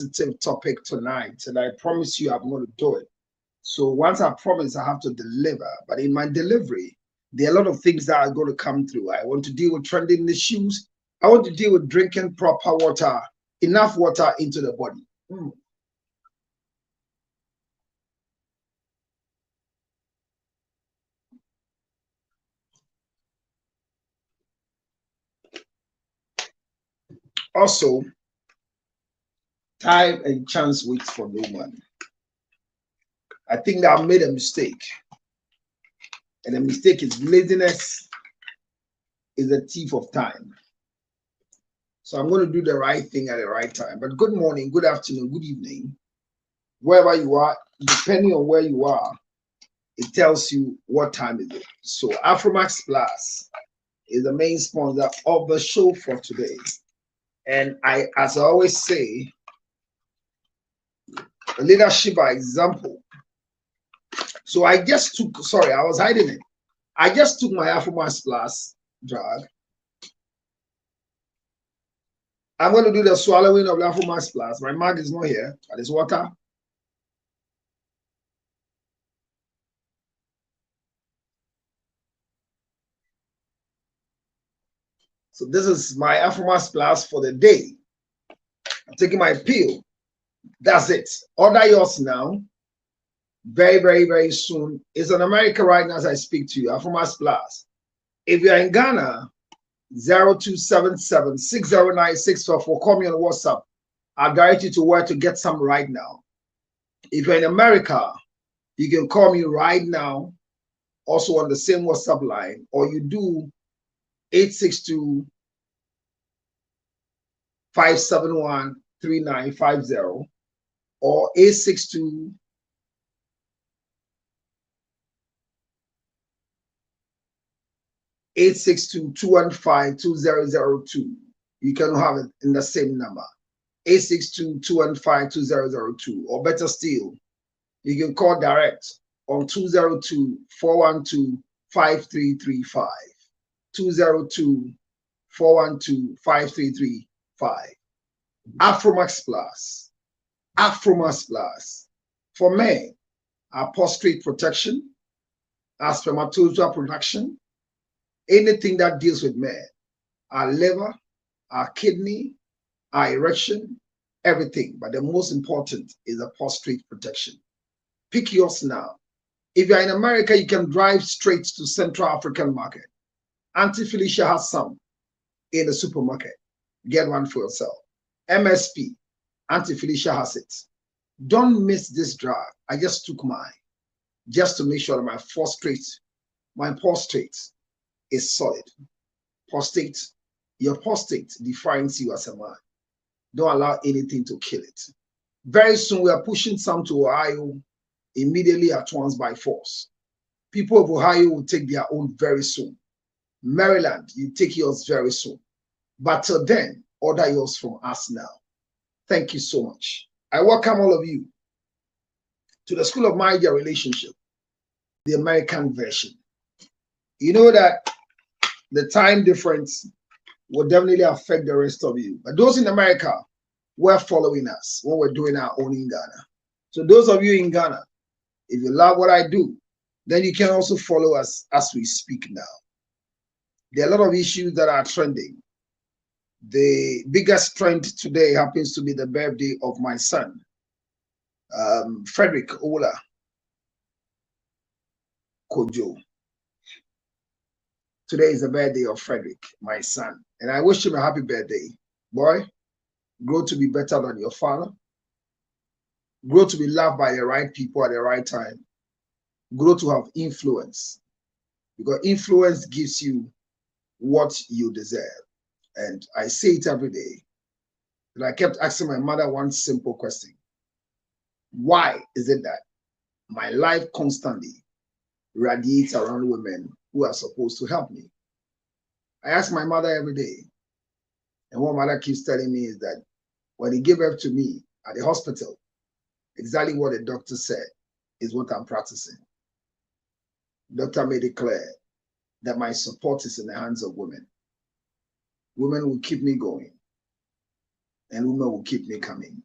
sensitive topic tonight, and I promise you I'm going to do it. So once I promise, I have to deliver. But in my delivery, there are a lot of things that are going to come through. I want to deal with trending issues. I want to deal with drinking proper water, enough water into the body. Also, time and chance waits for no one. I think that I made a mistake. And the mistake is laziness is a thief of time. So I'm going to do the right thing at the right time. But good morning, good afternoon, good evening, wherever you are, depending on where you are, it tells you what time is it. So Afromax Plus is the main sponsor of the show for today. And as I always say, a leadership by example. So I just took, sorry, I was hiding it. I just took my Afromax Plus drug. I'm going to do the swallowing of the Afromax Plus. My mug is not here, but it's water. So this is my Afromax Plus for the day. I'm taking my pill. That's it. Order yours now. Very, very, very soon. It's in America right now as I speak to you. Afromax Plus. If you're in Ghana, 0277-609-644. Call me on WhatsApp. I'll direct you to where to get some right now. If you're in America, you can call me right now, also on the same WhatsApp line, or you do 862-571-3950 or 862 862-215-2002. You can have it in the same number. 862-215-2002. Or better still, you can call direct on 202-412-5335. 202-412-5335. Afromax Plus. Afromax Plus. For men, our prostate protection, our spermatozoa production, anything that deals with men, our liver, our kidney, our erection, everything. But the most important is the prostate protection. Pick yours now. If you're in America, you can drive straight to Central African Market. Auntie Felicia has some in the supermarket. Get one for yourself. MSP, Auntie Felicia has it. Don't miss this drug. I just took mine just to make sure that my prostate is solid. Prostate, your prostate defines you as a man. Don't allow anything to kill it. Very soon, we are pushing some to Ohio immediately at once by force. People of Ohio will take their own very soon. Maryland, you take yours very soon. But till then, order yours from us now. Thank you so much. I welcome all of you to the School of Marriage and Relationship, the American version. You know that the time difference will definitely affect the rest of you. But those in America were following us when we're doing our own in Ghana. So those of you in Ghana, if you love what I do, then you can also follow us as we speak now. There are a lot of issues that are trending. The biggest trend today happens to be the birthday of my son, Frederick Ola Kojo. Today is the birthday of Frederick, my son, and I wish him a happy birthday. Boy, grow to be better than your father. Grow to be loved by the right people at the right time. Grow to have influence, because influence gives you what you deserve. And I say it every day. And I kept asking my mother one simple question. Why is it that my life constantly radiates around women who are supposed to help me? I ask my mother every day. And what mother keeps telling me is that when he gave birth to me at the hospital, exactly what the doctor said is what I'm practicing. The doctor made it clear that my support is in the hands of women. Women will keep me going, and women will keep me coming.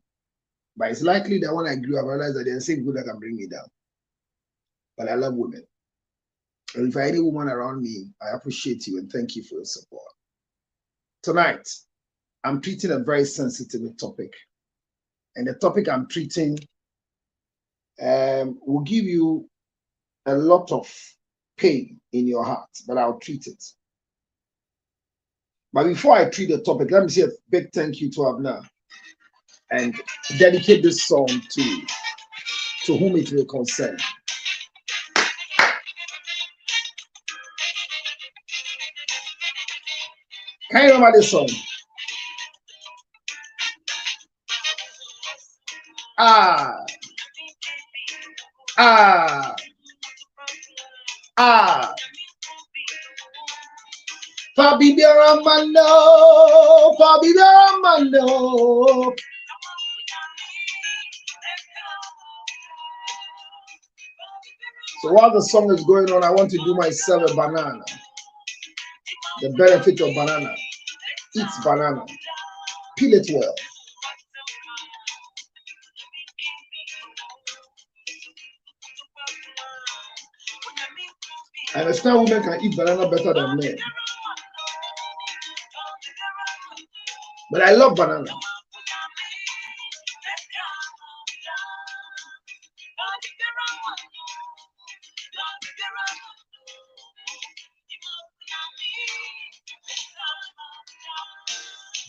But it's likely that when I grew up, I realized that there's the same good that can bring me down. But I love women. And if any woman around me, I appreciate you and thank you for your support. Tonight, I'm treating a very sensitive topic. And the topic I'm treating will give you a lot of pain in your heart, but I'll treat it. But before I treat the topic, let me say a big thank you to Abner and dedicate this song to whom it will concern. Can you remember this song? Fabi Biaramando, Fabi Biaramando. So while the song is going on, I want to do myself a banana. The benefit of banana. Eat banana. Peel it well. I understand women can eat banana better than men. But I love banana.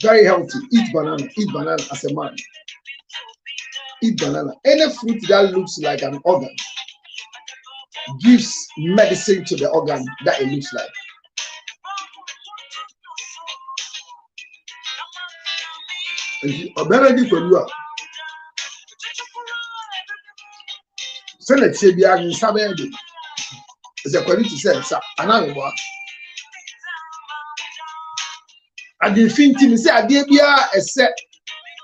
Very healthy. Eat banana. Eat banana as a man. Eat banana. Any fruit that looks like an organ gives medicine to the organ that it looks like. Senate say bia nsa be do is a quality say sa ananwa ade finti me say ade bia ese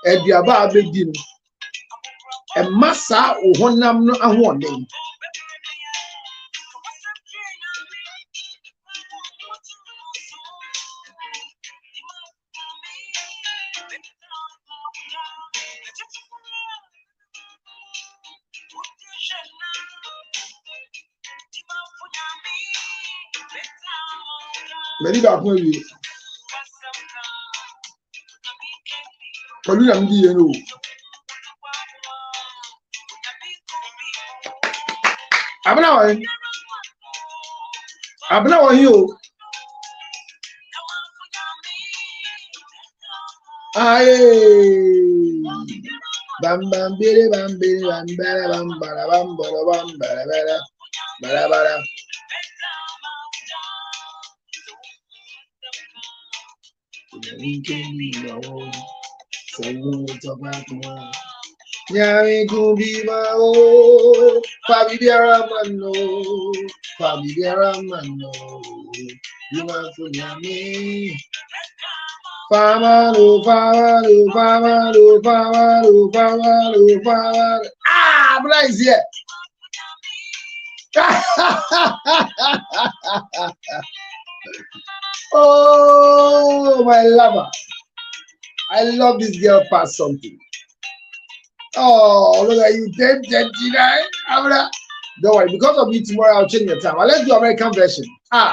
aduaba abedi no e massa wo honam no ahoden. Many back when you Kaluna Mdi, you know. Abna you. Aye. Bam bam biri bam biri bam bara bam bara bam bara bam bara bara bara bara. Nyami kubi mao, Fabi Biaramando, Fabi Biaramando, Yumafu Nyami. Famalu, Famalu, Famalu, Famalu, Famalu, Famalu. Ah, but is here. Oh, my lover. I love this girl past something. Oh, look at you, 10:29. Don't worry, because of me tomorrow, I'll change your time. Let's do American version. Hey.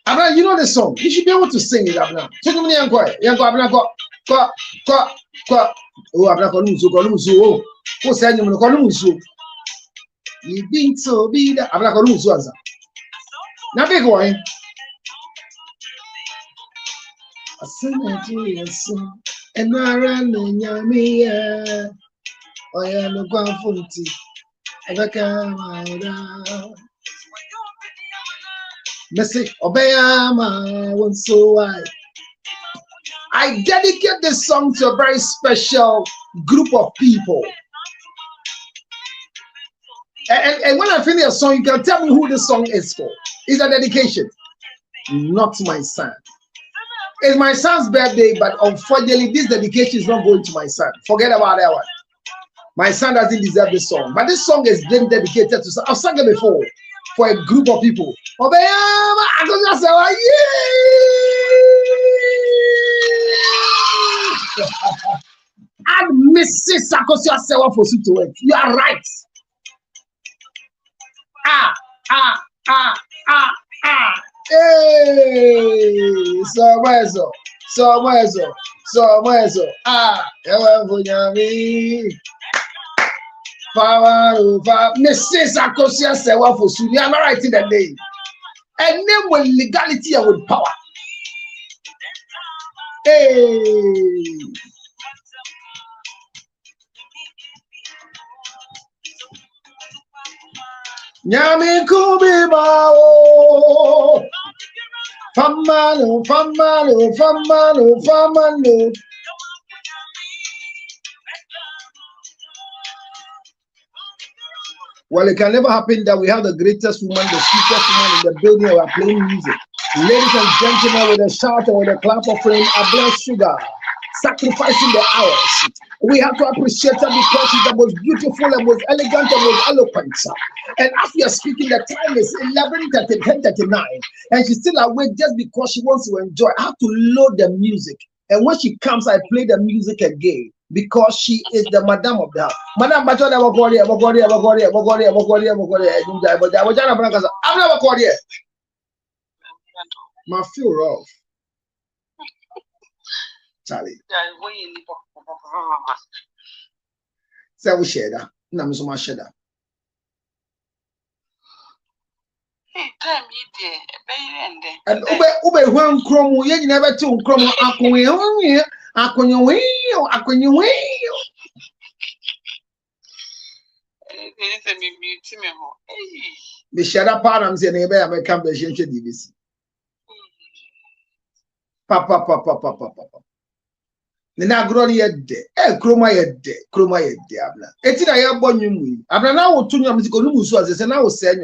Abna, you know the song. You should be able to sing it, Abna. Take me and quiet. Abna, go. Oh, Abna, Kolumusu. Oh, what's that? Kolumusu. You been so be that Abna Kolumusu. Now, big one. I sing a song, and I ran in Yamia. I am a Guafunti. I come Message Obayama once so I dedicate this song to a very special group of people. And when I finish a song, you can tell me who this song is for. It's a dedication, not my son. It's my son's birthday, but unfortunately, this dedication is not going to my son. Forget about that one. My son doesn't deserve this song. But this song is being dedicated to. I've sung it before for a group of people. I don't just say, and Mrs. Sakosia Sewa for to it. You are right. Hey, so. Power over Mrs. Sakosia Sewa for Sunia. I'm writing the name. A name with legality and with power. Hey. Nyami kubi bao. Famano. Well, it can never happen that we have the greatest woman, the sweetest woman in the building who are playing music. Ladies and gentlemen, with a shout and with a clap of flame, Abla Sugar, sacrificing the hours. We have to appreciate her because she's the most beautiful and most elegant and most eloquent. And as we are speaking, the time is 10:39, and she's still awake just because she wants to enjoy. I have to load the music, and when she comes, I play the music again. Because she is the madam of the house. Madam, but I'm never called here. I'm never called here. My feel rough. Charlie. Say we share that. No, so much share that. And ube one chromo, you never took chromo. Akonyo. The shadow params and a bear may come to DVC. Papa. The Nagroni yet de, Chroma yet de, Abna. It's in a year born you. Abna now to Yamiko as I now say,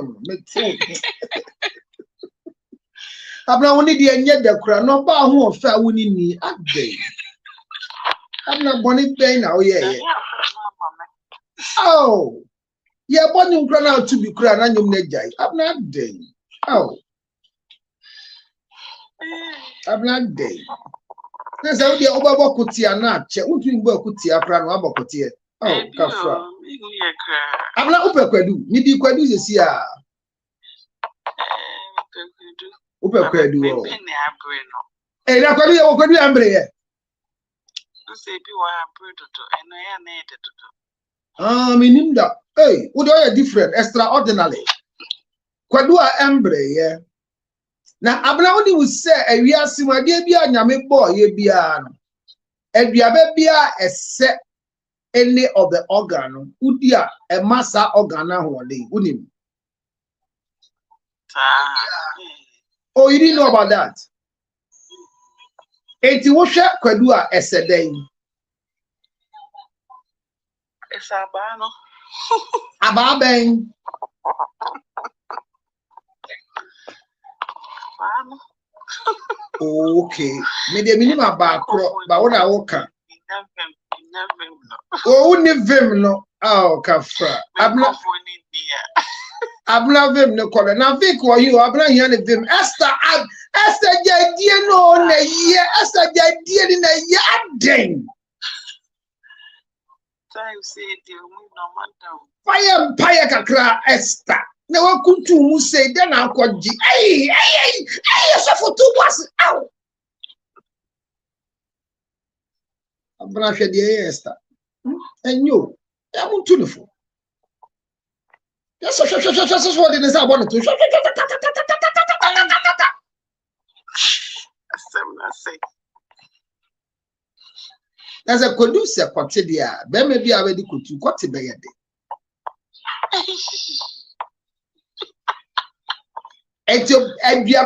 Abna only the end yet the crown, no bar who are fair winning me at day. I'm not bonnet pain now, yeah. Oh, yeah, bonnet crown out to be crowned and you need. I'm not day. Oh, I'm not day. There's a dear Obakutia Natch, who drink Bokutia crown Abakutia. Oh, Kafra. I'm not Upequedu, maybe Quedu is here. Upequedu. Hey, now, what do you ambre? Meaning that, hey, would you different, extraordinary? Quadua embre, yeah. Now, Abna only will say, we are sima dear Yame boy, ye biano. And we are a set any of the organ, Udia, a massa organa one day, wouldn't him? Oh, you didn't know about that? Eti wosha kwadua esedeng. Esabano. Ababeng. Okay. Maybe minimum ba wona woka. Oh, vim no. Oh, Kafra. Abna vim no kola. Na vik wa you abna here ne vim. Esther jadie no na ye. Esther jadie na ye adeng. Fire kakra Esther. Na wakuntu mu say den akwaji. Hey, so for 2 was out. Abna hwe de Esther. Enyo. Ya muntu nufo. Yes, what it is I wanted to. As a producer, Cotidia, there may be already could to got to be a day. And you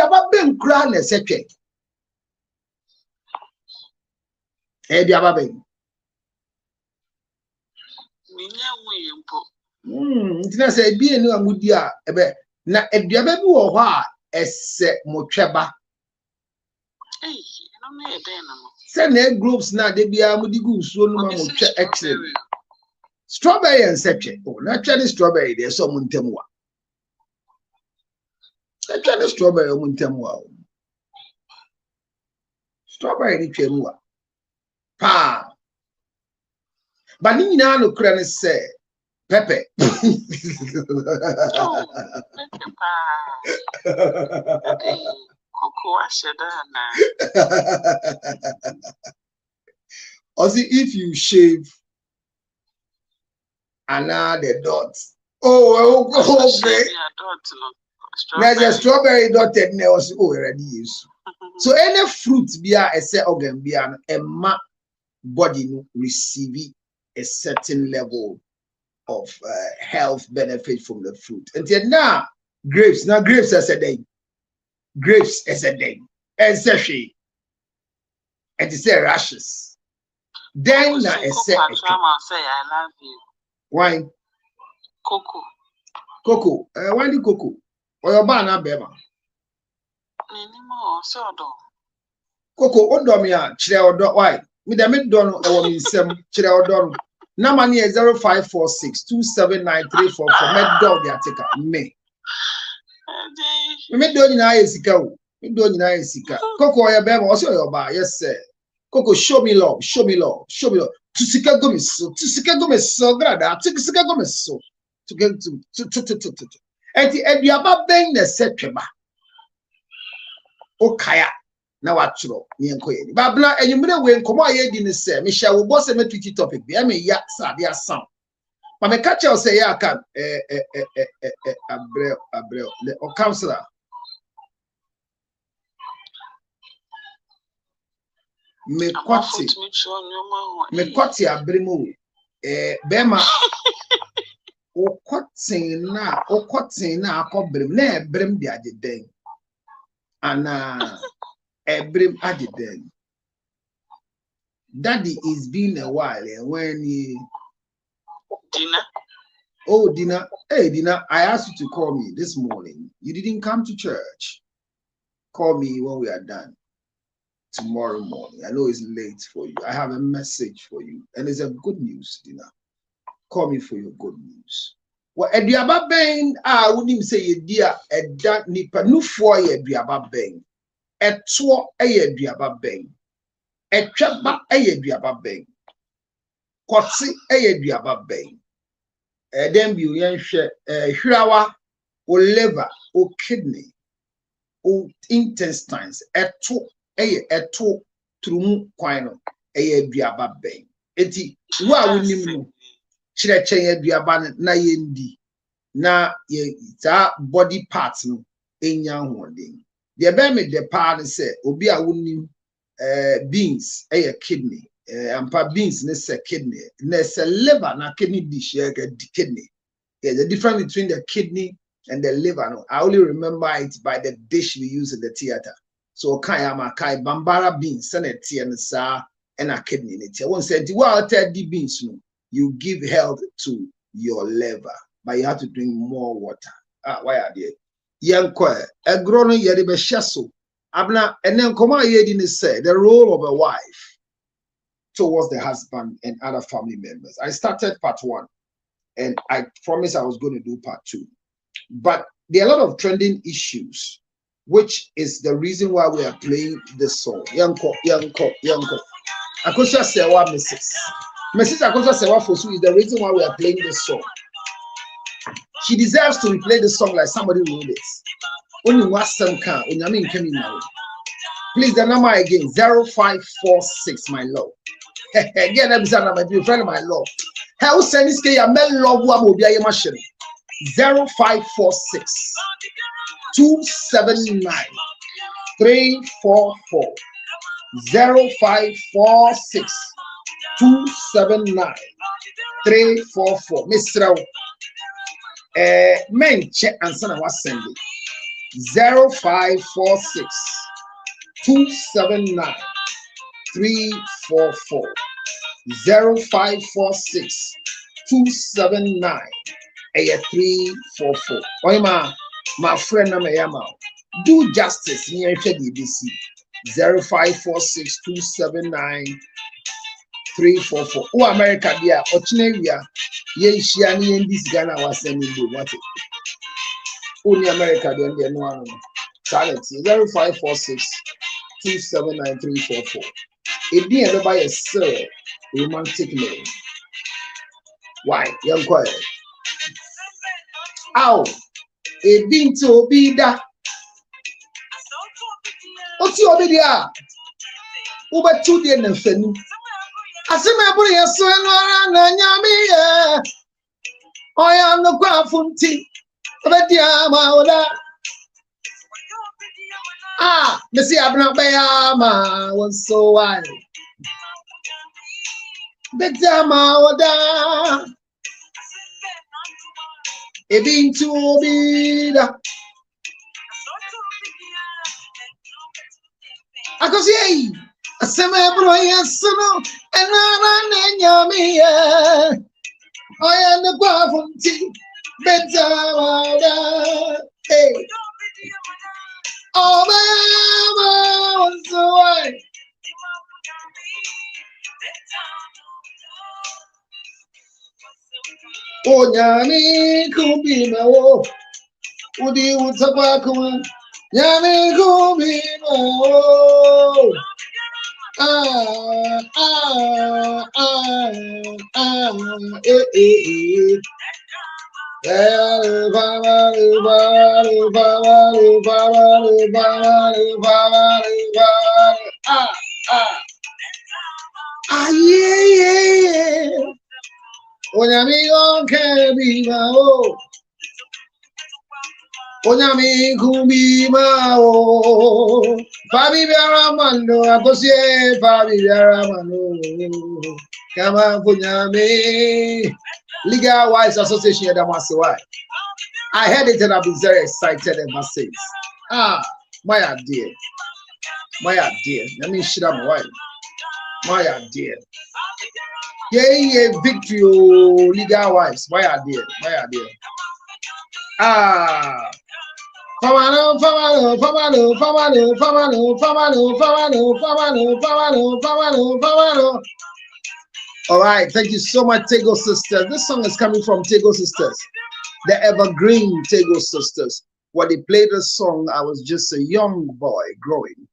have been crowned a second. And you have been. Ntina say bi enu amudi a ebe na eduaba bi wo ho a ese motweba no me eden no se na groups na de bia amudi gu nsuo no ma motwe excel Strawberry and seche. Oh, naturally strawberry. There's some muntemwa. Naturally strawberry muntemwa. Strawberry ni chemwa. Pa. But ni na no kura say pepper. Also, if you shave another dot, okay. There's a strawberry dot and also already used. So any fruit beer, a set organ beer, a body receive a certain level of health benefit from the fruit. And then now grapes as a day. Grapes as a day. And sachet. And it's a rashes. Then I say I love you. Why? Cocoa. Why the cocoa? Or your banana bema? Cocoa, Odomia, Chile, why? Me the mid don or me sem Chile Odon. Number near 0546 279 med dog the article. Me don't know Sika. Me don't know Sika. Cocoa, your bema, also your bar. Yes, sir. Coco, show me love, show me love, show me love. To Sika Gomiso, grada, to Sika Gomiso, to get to. And the above being the setchema. Okaya, now what true, me and Queen. Babla, and you may when come on, you didn't say, Michelle will boss a tricky topic. Be I mean, ya, sir, dear son. But my catcher will say, I can, or counselor. Me kwati abrimu bema o kwatin na akobrim na ebrim bi ageden ana ebrim ageden. Daddy is been a while when he Dina. Hey Dina, I asked you to call me this morning. You didn't come to church. Call me when we are done tomorrow morning. I know it's late for you. I have a message for you, and it's a good news, Dina. Call me for your good news. Well, Ediaba Bang, I wouldn't say ye dear Edan Nipa no for ye Ediaba Bang. A tour a Ediaba Bang. A trap a Ediaba Bang. Kotsi a Ediaba Bang. Then be yan shrawa or liver or kidney or intestines. A tour a tour through quino a Ediaba Bang. Eti, wa wouldn't chire chen aduaba na yendi na ye ta body parts no enya hoden de be me de pa ne se obi a wonim beans kidney ampa beans ne se kidney ne se liver na kidney dish kidney. There's a difference between the kidney and the liver. No, I only remember it by the dish we use in the theater. So kai bambara beans and a kidney in it. I won't say the beans no. You give health to your liver, but you have to drink more water. Why are they? Yanko, a grown yeribe shaso. Abna, and then come on, ye didn't say the role of a wife towards the husband and other family members. I started part 1, and I promised I was going to do part 2. But there are a lot of trending issues, which is the reason why we are playing this song. Yanko. Akosha Sewa Mrs. Akosha Sewa Fosu is the reason why we are playing this song. She deserves to replay this song like somebody wrote it. Only one song can. Please, the number again 0546, my love. Again, I'm my dear friend, my love. How send this guy a man love one will be a machine 0546 279 344 0546 279 344. Mr. Men check and son was sending 0546 279 344 0546 279 344. Oima, my friend, do justice near DBC 0546 279 344. Oh, America, dear, Ochinavia, Ye Shiani and this Ghana was sending you what it. Only America, the no one. Silence 0546 279 344. It be ever by a sir, romantic name. Why, young quiet? Ow, it been to be that. What's your idea? Over 2 days and fenu. I see my boy, a son, and Yami. I am the Quafunti. But Yama. Ah, Missy Abna Bayama was so wild. But Yama. It been to be that. I could say, a semi-brilliant son, and I am the Guafunti, better. Hey, oh, my so I. Oh, Yami, could be my war. Would you tobacco? Yami, could be my war. Onyami can be my own. Onyami Kumi Mao. Fabi Biaramando, Akosie, Fabi Biaramando. Come on, Punyami. Legal Wise Association at Damasiwai. I heard it and I've been very excited ever since. Ah, my dear. My dear. Let me shut up, wife. My dear. Yeah, victory, Legal Wise. My dear. My dear. Ah. Famano. All right, thank you so much, Tego Sisters. This song is coming from Tego Sisters, the evergreen Tego Sisters. When they played this song, I was just a young boy growing,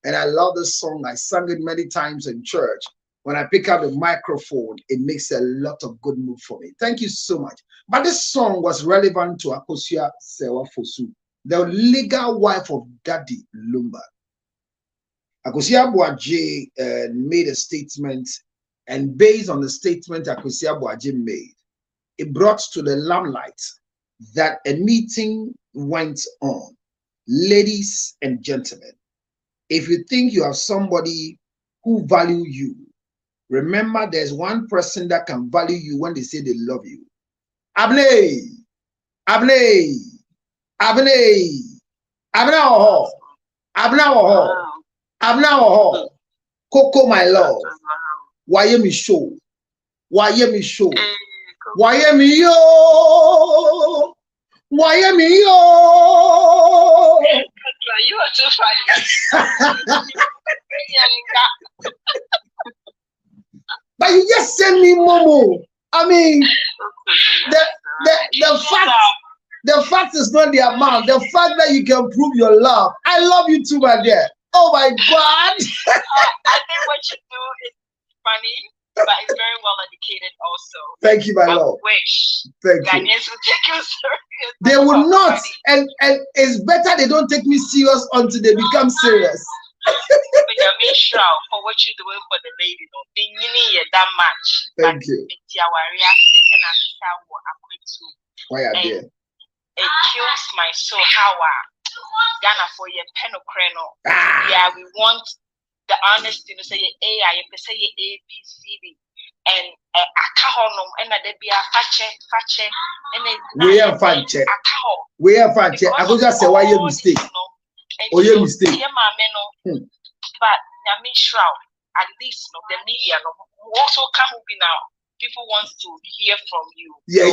and I love this song. I sang it many times in church. When I pick up the microphone, it makes a lot of good mood for me. Thank you so much. But this song was relevant to Akosua Sewa Fosu, the legal wife of Daddy Lumba. Akosua Boaje made a statement, and based on the statement Akosua Boaje made, it brought to the limelight that a meeting went on. Ladies and gentlemen, if you think you have somebody who value you, remember there's one person that can value you when they say they love you. Abney, Coco, my love. Why me show? Why me show? Why me yo? Why me yo? You are too funny. But you just send me Momo. I mean, the fact is not the amount. The fact that you can prove your love. I love you too, my dear. Oh my God. I think what you do is funny, but it's very well educated also. Thank you, my love. I wish Thank you. Ghanaians would take you serious. They will not. And it's better they don't take me serious until they become serious. For what you're doing for the lady, don't think you need that much. Thank you. Why are there? It kills my soul. How Ghana for your penocreno. Yeah, we want the honesty to say AI, you say A, B, C, D, and a kahonum, and there be a fache, and we are fache. We are fache. I could just say why you mistake. Oh, you mistake. But Yami Shroud, at least the media also come up now. People want to hear from you. Yeah.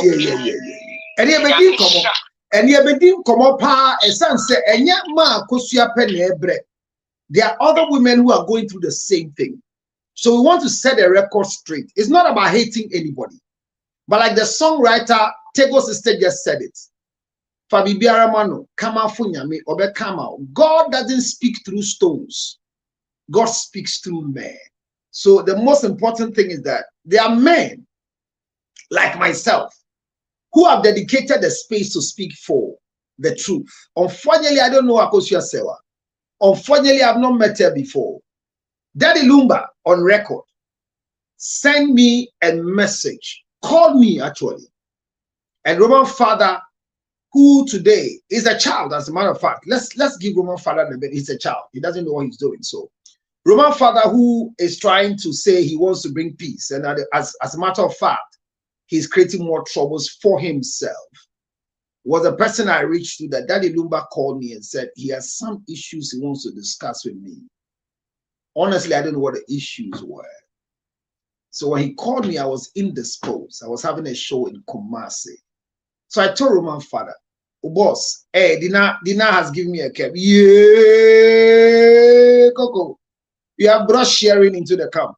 And you come up. And you begin come up. And some say, and yet, ma, Kosua Penny. There are other women who are going through the same thing. So we want to set a record straight. It's not about hating anybody. But like the songwriter Tego Sister just said it. Fabi Biaramano, Kama Funyami, Obe Kama. God doesn't speak through stones. God speaks through men. So the most important thing is that there are men like myself who have dedicated the space to speak for the truth. Unfortunately, I don't know Akosua Sewa. Unfortunately, I've not met her before. Daddy Lumba on record sent me a message, called me actually. And Roman Father, who today is a child, as a matter of fact, let's give Roman Father the bit. He's a child. He doesn't know what he's doing. So Roman Father, who is trying to say he wants to bring peace, and as a matter of fact, he's creating more troubles for himself, was a person I reached to that Daddy Lumba called me and said he has some issues he wants to discuss with me. Honestly, I don't know what the issues were. So when he called me, I was indisposed. I was having a show in Kumasi. So I told Roman Father, oh boss, hey, Dina has given me a cab. Yeah, Coco. You have brought sharing into the camp.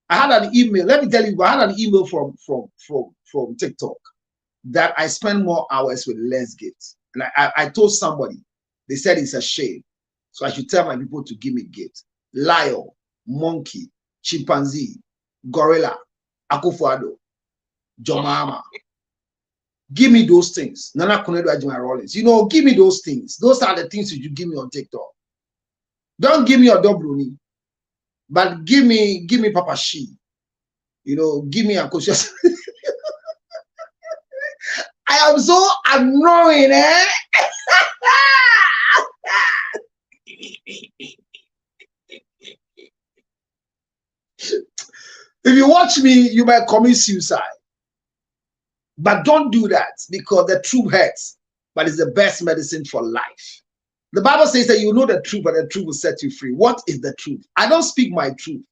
I had an email. Let me tell you, I had an email from TikTok that I spend more hours with less gifts. And I told somebody, they said it's a shame. So I should tell my people to give me gifts. Lion, monkey, chimpanzee, gorilla, Akufo-Addo, Jomama. Give me those things. Nana Konadu Ajima Rollins. You know, give me those things. Those are the things that you give me on TikTok. Don't give me a Dobruni, but give me Papa Shi. You know, give me a conscious. I am so annoying, eh? If you watch me, you might commit suicide. But don't do that, because the truth hurts, but it's the best medicine for life. The Bible says that you know the truth, but the truth will set you free. What is the truth? I don't speak my truth.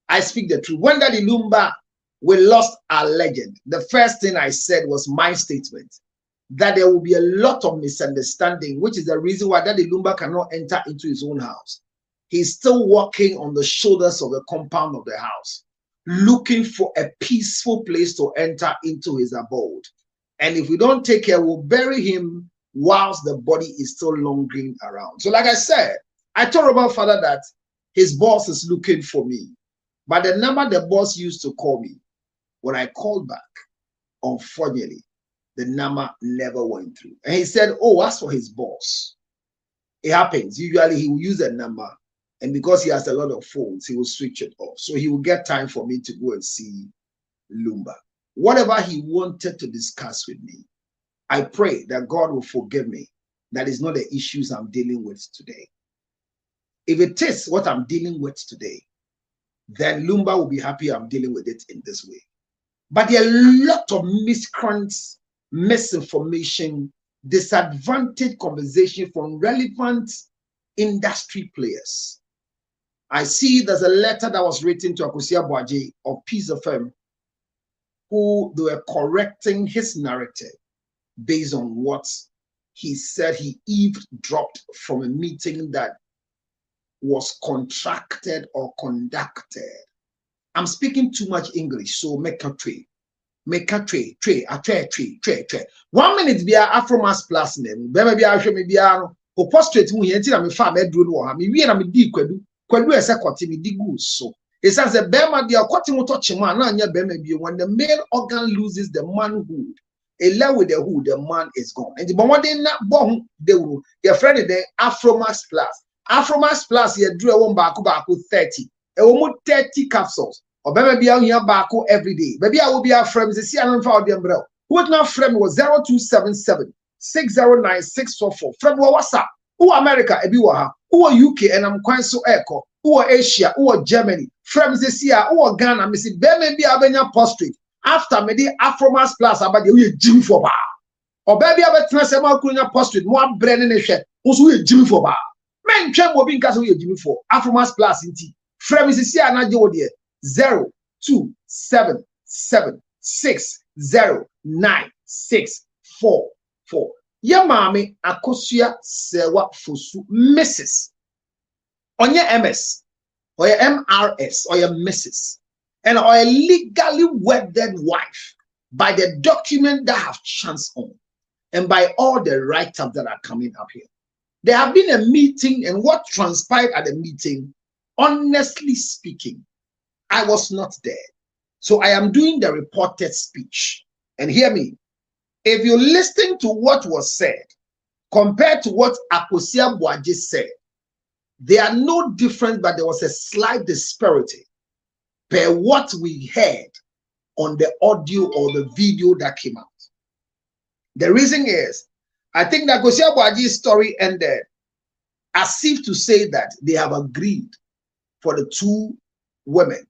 I speak the truth. When Daddy Lumba, we lost our legend, the first thing I said was my statement, that there will be a lot of misunderstanding, which is the reason why Daddy Lumba cannot enter into his own house. He's still walking on the shoulders of the compound of the house, looking for a peaceful place to enter into his abode. And if we don't take care, we'll bury him whilst the body is still lingering around. So like I said, I told Robert Father that his boss is looking for me. But the number the boss used to call me, when I called back, unfortunately, the number never went through. And he said, oh, as for his boss, it happens. Usually he will use a number, and because he has a lot of phones, he will switch it off. So he will get time for me to go and see Lumba. Whatever he wanted to discuss with me, I pray that God will forgive me. That is not the issues I'm dealing with today. If it is what I'm dealing with today, then Lumba will be happy I'm dealing with it in this way. But there are a lot of miscreants, misinformation, disadvantaged conversation from relevant industry players. I see there's a letter that was written to Akosua Boaji of Peace FM, who they were correcting his narrative based on what he said he eavesdropped from a meeting that was contracted or conducted. I'm speaking too much English, so make a trade. Make a trade. 1 minute be a Afromas plus name. Baby, I show me be a postrate me until I'm a farm bedroom or me. We are a big kwadu as a cotton me dig so. It says the Bema be a cotton touch man, and your Bema be when the male organ loses the manhood. A love with the hood, the man is gone. And the moment they not born, they will. Your friend is the Afromas plus. Afromas plus, you drew a 1 baku 30. A woman 30 capsules. Or baby be out here baku every day. Maybe I will be our friends. See, I don't found the umbrella. Who now friend was 0277 609 644. Friend, what's up? Who America? Ebiwaha. Who UK? And I'm quite so echo. Who Asia? Who Germany? Friends, see, who Ghana? Missy, baby be a postrate. After me, the Afromas plus about the Jimmy for bar. Or baby, I bet Transema Kuna postrate more branding a shed. Also, Jimmy for bar. Men can be in case we Jimmy for Afromas plus in tea. Friends, see, and I do dear 0277609644. Ya mami Akosua Sewa Fosu Mrs. Onye MS. or your MRS, or your Mrs., and or a legally wedded wife by the document that have chance on, and by all the write-ups that are coming up here. There have been a meeting, and what transpired at the meeting, honestly speaking, I was not there. So I am doing the reported speech. And hear me, if you listen to what was said, compared to what Akosua Boaji said, they are no different, but there was a slight disparity per what we heard on the audio or the video that came out. The reason is, I think that Akosua Boaji's story ended as if to say that they have agreed for the two women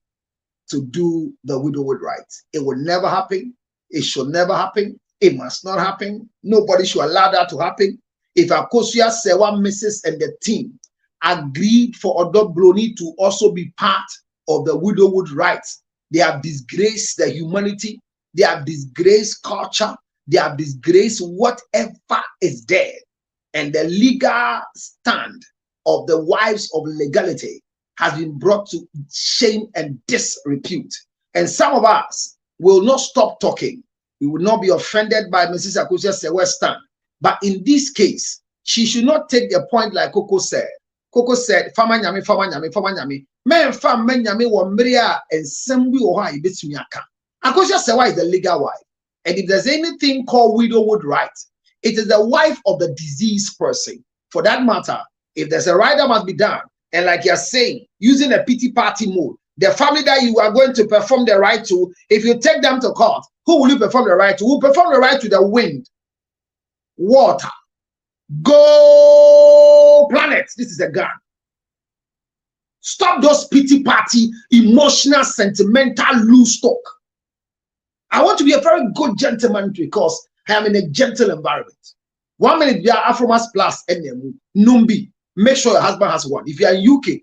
to do the widowhood rights. It will never happen. It should never happen. It must not happen. Nobody should allow that to happen. If Akosua Sewa, Mrs. and the team agreed for Odo Broni to also be part of the widowhood rights, they have disgraced the humanity. They have disgraced culture. They have disgraced whatever is there. And the legal stand of the wives of legality has been brought to shame and disrepute. And some of us will not stop talking. We will not be offended by Mrs. Akosua Sewa's stand. But in this case, she should not take the point like Coco said. Coco said, Fama nyame, Fama nyame, Fama nyame. Men fam men nyame wa mria and sembi oha ibetumi aka. Akosua Sewa is the legal wife. And if there's anything called widowhood rights, it is the wife of the deceased person. For that matter, if there's a right that must be done, and like you're saying, using a pity party mode, the family that you are going to perform the right to, if you take them to court, who will you perform the right to? Who will perform the right to the wind, water, go planet. This is a gun. Stop those pity party, emotional, sentimental loose talk. I want to be a very good gentleman because I am in a gentle environment. 1 minute, we are Afromas Plus and Numbi. Make sure your husband has one. If you are in UK,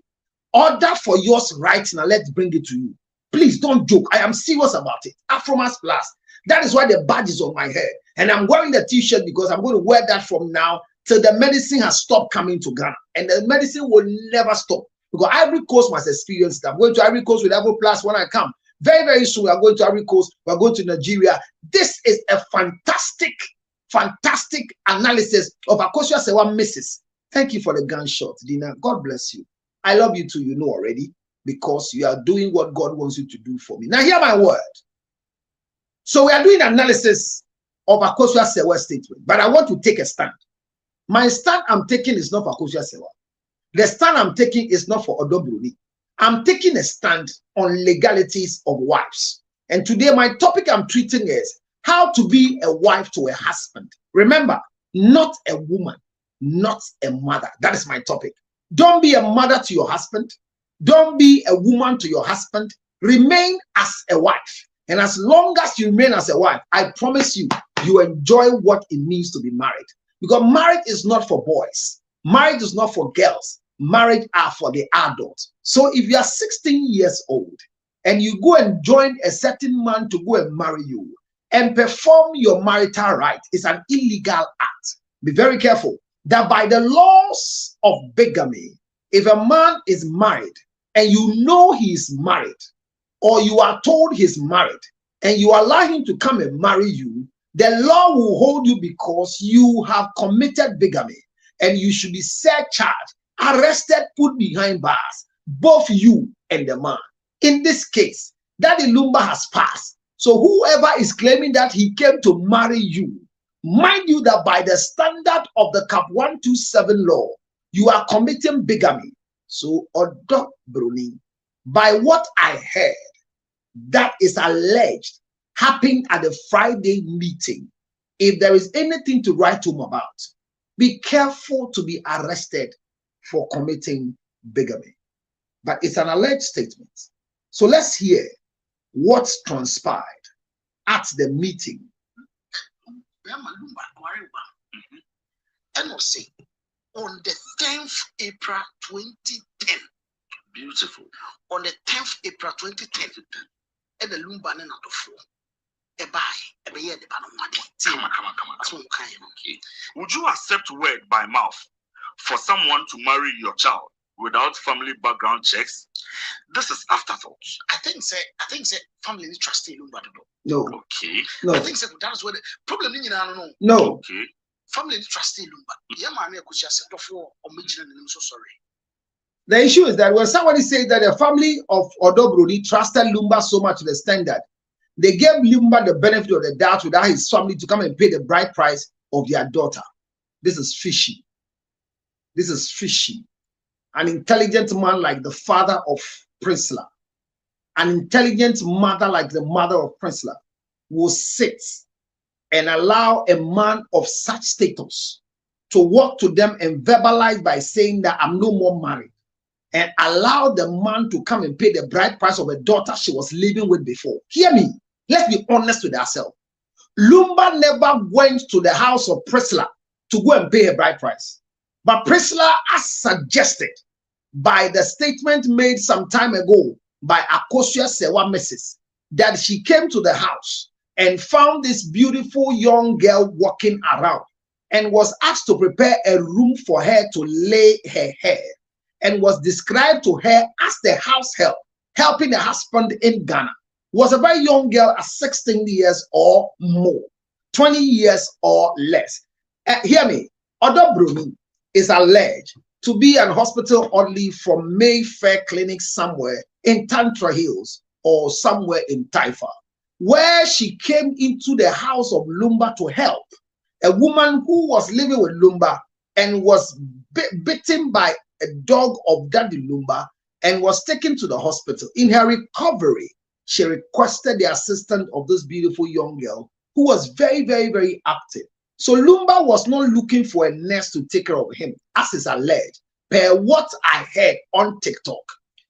order for yours right now. Let's bring it to you. Please don't joke. I am serious about it. Afromas Plus. That is why the badge is on my head. And I'm wearing the t-shirt because I'm going to wear that from now till the medicine has stopped coming to Ghana. And the medicine will never stop. Because Ivory Coast must experience that. I'm going to Ivory Coast with Ivory Plus when I come. Very, very soon we are going to Ivory Coast. We are going to Nigeria. This is a fantastic analysis of Akosua Sewa Mrs. Thank you for the gunshot, Dina. God bless you. I love you too, you know already, because you are doing what God wants you to do for me. Now hear my word. So we are doing analysis of Akosua Sewa's statement, but I want to take a stand. My stand I'm taking is not for Akosua Sewa. The stand I'm taking is not for Odo Broni. I'm taking a stand on legalities of wives. And today my topic I'm treating is how to be a wife to a husband. Remember, not a woman, not a mother. That is my topic. Don't be a mother to your husband. Don't be a woman to your husband. Remain as a wife. And as long as you remain as a wife, I promise you, you enjoy what it means to be married. Because marriage is not for boys. Marriage is not for girls. Marriage are for the adults. So if you are 16 years old and you go and join a certain man to go and marry you and perform your marital right, it's an illegal act. Be very careful that by the laws of bigamy, if a man is married and you know he is married, or you are told he's married and you allow him to come and marry you, the law will hold you because you have committed bigamy and you should be surcharged, arrested, put behind bars, both you and the man. In this case, that Ilumba has passed. So whoever is claiming that he came to marry you, mind you that by the standard of the Cap 127 law, you are committing bigamy. So, Odo Broni, by what I heard, that is alleged happened at the Friday meeting. If there is anything to write home about, be careful to be arrested for committing bigamy. But it's an alleged statement. So let's hear what transpired at the meeting. NOC on the 10th April 2010. Beautiful. On the 10th April 2010, and the Lumba and the floor. A buy, a year the Come on. Okay. Would you accept word by mouth for someone to marry your child without family background checks? This is afterthoughts. I think say family need trustee Lumba. No. Okay. No. I think say that's where the problem is. No. Okay. Family need trustee Lumba. Yeah, man, I could just say, "For original, I'm so sorry." The issue is that when somebody says that the family of Odobroni trusted Lumba so much to the extent that they gave Lumba the benefit of the doubt without his family to come and pay the bride price of their daughter. This is fishy. This is fishy. An intelligent man like the father of Priscilla, an intelligent mother like the mother of Priscilla, will sit and allow a man of such status to walk to them and verbalize by saying that I'm no more married, and allow the man to come and pay the bride price of a daughter she was living with before. Hear me. Let's be honest with ourselves. Lumba never went to the house of Priscilla to go and pay her bride price. But Priscilla, as suggested by the statement made some time ago by Akosua Sewa Mrs., that she came to the house and found this beautiful young girl walking around and was asked to prepare a room for her to lay her hair, and was described to her as the house help, helping the husband in Ghana, was a very young girl at 16 years or more, 20 years or less. Hear me, Odobroni is alleged to be an hospital orderly from Mayfair Clinic somewhere in Tantra Hills or somewhere in Taifa, where she came into the house of Lumba to help a woman who was living with Lumba and was bitten by a dog of Daddy Lumba and was taken to the hospital. In her recovery, she requested the assistance of this beautiful young girl who was very, very, very active. So Lumba was not looking for a nurse to take care of him, as is alleged, per what I heard on TikTok.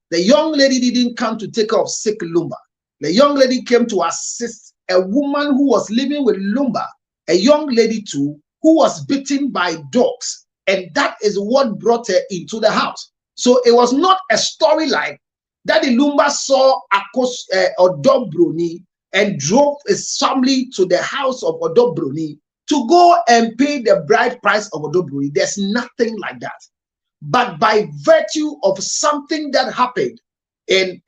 The young lady didn't come to take care of sick Lumba. The young lady came to assist a woman who was living with Lumba, a young lady too, who was bitten by dogs. And that is what brought her into the house. So it was not a story like Daddy Lumba saw Odobroni and drove his family to the house of Odobroni to go and pay the bride price of Odobroni. There's nothing like that. But by virtue of something that happened and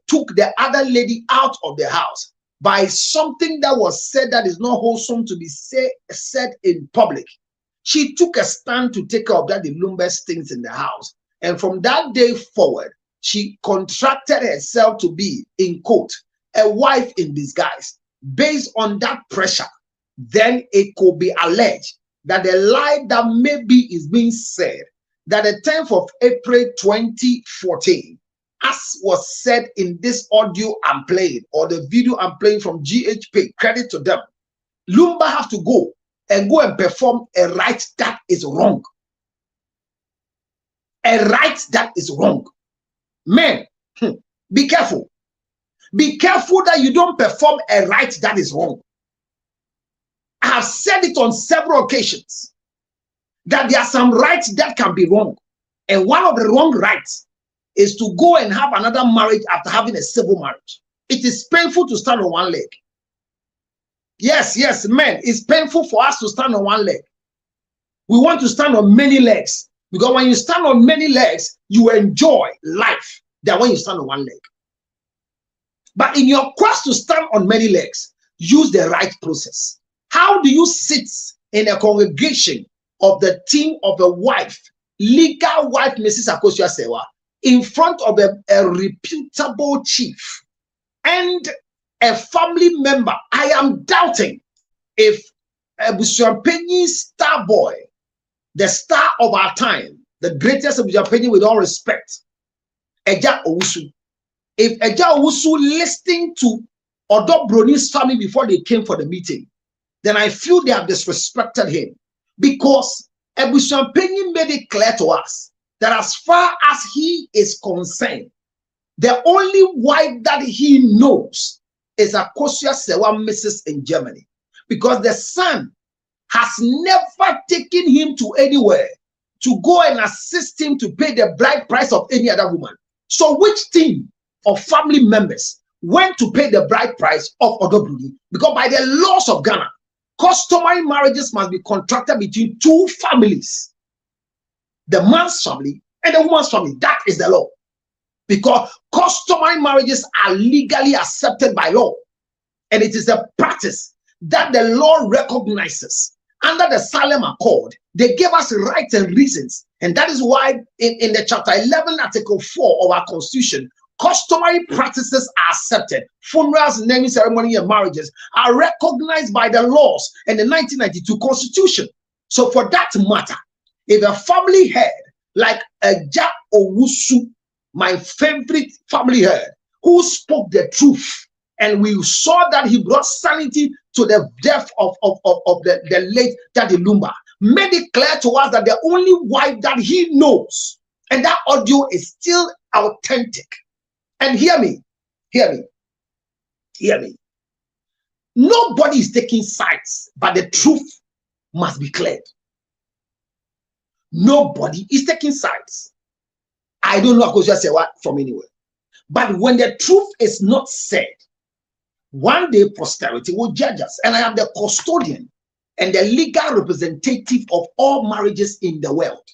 took the other lady out of the house, by something that was said that is not wholesome to be said in public, she took a stand to take care of Daddy Lumba's things in the house. And from that day forward, she contracted herself to be, in quote, a wife in disguise. Based on that pressure, then it could be alleged that the lie that maybe is being said, that the 10th of April 2014, as was said in this audio I'm playing, or the video I'm playing from GHP, credit to them, Lumba have to go and perform a rite that is wrong. A rite that is wrong. Men, be careful. Be careful that you don't perform a rite that is wrong. I have said it on several occasions that there are some rites that can be wrong. And one of the wrong rites is to go and have another marriage after having a civil marriage. It is painful to stand on one leg. Yes, men, it's painful for us to stand on one leg. We want to stand on many legs, because when you stand on many legs, you enjoy life than when you stand on one leg. But in your quest to stand on many legs, use the right process. How do you sit in a congregation of the team of a wife, legal wife, Mrs. Akosua Sewa, in front of a reputable chief and a family member? I am doubting if Busuampenyi star boy, the star of our time, the greatest of Busuampenyi, with all respect, Eja Owusu, if Eja Owusu listening to Odobroni's family before they came for the meeting, then I feel they have disrespected him, because Busuampenyi made it clear to us that as far as he is concerned, the only wife that he knows is Akosua Sewa Mrs. in Germany, because the son has never taken him to anywhere to go and assist him to pay the bride price of any other woman. So which team of family members went to pay the bride price of Odobroni? Because by the laws of Ghana, customary marriages must be contracted between two families, the man's family and the woman's family. That is the law. because customary marriages are legally accepted by law, and it is a practice that the law recognizes. Under the Salem Accord, they gave us rights and reasons, and that is why in the chapter 11, article 4 of our constitution, customary practices are accepted. Funerals, naming ceremony, and marriages are recognized by the laws and the 1992 constitution. So for that matter, if a family head like Eja Owusu, my favorite family head, who spoke the truth, and we saw that he brought sanity to the death of the late Daddy Lumba, made it clear to us that the only wife that he knows, and that audio is still authentic. And hear me. Nobody is taking sides, but the truth must be cleared. Nobody is taking sides. I don't know because you say what from anywhere. But when the truth is not said, one day posterity will judge us. And I am the custodian and the legal representative of all marriages in the world.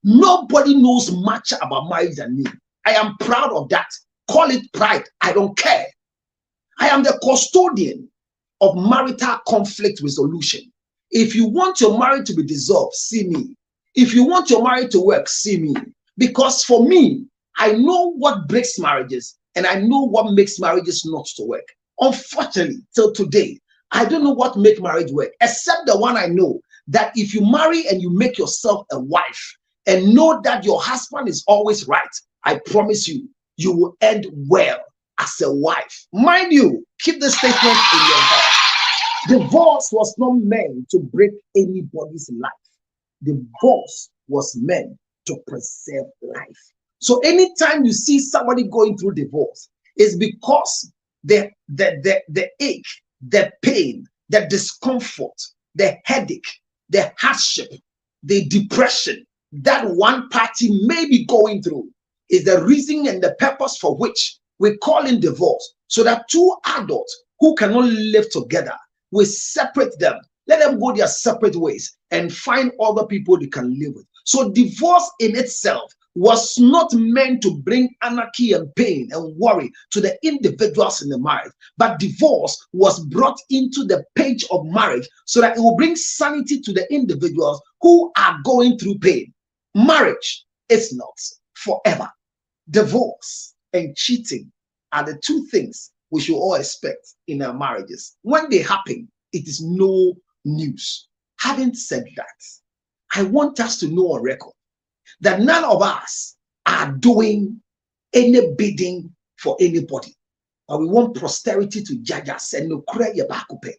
Nobody knows much about marriage than me. I am proud of that. Call it pride. I don't care. I am the custodian of marital conflict resolution. If you want your marriage to be dissolved, see me. If you want your marriage to work, see me. Because for me, I know what breaks marriages and I know what makes marriages not to work. Unfortunately, till today, I don't know what makes marriage work, except the one I know, that if you marry and you make yourself a wife and know that your husband is always right, I promise you, you will end well as a wife. Mind you, keep the statement in your head. Divorce was not meant to break anybody's life. Divorce was meant to preserve life. So anytime you see somebody going through divorce, it's because the ache, the pain, the discomfort, the headache, the hardship, the depression that one party may be going through is the reason and the purpose for which we call in divorce, so that two adults who cannot live together, we separate them, let them go their separate ways and find other people they can live with. So divorce in itself was not meant to bring anarchy and pain and worry to the individuals in the marriage, but divorce was brought into the page of marriage so that it will bring sanity to the individuals who are going through pain. Marriage is not forever. Divorce and cheating are the two things we should all expect in our marriages. When they happen, it is no news. Having said that, I want us to know on record that none of us are doing any bidding for anybody. But we want posterity to judge us and no cry yabakupe.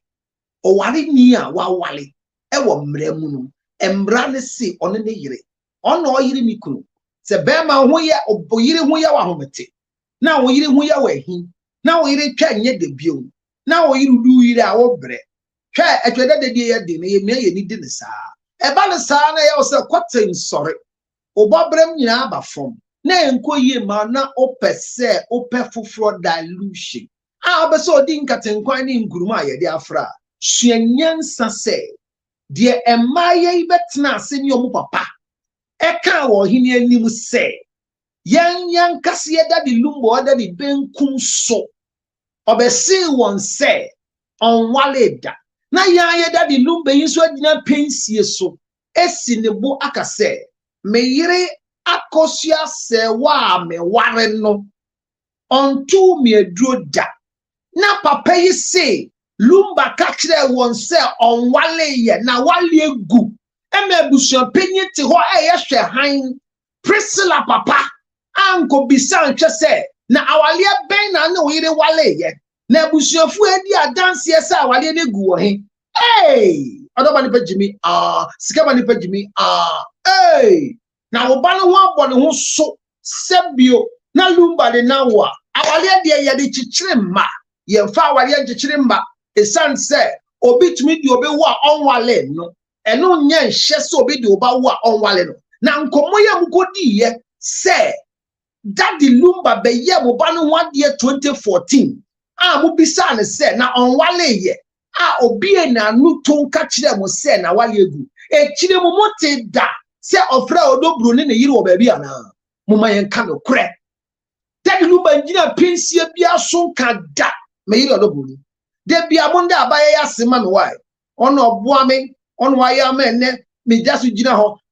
O wali niya wa wali. Ewa mremunu. Embrane si onene yire. Ono yire nikunu. Se bema huya o yire huya wa homete. Na o yire huya wa hi. Na o yire twa nye debio. Na o yire du yire a wo bre. Twa atweda de de ye de ne ye me ye ni de ne sa. Eba ne sa na ye o se kwate nsore. Obabrem nyina aba fom na enko yie ma na opese opefufro dilution a obeso odi nkatenkwan ni nguruma ye de afra suanyansa se de emaye ibetena ase ni omu papa eka wo hini anim se yan kase ye dadi lumbo dadi benkum so obese won se onwaleda na yan ye dadi lumbe yin so adina pensie so esi ne bo akase meyire akosia se wa me ware no onto me adroda na papa yi se lumba ka kire won se onwale ye na wale egu eme abusuan penye te ho eye hwe han Priscilla papa anko bisan hwe se na awale ben na na oyire wale ye na abusuafu edi adanse se awale ne gu wo he odoba ni pejimi sikaba ni pejimi hey, now Obana one body who so sebio na lumba de na wa awale de ye de chichiremma ye fa awale chichiremma e san se obi tumi de obi wa onwale no eno nya nhye se obi de oba wa onwale no na nkomo ye mukodi ye se Daddy Lumba be ye Obana one year 2014 mu bisa ne se na onwale ye obi e na nu tonka kire mo se na wale egu e kire mo mote da se ofra odobru ne yiri wo ba bi ana moma yen ka no kure That Lumba Gina Pinsia Bia son can da. May you not believe. There be among the Abaya Siman why. On no boaming, on why a man, me just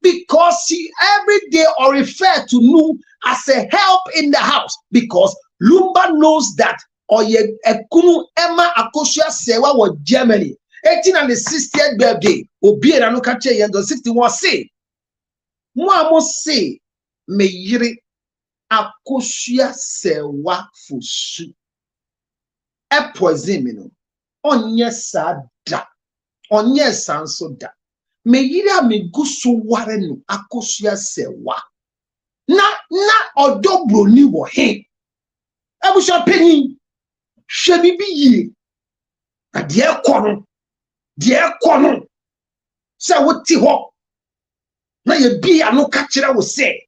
because she every day or refer to Nu as a help in the house. Because Lumba knows that or ye Ekunu Emma Akosia Sewa was Germany. 18 and the 60th birthday, Obi and Anukache Yendo 61 say. Moi must say, me yiri Akosia Sewa Fusu. E poison me no. Onye sada. Onye sanso da. Me yiri me gusu ware no Akosia Sewa. Na odobro ni wo he. Abusha penny. Shebi bi yi. Na de kono. De kono. Se woti ho. Na ye bi anu ka kire wo se.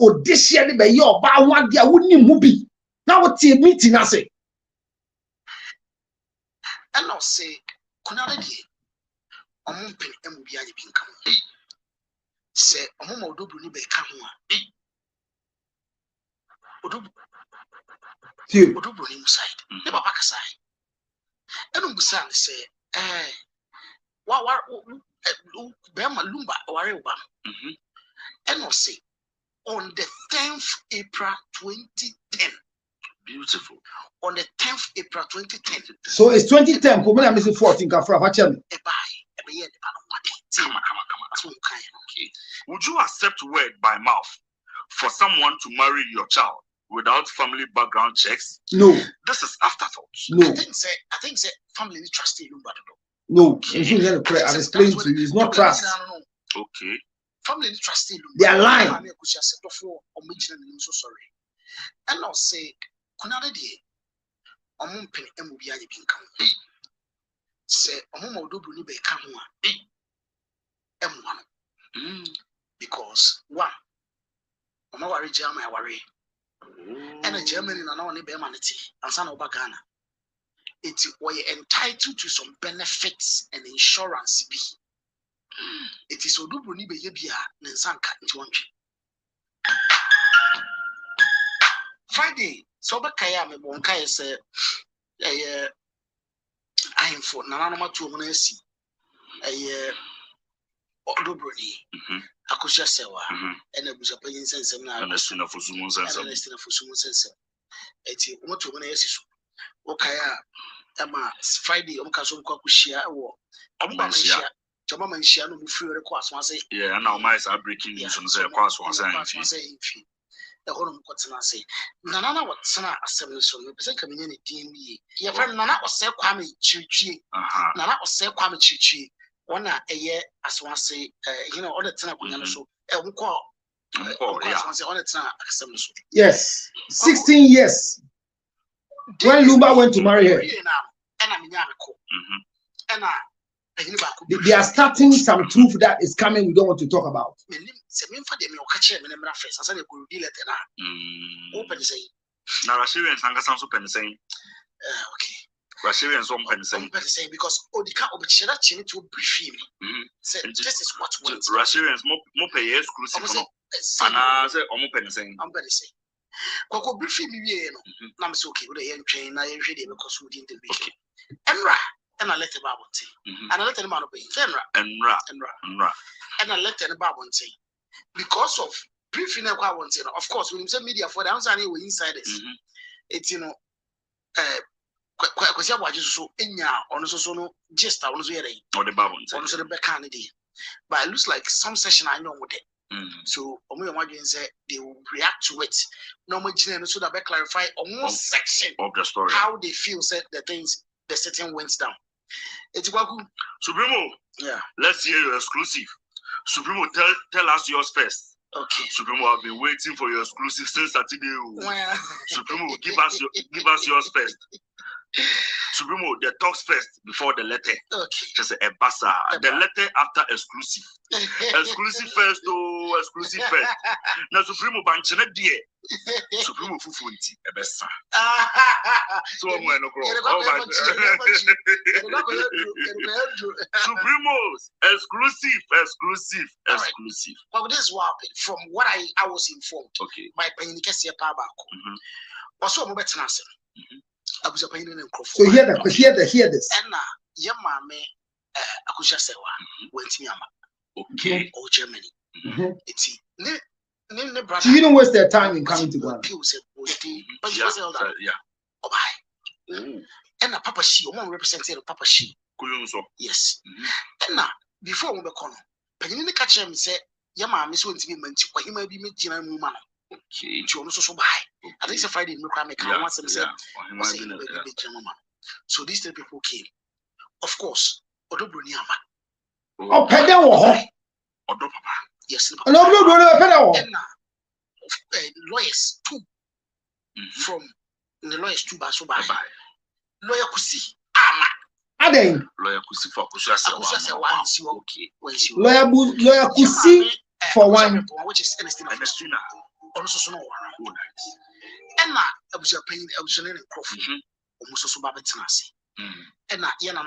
Odehia de be ye oba wade a woni mu bi. Na woti meeting ase. And I'll say, Kunaladi, a mumpin and be a income. Say, a mummo do believe a camera. Odubunim side, never back aside. And Umbusan say, what Bama Lumba or Arewa. And I'll say, on the 10th April 2010. Beautiful. On the 10th April 2010. So it's 2010. Come on, Mr. 14. Come Would you accept word by mouth for someone to marry your child without family background checks? No. This is afterthoughts. No. I think family trustee. No. I'm explaining to you. It's not trust. Okay. Family trustee. They are lying. I'm so sorry. And I'll say, Kunaladi, a mumpin and will be a income. Say, a mummo do believe a camera. M1. Because one, I'm not worried, German, I worry. And a German in an only bemanity, and son of Bagana. It were entitled to some benefits and insurance. It is Odubu Nibe Yebia, Nansanka, into one. Friday, Soba Kaya, me Bonkaya said, I am for Nanama to Monesi, a Odubruni, Akusha Sewa, and a Busapayan sense, and a listener for Sumo sense, and a listener for Sumo sense. It's what to Monesi. Okaya, Emma, Friday, Omkasum Kakushia, or Omamanshia, Tomamanshia, no free request, one say, yeah, now my are breaking news on the cross one saying. The whole of Cotsana say, Nana was Sana assembly, so you present community DME. Your friend Nana was Sir Kwame Chichi, Nana was Sir Kwame Chichi, 1 a year, as one say, all the time, so a call. Yes, 16 years. When Lumba went to marry her. They are starting some truth that is coming we don't want to talk about. Now, Rashirians and Gassan Pen saying, okay. Rashirians on Pen saying, because Odika Obichera Chini to brief him. This is what Rashirians more pay exclusive. And I say, Open saying, I'm better say. Koko briefly me no. So okay, we dey train na ye hwede because we didn't be. Enra, and I let the Bible say. And I let the man obey. Enra. And I let the Bible say. Because of briefly na kwa want say. Of course, when you say media for the answer we insiders. It's kwasi abwaje so enya ono so no gist ono so yere. Or the Bible say. Ono so the back hand dey. But it looks like some session I know with it. So say they will react to it. Normal so that they clarify almost section of the story how they feel said the setting went down. It's Supremo. Yeah. Let's hear your exclusive. Supremo, tell us yours first. Okay. Supremo, I've been waiting for your exclusive since Saturday. Supremo, give us yours first. Supremo, the talks first before the letter. Okay. Just a bassa. The letter after exclusive. Exclusive first, oh, exclusive first. Now Supremo Banchina dear. Supremo Fufunti, a best. So I'm going to grow. Supremo's exclusive. Well, this is what happened. From what I was informed. Okay. My Penikesi Pabako. Also, I'm better answer. I was a pain in the So hear this. And now, your mammy, I could just say, went to me, okay, or Germany. It's So you don't waste their time in coming to Ghana. Yeah. And a Papa She, one represented Papa She. Yes. And now, before we were calling, Penny catch him say, Yama, Miss went to be meant to, he may be making a woman. Okay, you also so buy. At least a Friday in Mukame can once himself. So these three people came. Of course, Odobruniama. Oh, Pedal. Yes, no, lawyers too. From the lawyers too, by lawyer Kusi. Aden. Lawyer Kusi for Kushasa. Okay. Lawyer Kusi for one. Which is anything of the also no one. And now, I was a pain, I was in a coffee. Almost so bad tenancy. And now, Yana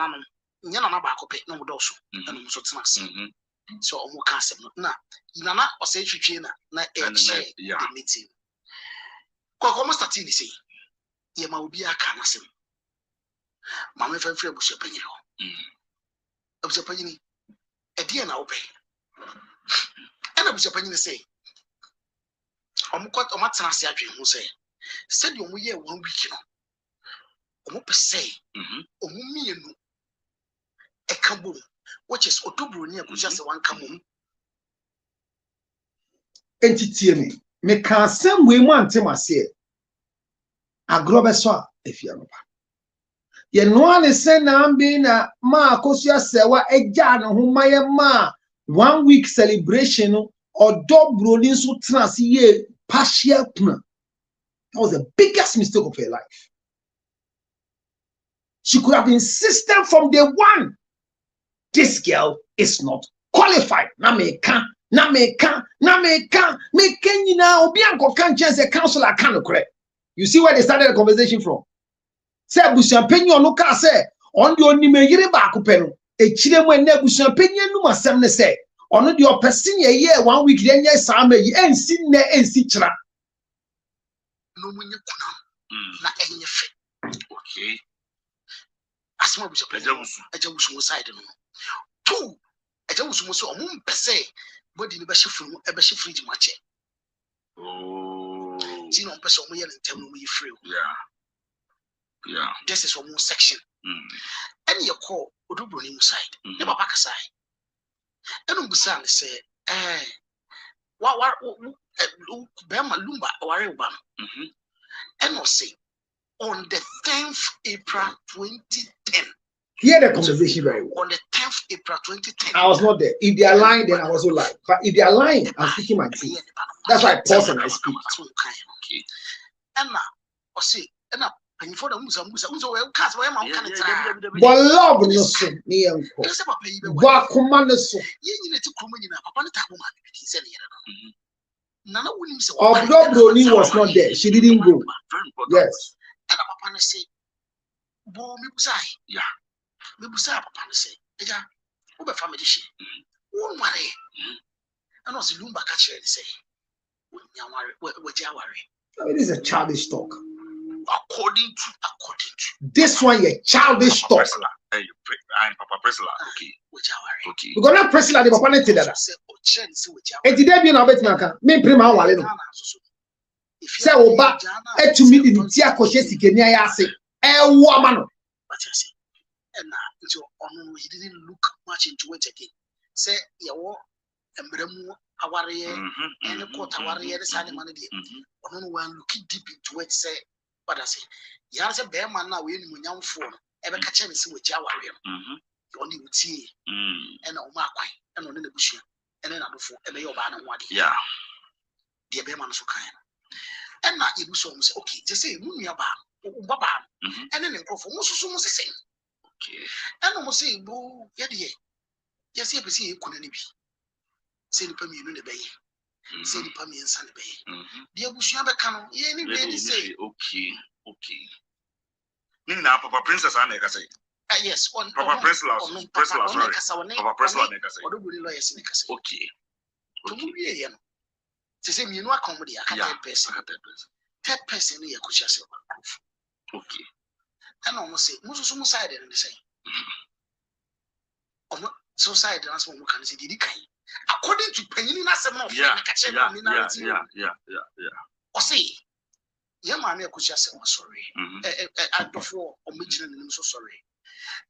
Baco pay no also. And also tenancy. So, almost cancer. Now, Yana or say China, not a meeting. Almost a teeny say, Yama will be a canassim. Mamma Fred was a penny. I was a penny. A dear now pay. And I was a penny to say, I'm quite a matter of saying, who say, said you year 1 week, you know. Say, me and a kaboom, which is Otobrunia, just one kaboom. Entity me can same way one time I say, a grobeswa if you are. Ye no one say na be na ma akosia sewa eja no ho maye ma 1 week celebration or dobroni so trans ye partial plan. That was the biggest mistake of her life. She could have insisted from day one, this girl is not qualified. Na me can you now obi anko kan chance a counselor can correct. You see where they started the conversation from? Say busampanyi onu ka say on the oni me yire ba ko pe no e kire mu na busampanyi nu masem ne say onu de opese ye 1 week de nya sama yi ensi na ensi kira no munye kuna na enye fe. Okay, asma busampanyi aja wusu side no two aja wusu so omo mpese body ni be shefuru e be shefuru mache. See no person omo ye ntem no yi free. Yeah, this is one section. And you call Odubroni side. Never back aside. And Umbusan say, what Bema Lumba or Areban. And I'll say, on the 10th April 2010. Hear the conversation very well. On the 10th April 2010. I was not there. If they are lying, then I was also lying. But if they are lying, I'm speaking my truth. That's why I pause and I speak. Okay. And now, I'll say, and now, and for the Musa, cast where my kind of time. But love no so near. What command so? You need to come in a papa woman. He said, Nana Williams. Odobroni was not there. She didn't go. Yes. And a papa say, Bo Mibusai. Yeah. Mibusai, papa say, yeah, over family. Won't worry. And also Lumba catcher say, It is a childish talk. According to this one, you childish talk. Hey, Papa Presla. Okay. Because not Presla, the Papa Neti that. And today, be an abetmaka. Me prima wale no. Say oba. To me the tia koshe sikenya ya se. Woman. But you see, and now he didn't look much into it again. Say you embremu aware and court aware the same man there. On one looking deep into it, say. But I say, Yans a bear man now in young form, ever catch any with Jawarium. Only with tea and a marquine and on the bush, and then I do for a mayor ban and what. Yeah, dear Bearman so kind. And now it was almost okay, just say, Munia Baba, and then go for most almost the same. Okay, and almost say, Boo, Yadi, yes, you see, it couldn't be. Say the Pammy in the bay. Say the Pammy and Sunday Bay. Dear Bush, you have a canon, any say, okay. Nina, Papa Princess, I say. Yes, on Papa Presla, sorry. Papa Presla, or the lawyers in the okay. To say, you know, a comedy, I can't person. third person here could just say proof. Okay. And almost say most of side and say so side and some can say did according to Penny Nassam of yeah. Or say Yamania could just say sorry. And before omission and so sorry.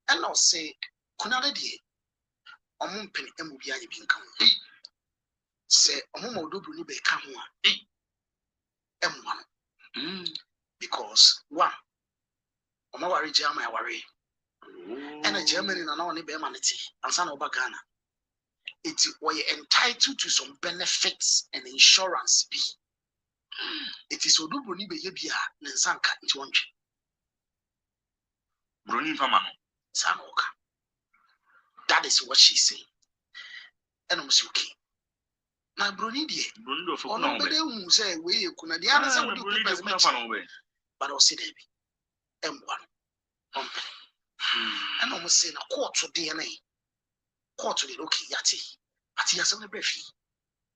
And I'll say Kunada dear Omum Penny and Mubiani being come. Say Omo do Bruni be come M1 because one I'm not worried, German, I worry. And a German in an only bemanity and son of Bagana. It were entitled to some benefits and insurance. It is Odu Bruni Behebia Nansanka into one. Bruni Famano Sanoka. That is what she said. And I'm okay. Now, Bruni, dear, Bruni say, we could the other side, but I'll say, M1 and almost saying a court to DNA. Court to the okay, Yati. At he has only briefly.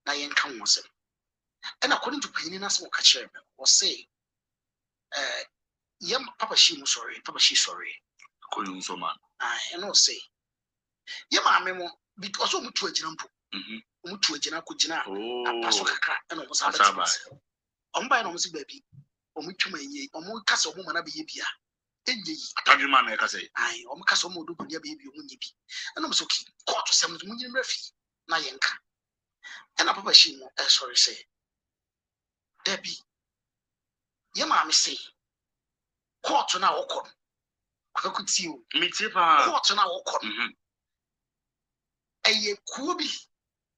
Nayan come was it. And according to Penina Smoke Chairman, was say, Yam Papa she was sorry, Papa she sorry. According to man. I know say. Yama memo because we to a jump. To a jana kujina, a pasokaka, and almost a by almost baby. Omuchuma ye, Omukas of woman abia. Tagman, I say, I almost do baby, and I'm so keen. Court to some million refi, Nayanka. And a papa she, sorry, say, Debbie, your mammy say, court to now, I could see you, court to now, a ye kubi,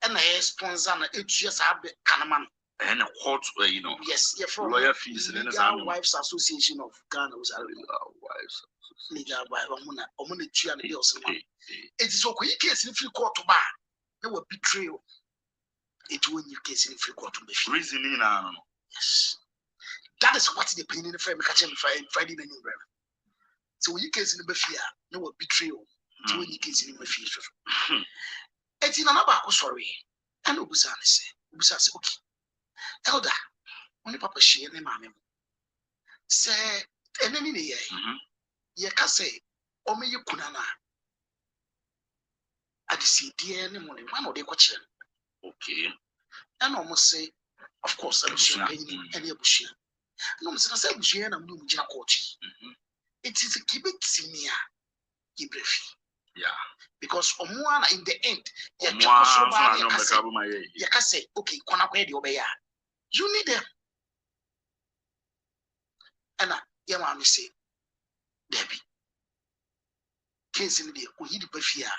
and a sponsor, it's just a canaman. And a court, yes, you're from lawyer fees and Legal Wives Association of Ghana was a legal wife, Omuna Chia and Hills. It is okay case in free court to buy. There were betrayal. It will you case in free court to be reasoning. Yes, that is what the opinion of frame catching Friday the new brother. So when you case in the Befia, there were betrayal. To when you case in the Befia. It's in another sorry. And Ubusan say, okay. Elder, only Papa she and mammy say, and then in the year, ye can say, or may you kunana. I see dear any morning, one of the question. Okay. And almost say, of course, I'm sure any bush. No, Mr. I said, Bush, and I'm doing Jacoti. It is a kibit senior, Gibrifi. Yeah. Because Omuana in the end, you can say, okay, Konakwe, the Obeya. You need them. And your mammy say, Debbie, case in the Uhidi Bafia,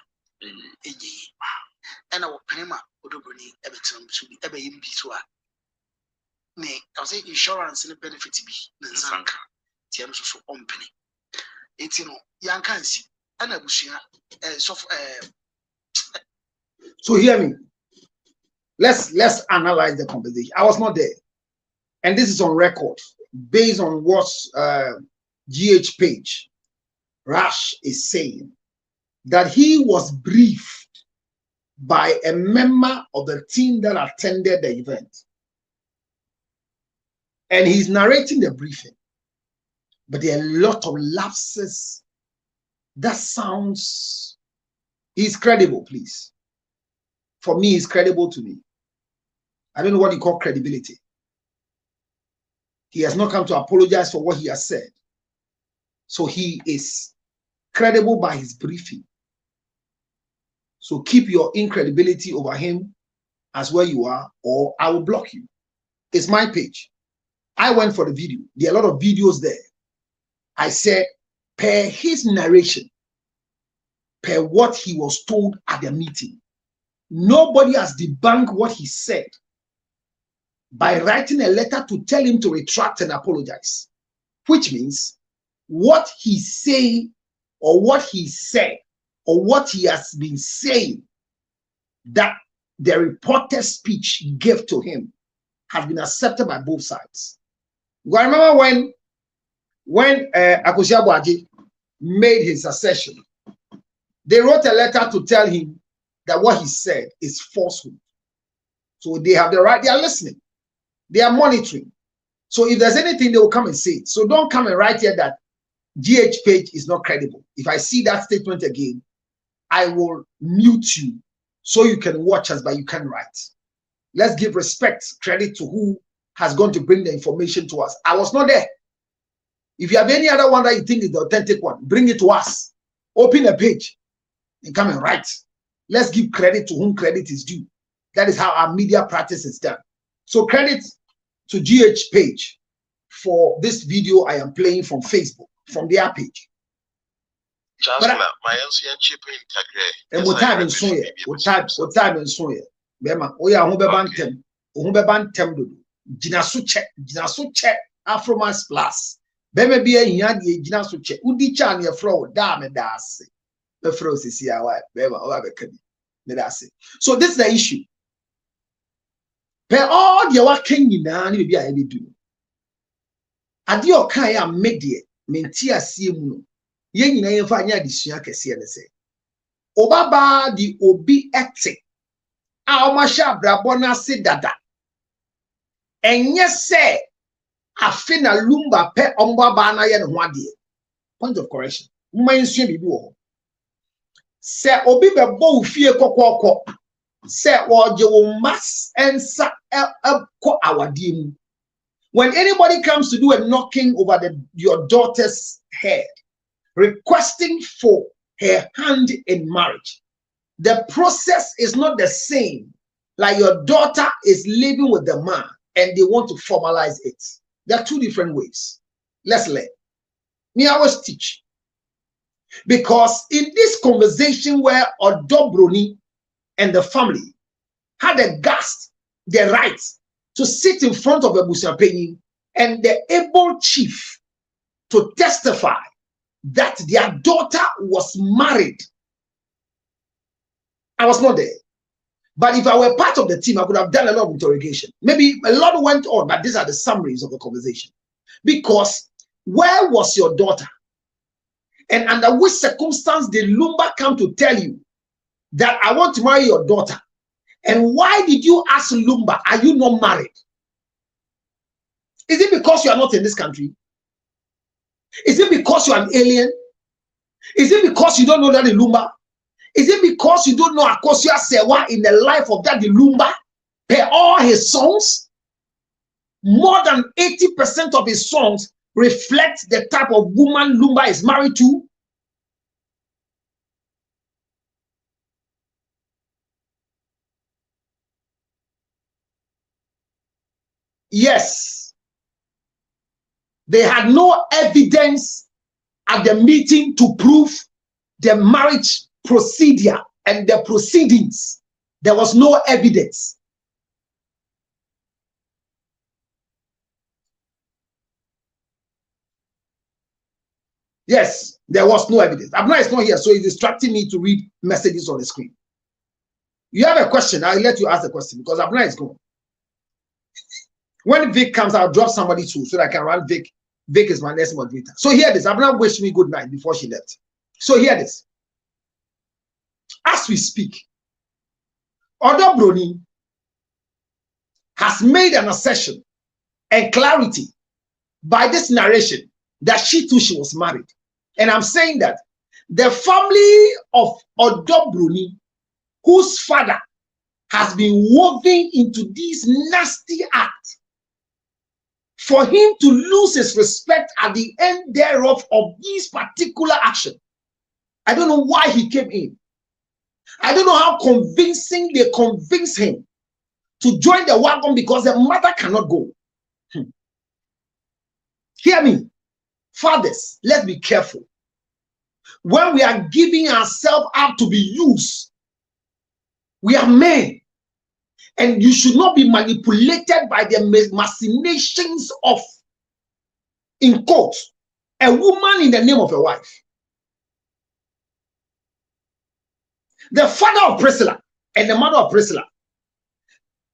and our Prima Odoboni, Everton to be ever in Bitua. Nay, I'll say insurance and the benefit to be Nansanka, Tiams so company. It's young can see, and I wish so hear me. Let's analyze the conversation. I was not there, and this is on record based on what GH Page Rash is saying, that he was briefed by a member of the team that attended the event, and he's narrating the briefing, but there are a lot of lapses. That sounds, he's credible, please. For me, he's credible to me. I don't know what you call credibility. He has not come to apologize for what he has said. So he is credible by his briefing. So keep your incredibility over him as where you are, or I will block you. It's my page. I went for the video. There are a lot of videos there. I said, per his narration, per what he was told at the meeting, nobody has debunked what he said by writing a letter to tell him to retract and apologize, which means what he say or what he said or what he has been saying that the reported speech gave to him has been accepted by both sides. I remember when Akosua Boaji made his accession, they wrote a letter to tell him that what he said is falsehood. So they have the right, they are listening, they are monitoring. So if there's anything, they will come and say it. So don't come and write here that GH page is not credible. If I see that statement again, I will mute you so you can watch us, but you can write. Let's give respect, credit to who has gone to bring the information to us. I was not there. If you have any other one that you think is the authentic one, bring it to us. Open a page and come and write. Let's give credit to whom credit is due. That is how our media practice is done. So credit to GH page for this video I am playing from Facebook, from their page. But my time and so time and so Bema, oya hubebantem do. Jinasu check Afromax Plus. Bema be a yadi jinasu check. Udi chan ye fro da me dase. The fro sisi awa bema owa bekadi. Me dase. So this is the issue. Per all the working nyina ni be a be do. Ade o kan ya medie menti asiem no. Ye nyina ye fa anya adesua kese ne se. Obaba di obi ethic. Aomasha brabona se dada. Enye se afina lumba pe ombaba na ye ne ho ade. Point of correction. Mma nsua bibi wo. Se obi bebo ufie kokoko. Se oje wo mas ensa ko awade mu. When anybody comes to do a knocking over your daughter's head, requesting for her hand in marriage, the process is not the same like your daughter is living with the man and they want to formalize it. There are two different ways. Let's learn. Me always teach. Because in this conversation where Odobroni and the family had the guts, the right to sit in front of a Busapenyi and the able chief to testify that their daughter was married, I was not there. But if I were part of the team, I could have done a lot of interrogation. Maybe a lot went on, but these are the summaries of the conversation. Because where was your daughter? And under which circumstance did Lumba come to tell you that I want to marry your daughter? And why did you ask Lumba, are you not married? Is it because you are not in this country? Is it because you are an alien? Is it because you don't know that the Lumba? Is it because you don't know Akosua Sewa in the life of that Lumba? Per all his songs, more than 80% of his songs reflect the type of woman Lumba is married to. Yes, they had no evidence at the meeting to prove the marriage procedure and the proceedings. There was no evidence. Yes, there was no evidence. Abna is not here, so he's distracting me to read messages on the screen. You have a question, I'll let you ask the question because Abna is gone. When Vic comes, I'll drop somebody too so that I can run Vic. Vic is my next moderator. So hear this. Abna wished me good night before she left. So hear this. As we speak, Odobroni has made an assertion and clarity by this narration that she was married. And I'm saying that the family of Odobroni, whose father has been woven into this nasty act, for him to lose his respect at the end thereof of this particular action. I don't know why he came in. I don't know how convincing they convinced him to join the wagon because the mother cannot go. Hear me. Fathers, let's be careful. When we are giving ourselves up to be used, we are men. And you should not be manipulated by the machinations of, in quotes, a woman in the name of a wife. The father of Priscilla and the mother of Priscilla,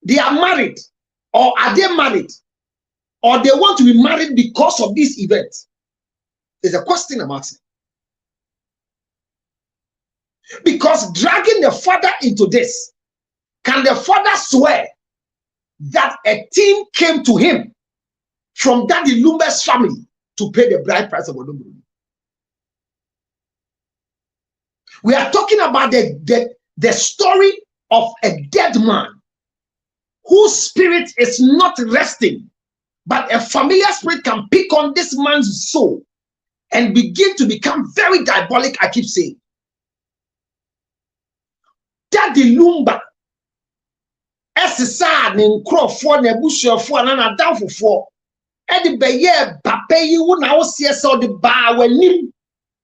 they are married, or are they married, or they want to be married because of this event? Is a question I'm asking. Because dragging the father into this, can the father swear that a team came to him from Daddy Lumba's family to pay the bride price of Odom Broni. We are talking about the story of a dead man whose spirit is not resting, but a familiar spirit can pick on this man's soul and begin to become very diabolic, I keep saying. Daddy Lumba, SSR, Nincrofor, Nebusha for an downfall for Eddie Bayer, Pape, you now see us all the bar when him,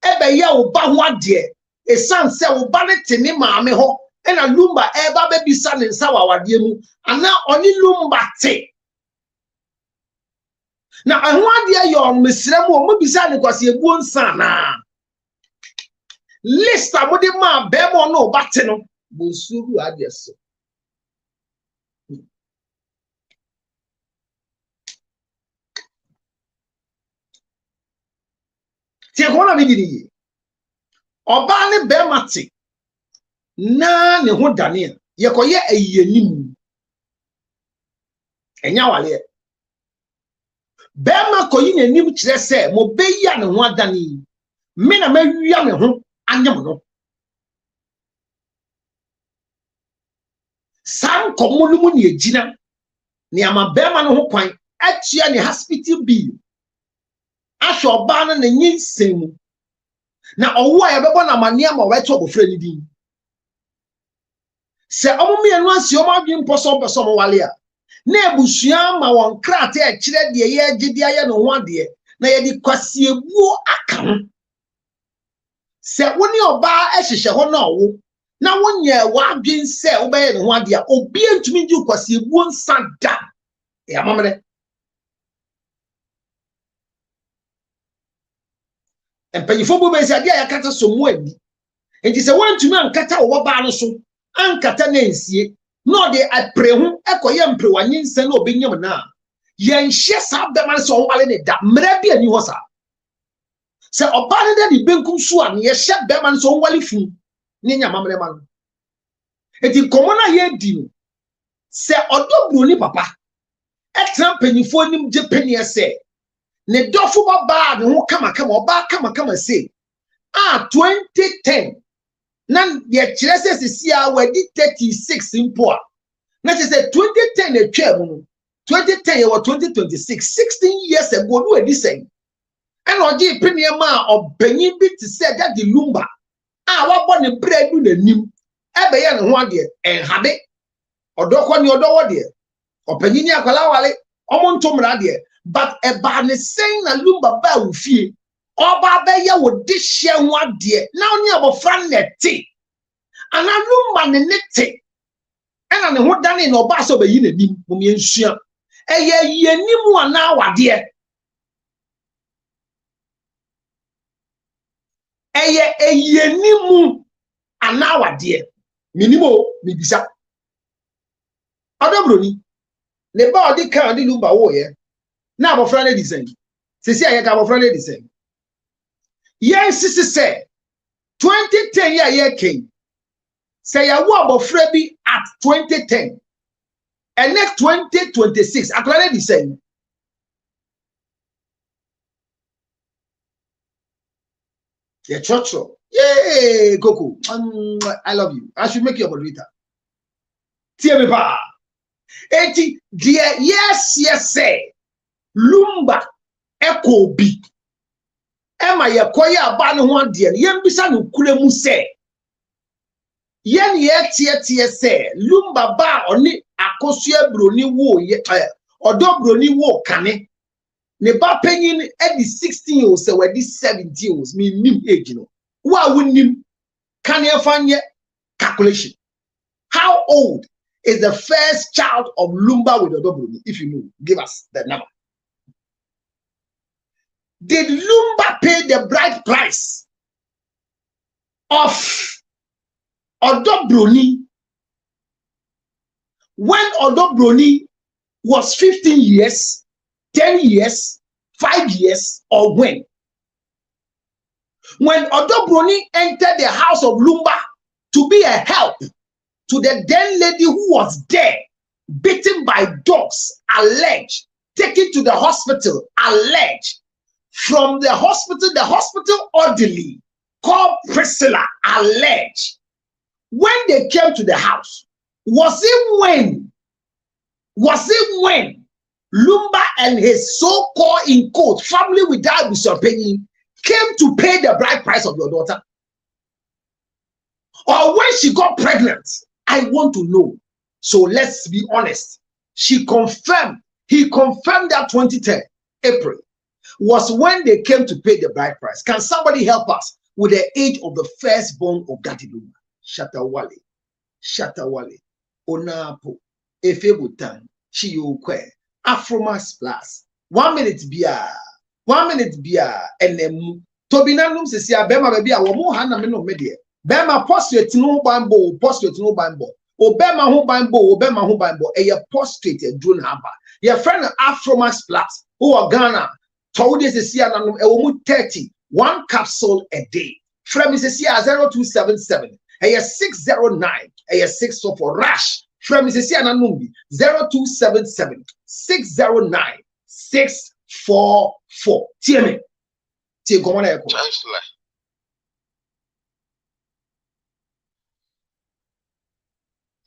Ebeya, Oba, dear, a son said, Obanet, Nima, Meho, and a Lumba, Eba, baby son, and Sawa, Diemu, and now only Lumba take. Now, I want to hear your Miss Remo, maybe son, because you're one son. List of what the man, Bemo, no, Bateno. Busuru adeso. Tie ko na me didi. Oba ne be mate. Na ne ho dane. Ye koye ayenim. Enya wale. Be ma koyi nanim kire se mo be ya ne ho adane. Me na mawia me ho anyam no. Sam komulumu ni ejina ni amabema no ho kwan atua ni hospital bill ahwe oba no na nyinsem na owo a yebebo na mania ma weto obofra ni din se omumi enu asi omo adwin poso beso mo wale a na ebusua ma won krate a kire de ye agide aye no ho ade na ye di kwasiebuo aka ho se woni oba ehihye ho na owo na wonye wadwin se obeye ne ho ade a obi antumi di kwase ebuo nsada ya mamre empanyifo bo be se ade ya kata so mu ani enti se wantumi ankata wo ba no so ankata na ensie no de apre ho ekoye mprewanye nsa na obenyam na yen hye sa be man so wale ne da mra bi ani ho sa se oba ne de benkum so a ne ye hye be man so wale fu ninya mamre man eti komona ye di no se Odom papa etra panyifo nim je panie se ne dofo baba ne ho kama oba kama se 2010 nan ye kire se sia wadi 36 impo a na se 2010 e twa mu 2010 ye 2026 16 years ago no edi sen and oje panie ma obanyin bi ti se Daddy Lumba wabo ne breadu nanim ebe ye ne ho ade enhade odokwa ni odowo de opanyini akwala wale omontomra de but eba ne sen na Lumba ba ufie oba be ye wo de hye ho ade na oni abofra neti ana Lumba ne neti ena ne ho dane na oba so be yi nanim mum ye nsua eye yenim ana wade eye eyenimu anawade minimo mibisa Odom Broni ne ba odi kan di Lumba wo ye na abofra na design sesi aye ka abofra na design ye sisi se 2010 ya ye king say ya wo abofra bi at 2010 and next 2026 akra na design yeah, chocho. Yay, Coco. I love you. I should make you a moderator. Tia me pa. Eti, dear, yes, say. Lumba, Echo B. Emma, ya koya abano one dear. Yen bisa no kule mu se. Yen ye tia say. Lumba ba oni akosua broni wo ye. Odom Broni wo kane. Ne ba penyin edi 16 years se wedi 17 years me nim age no wa wonim kan ye fanye calculation. How old is the first child of Lumba with Odom Broni? If you know, give us the number. Did Lumba pay the bride price of Odom Broni when Odom Broni was 15 years 10 years, 5 years, or when? When Odom Broni entered the house of Lumba to be a help to the then lady who was there, beaten by dogs, alleged taken to the hospital, alleged. From the hospital orderly called Priscilla alleged. When they came to the house, was it when Lumba and his so-called in quote family without Busopenny came to pay the bride price of your daughter? Or when she got pregnant? I want to know. So let's be honest. He confirmed that 2010 April was when they came to pay the bride price. Can somebody help us with the age of the firstborn of Daddy Lumba? Shatawale, Onapo, Efebutan, Chiyokwe, Afromax Plus. 1 minute beer, and then Tobinanum says, Bema baby, I will more hand a minute media. Bema prostrate no bambo, Obema who bambo, a prostrate June Hamba. Your friend Afromax Plus, who are Ghana, told us this year, 30, 1 capsule a day. From Mrs. 0277. 609 644 Rash from Mrs. Numbi 0277 609 644. Tieme. Tie come on air.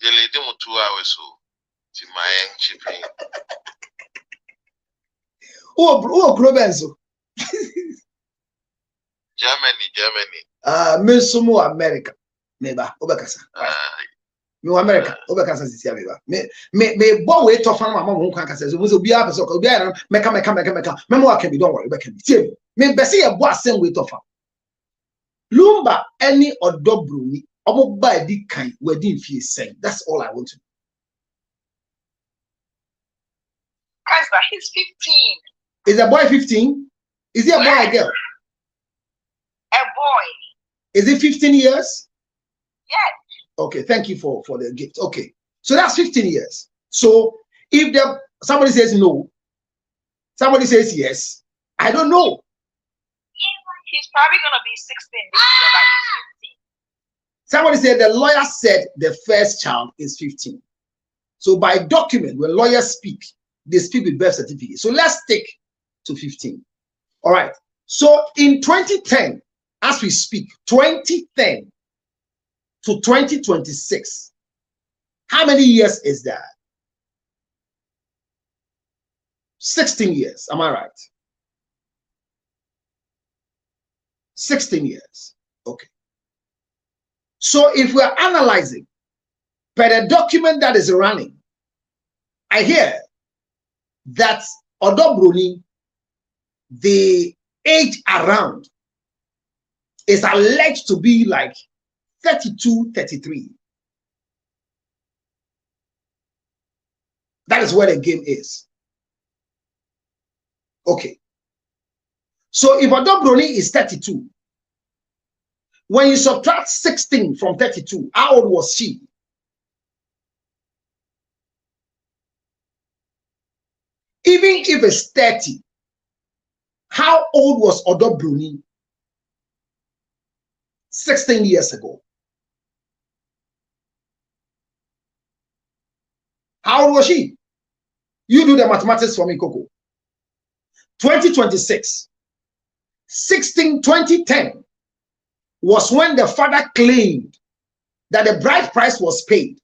The lady mo 2 hours so to my chipping. Oh, Provenzo. Germany. Mesumo America. Meba obekasa me America obekasa sisi meba me bo we to fan mama mo kan kasa so obi a person obi a meka memo aka bi don't worry obeka bi tie me be say e bo asem we to fan Lumba any odobroni obo ba di kan wadi mfie sen. That's all I want to know. Kaiser, he's 15. Is a boy 15? Is he a boy or a girl? A boy. Is he 15 years? Yes. Okay, thank you for the gift. Okay, so that's 15 years. So if somebody says no, somebody says yes, I don't know. He's probably gonna be 16 this year, but he's 15. Somebody said the lawyer said the first child is 15. So by document, when lawyers speak, they speak with birth certificate. So let's stick to 15. All right. So in 2010, as we speak, 2010 to 2026, how many years is that? 16 years. Am I right? 16 years. Okay. So if we're analyzing per the document that is running, I hear that Odobroni, the age around is alleged to be like 32, 33. That is where the game is. Okay. So if Odobroni is 32, when you subtract 16 from 32, how old was she? Even if it's 30, how old was Odobroni 16 years ago? How old was she? You do the mathematics for me, Coco. 2026, 2010 was when the father claimed that the bride price was paid.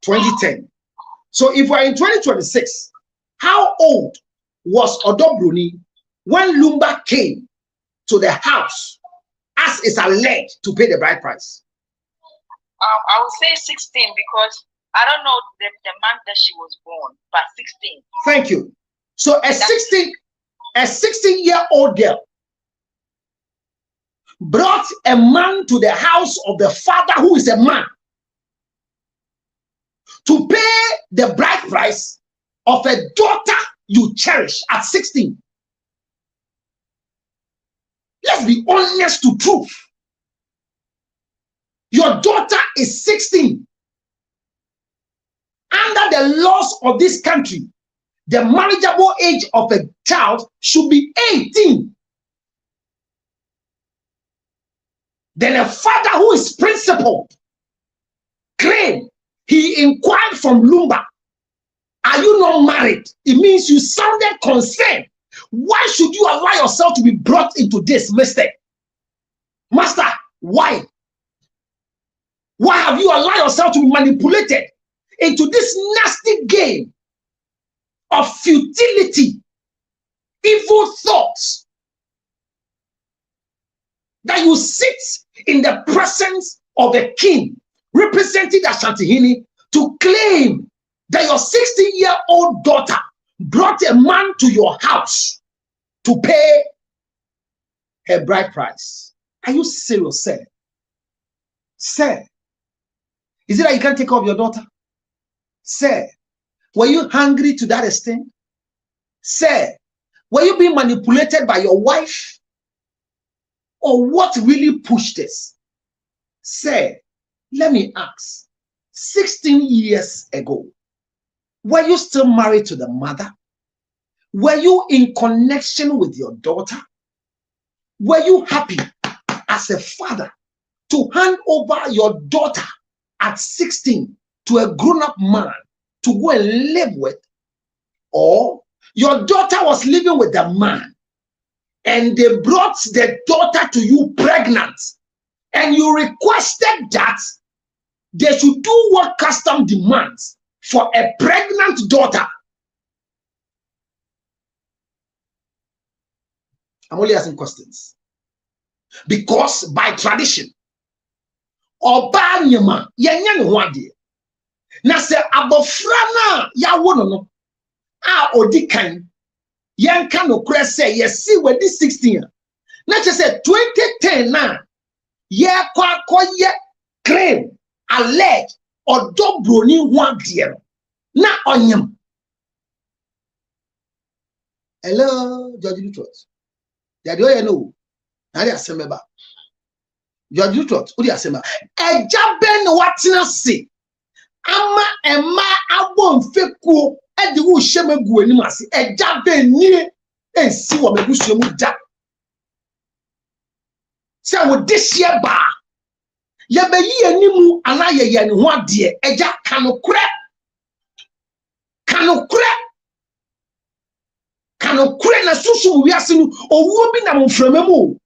2010. So if we're in 2026, how old was Odobroni when Lumba came to the house, as is alleged, to pay the bride price? I would say 16 because I don't know the month that she was born, but 16. Thank you. So a 16-year-old girl brought a man to the house of the father who is a man to pay the bride price of a daughter you cherish at 16. Let's be honest to truth. Your daughter is 16. Under the laws of this country, the marriageable age of a child should be 18. Then a father who is principled claimed he inquired from Lumba Are you not married? It means you sounded concerned. Why should you allow yourself to be brought into this mistake? Master, why? Why have you allowed yourself to be manipulated into this nasty game of futility, evil thoughts, that you sit in the presence of a king representing Ashanti to claim that your 16-year-old daughter brought a man to your house to pay her bride price? Are you serious, sir? Sir, is it that you can't take care of your daughter? Sir, were you hungry to that extent? Sir, were you being manipulated by your wife? Or what really pushed this? Sir, let me ask, 16 years ago, were you still married to the mother? Were you in connection with your daughter? Were you happy as a father to hand over your daughter at 16 to a grown-up man to go and live with? Or your daughter was living with the man and they brought the daughter to you pregnant, and you requested that they should do what custom demands for a pregnant daughter? I'm only asking questions. Because by tradition, Oba nyama yenye ne ho ade. Na se abofra na ya wono no a odi kan yenka no kure se yesi wedi 16. Na che se 2010 na ye kwa koye claim allege odobroni ho ade na onyam. Hello, Judge Lutrot. They do you know? Now they are semeba. Judge Lutrot, who they are semeba? Ejaben watina se. Ama ema abon feku edi wo sheme gu anim ase. Ejaben nie ensi wo mebusu mu da. Se wo dehye ba. Ye be yi animu ana ye ne ho ade. Eja kanokure. Kanokure. Kanokure na susu wiase nu owuo bi na mframemu.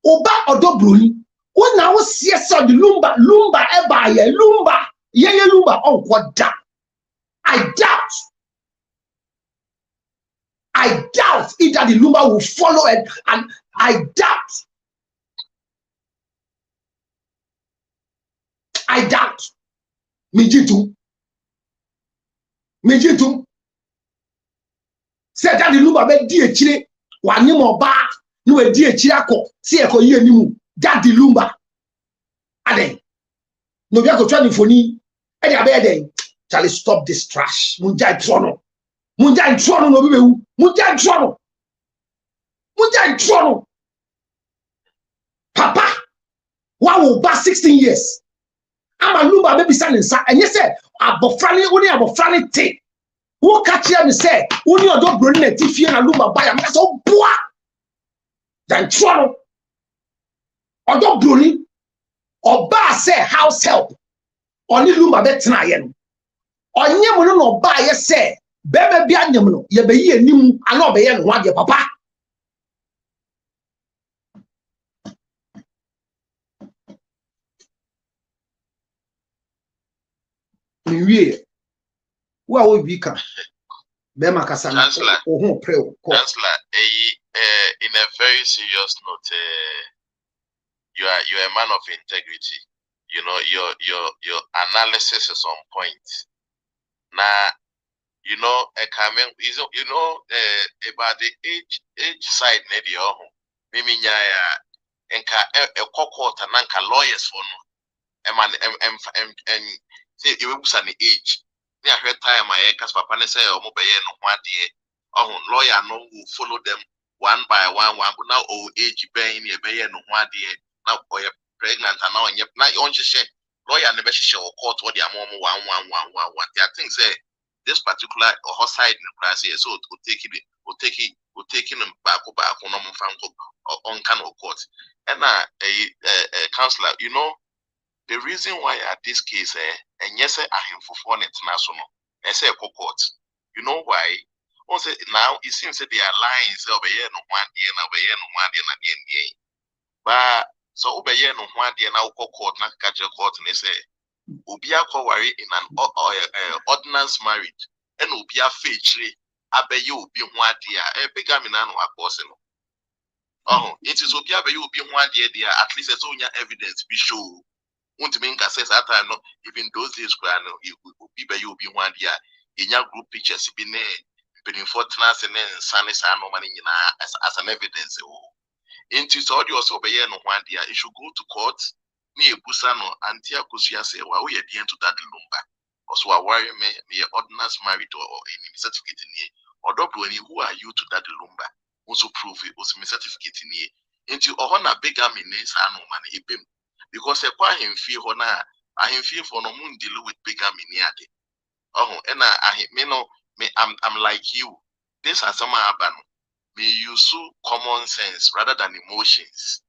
Oba odobroni. Una wo sie so de lumba eba ye lumba. Ye lumba onko da. I doubt either the lumba will follow it, and I doubt. Mijitu. Say that the lumba be di echire wanim oba no e di echire akọ se e ko yi animu that the lumba aden no bi akọ twa ni foni e dey abeg den Charlie, stop this trash. Munjai trono no bi bewu. Munjai trono. Papa, why will ba 16 years? I'm a lumba baby son inside. And you said, abofrani te. Who catch you and say, only a dog running a tiffy and a lumba by a mess of bois. Then trono. Or dog bruni. Or ba say house help. Only lumba bet tonight. Onye mono no ba ye se bebe bia nyem no ye be yi anim ana obe ye no ade papa. Niwie wo bi ka be makasa na ho pre o. Chancellor, in a very serious note, you're a man of integrity. You know, your analysis is on point. Now, you know, about the age side, maybe Mimi enka a court and anka lawyers for no. And say you was an age. Near her time, my cast papa say or mobile no 1 year. Oh, lawyer no will follow them one by one, but now old age being a bay no 1 year. Now boy pregnant and now on your lawyer never show court what their mom 1. Their things say this particular side in the class here, so to take him back on on kind of court. And a counselor, you know, the reason why at this case, and yes, I am for foreign international, and say court. You know why? Also, now it seems that they are lying. So obey no one day, and obey no one day, and again. But so obey no one day, and I'll court, not catch a court, and they say, Ubia worry in an ordinance marriage, and Ubia feature, Abe you be one dear, a big aminano a person. Oh, it is Ubia you be one dear, at least as all your evidence be sure. Won't mean says that I know, even those days, you be one dear, in your group pictures, be name, Fortunas and then Sunny Sano money as an evidence. Into audio so be no one dear, it should go to court. Me Busano, Antia Kusia say, well, we are the end to that lumba. Also, I worry me ordinance married or any certificate in here. Or double who are you to that lumba? Also prove it was me certificate in here. Into a honor big amines, I know money him. Because I quite him fear honor, I him fear for no moon deal with big aminiade. Oh, and I may know, I'm like you. This has some abano. Me use so common sense rather than emotions.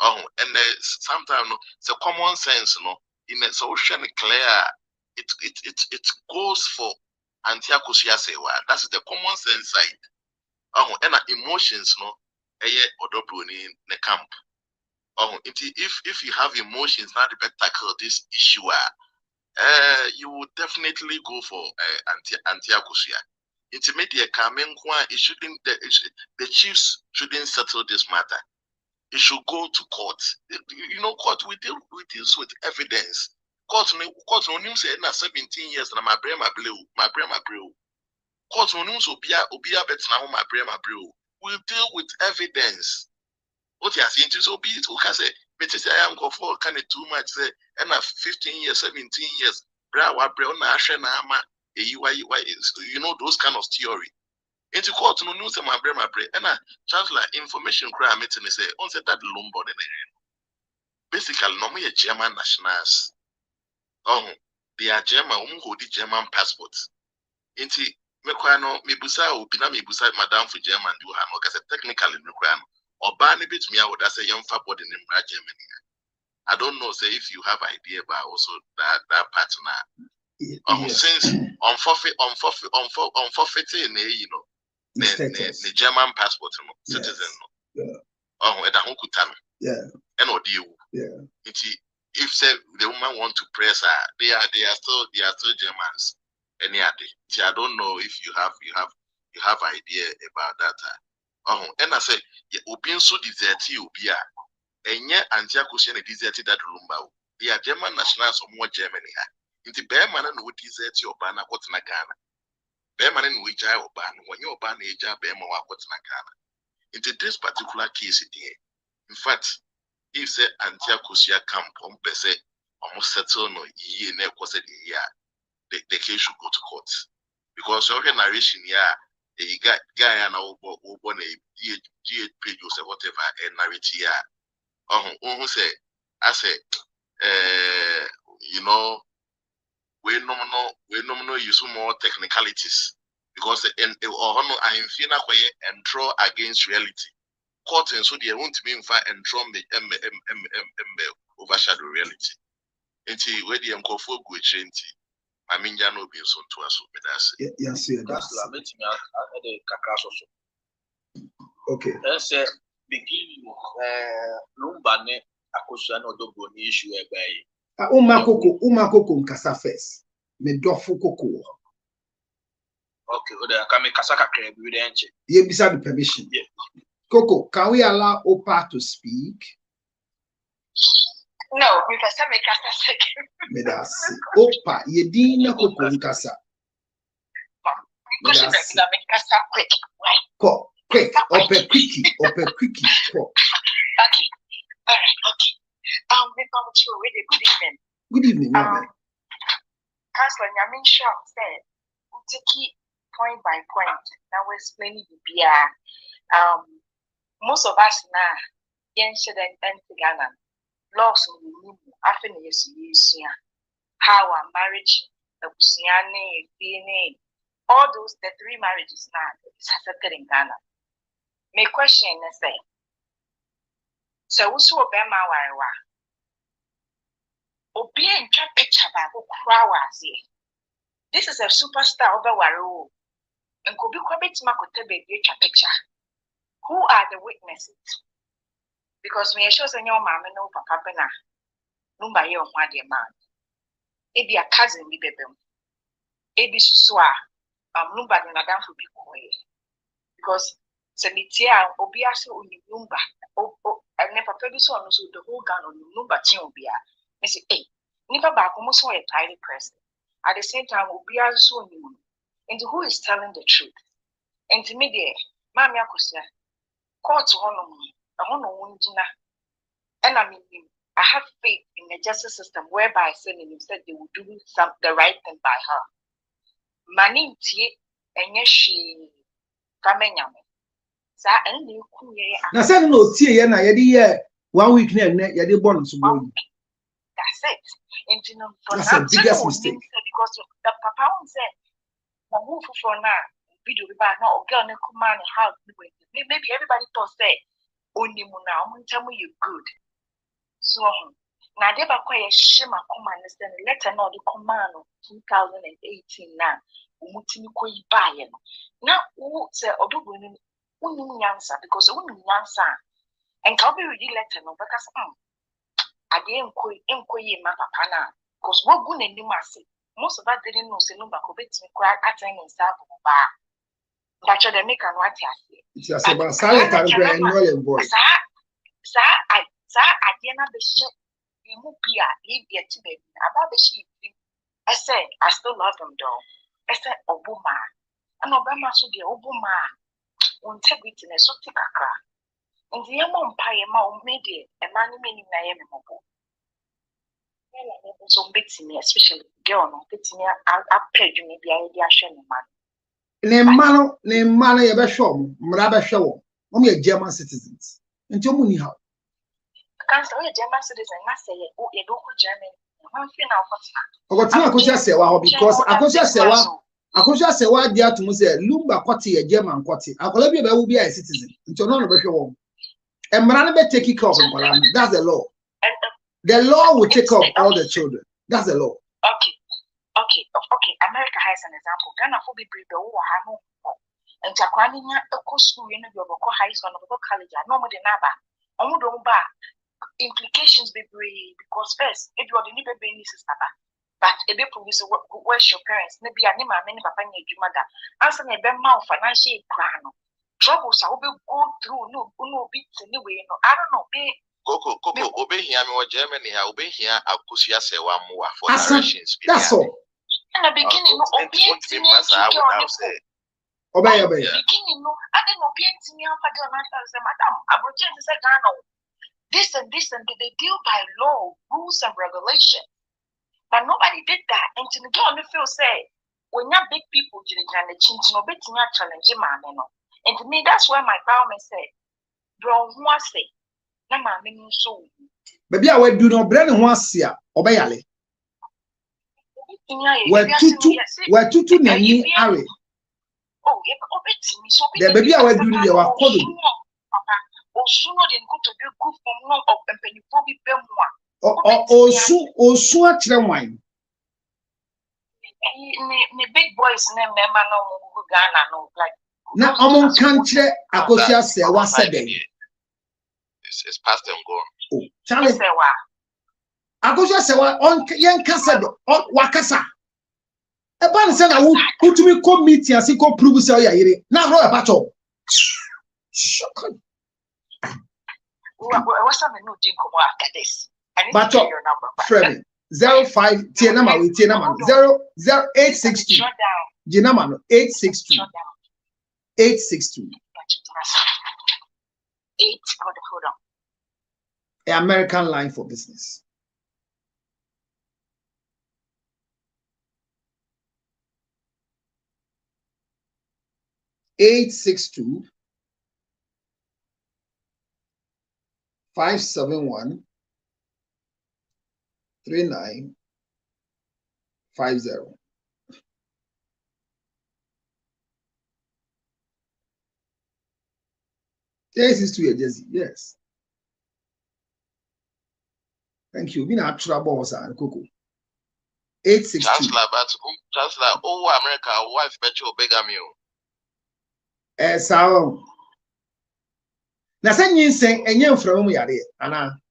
Oh, and sometimes no, it's a common sense, no. In a social clear, it goes for anti-akusia say that's the common sense side. Oh, and emotions, no, in the camp. Oh, if you have emotions, now the better tackle this issue. You would definitely go for anti-akusia. Intermediate coming, it shouldn't the chiefs shouldn't settle this matter. It should go to court. You know, court we deals with evidence. Court when you say na 17 years na my brain my blue. Court when you so obia bet na my brain my blue. We'll deal with evidence. What you are saying to so be it okay say but say I am go for kind of too much say and 15 years 17 years bra wa bra na ahwe na ama you know those kind of theory. Into court no news my brain and chancellor information crime meeting say on said that lumbo basically no me German nationals. Oh, they are German who the German passports. Into me kwano me busa opina me busa madam for German do ha no ka technically me kwano oba ne bit me I would say young fa body in Germany. I don't know say if you have idea about also that partner. Yes. Since on forfeit in you know the German passport citizen no. Oh, and I could yeah. And or deal. Yeah. If say the woman want to press her, they are still Germans. Any other. I don't know if you have idea about that. Oh, and I say Ubin so desert Ubia. And yet anti-Akusian deserted that lumba. They are German nationals or more Germany. Into bear man and would desert your banner what's Nagana. Bearman in which I ban when your ban age are bear more what's Nagana. Into this particular case, in fact, if say anti-Akusia camp on Pese almost settle no ye never was a year, the case should go to court. Because your narration here, a guy and open a GH page or whatever and narrate here. Who say, I say, you know, we no use more technicalities because I am feeling and draw against reality. Court and so they won't mean fire and draw me overshadow reality. Until where the uncle for good change. I mean, you know, being so to us with us. Yes, that's okay. That's a beginning Lumbane Akosano Dogo issue by Umakoko Nkasa first. Me dofu koko. Okay, well, can make Kasaka crab with the engine. You beside the permission. Yeah. Coco, can we allow Opa to speak? No, because I make Kasa second. Me das. Opa, ye dina Coco Nkasa. Because I make Kasa quick. Ko, quick, ope quickie. Ko. Okay. All right. Okay. Good evening. Good evening, ma'am. Councillor Nyaminsha said, we'll take it point by point. Now we're explaining the BR. Most of us now, young children and Ghana, laws on the new, after the how our marriage, the Busiane, all those, the 3 marriages now, is accepted in Ghana. My question is, so who's so Bema Waiwa? Obi and picture about who crowd was here. this is a superstar over Waro. And could be quite makote baby picture. Who are the witnesses? Because me shows and your mama no papa bena. Numba ye on dear man. It be a cousin be baby. It be susua. Numba de madam for be quiet. Because Semitia Obiaso Numba. And never produce on the whole gun on Numba Tiobia. Miss A. Never back almost a tidy person. At the same time, Obiaso new. And who is telling the truth? And to me, dear, Mamma Cosia, court to honor me, I want no one dinner. And I mean, I have faith in the justice system whereby sending said they will do the right thing by her. Mani tea and yes, she Kamenyam. Sir, and you could now send no tea, and I had 1 week near the bonus. That's it. And that's the biggest mistake. Because the papa said, move for now. Video about no girl no command how maybe everybody thought say only muna tell me you good. So now they ba quite shame command understand letter no the command of 2018 now umutini ko ibaye no now who say odogo ni unu nyansa because unu nyansa and can be read letter no because again enko ye ma papa na because what good ni mase. Most of us didn't know say number ko betimi kwa attend in sabu ba but they make an what it's about silent and annual voice sa adiana be shit you bia e bia ti baby about the sheep I said I still love them though I said obuma and obama so de obuma integrity na so tikakra and the yemo mpaye ma o mede e ma ni meni na ye memobo so betimi especially girl no betimi I pledge me bia e dia hwe no man ne mano ye be show mra be hwe wo mo ye German citizens nti mo ni how can say German citizen na say ye do ko German no fi na ofota ogotima akosia sewa because akosia sewa dia to mo say lumba kwate ye German kwate akola bi be wo bi a citizen nti no be hwe wo emra no be take care of nkola. That's the law. The law will take care of all the children. That's the law. Okay. America has an example. Ghana for be brave who are no. And Takwani nya school you know high school no college no more than naba. Omo don ba implications be brave because first if you are the new baby in sister but a bit police where's your parents maybe a name many papa nya adwuma da answer na be ma financial plan troubles I will go through no bit anyway no I don't know be Coco, obey here, me Germany, I obey here, Akusia Sewa Mua for directions. That's all. In the beginning, obey. Beginning, no, I didn't obey to me. Madam, I would just say, this and they deal by law, rules, and regulation. But nobody did that. And to the girl, feel say, when you're big people, you can change no bit in your challenge, man. And to me, that's why my government said, bro, who I say. Baby, I will do no bread and one sia, obeyale. Where tutu nani are. Oh, the baby, I will do your code. Osu actually wine. Big boys name no Ghana no like. Na among country akosia se wa said. It's past and gone. Oh, Charlie. Akosia se wa on yen kasa on wakasa. E ban se na wo utumi come meeting asi come prove say ya yire. Na ro e bacho. What's up no din komo after this? I need to get your number. Fred 05 tie number 00862. The number 862. 862. Hold on. An American line for business. (862) 571 3950. Yes, it's to your Jersey. Yes. Thank you. Been a trouble and Coco. 862. Chancellor, but Chancellor, oh, America, wife bet you bigamy. So na say nyinsen enye mframa mu yare ana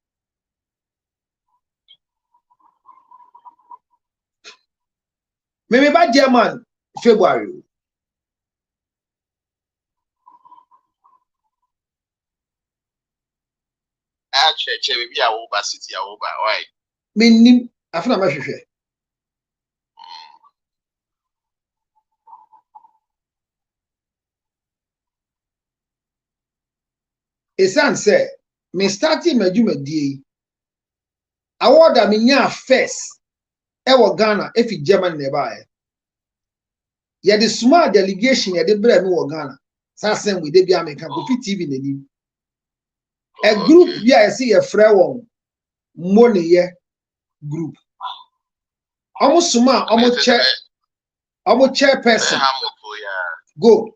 me ba German February Che be a over city over why menim afuna ma hwehwe esan say me starting madwumadie award a menya first e wo Ghana e fi German ne bae ye the small delegation ye de bra me wo Ghana sasen we de bia me kan Kofi TV nani a group bia ye say ye frɛ won money group suma chairperson go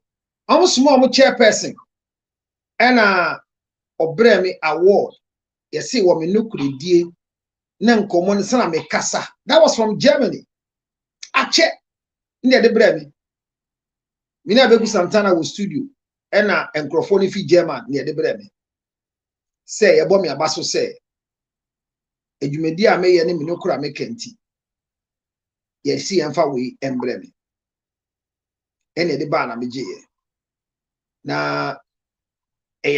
suma chairperson and obremi award you see what me nukuri na nkomo sana me kasa that was from Germany ache ndi de bremi me na bebu Santana wo studio and enkrofo fi German ndi de bremi say ye bo me abaso say edwumedi a me ye ne me nukura me kenti ye see emfa we embremi ene de ba na me je na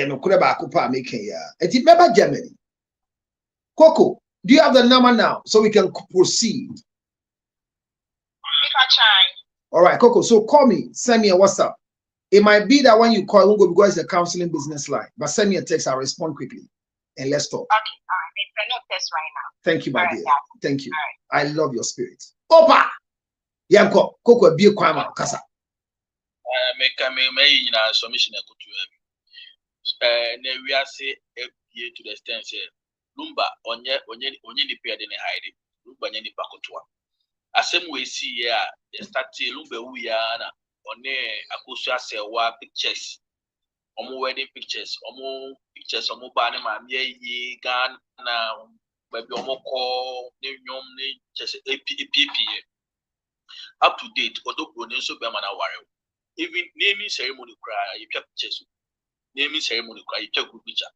no kure ba akupa making ya eti meba Germany Coco, do you have the number now so we can proceed? All right, Coco, so call me, send me a WhatsApp. It might be that when you call, it won't go because it's a counseling business line, but send me a text, I'll respond quickly and let's talk. Okay, all right. It's no text right now. Thank you, my dear. Thank you. I love your spirit. Opa! Yanko, Coco, be a kwama kasa. Make submission we are say FBA to the extent say Lumba onye ni paid in a hide Lumba ni pakotwa. Asem we see here the start Lumba uyana one akusha say wa pictures omo wedding pictures omo bani ma ye Ghana baby omo call ne nyom ne just APPA up to date odobro ne so be man aware even naming ceremony cry you pictures naming ceremony cry you take good picture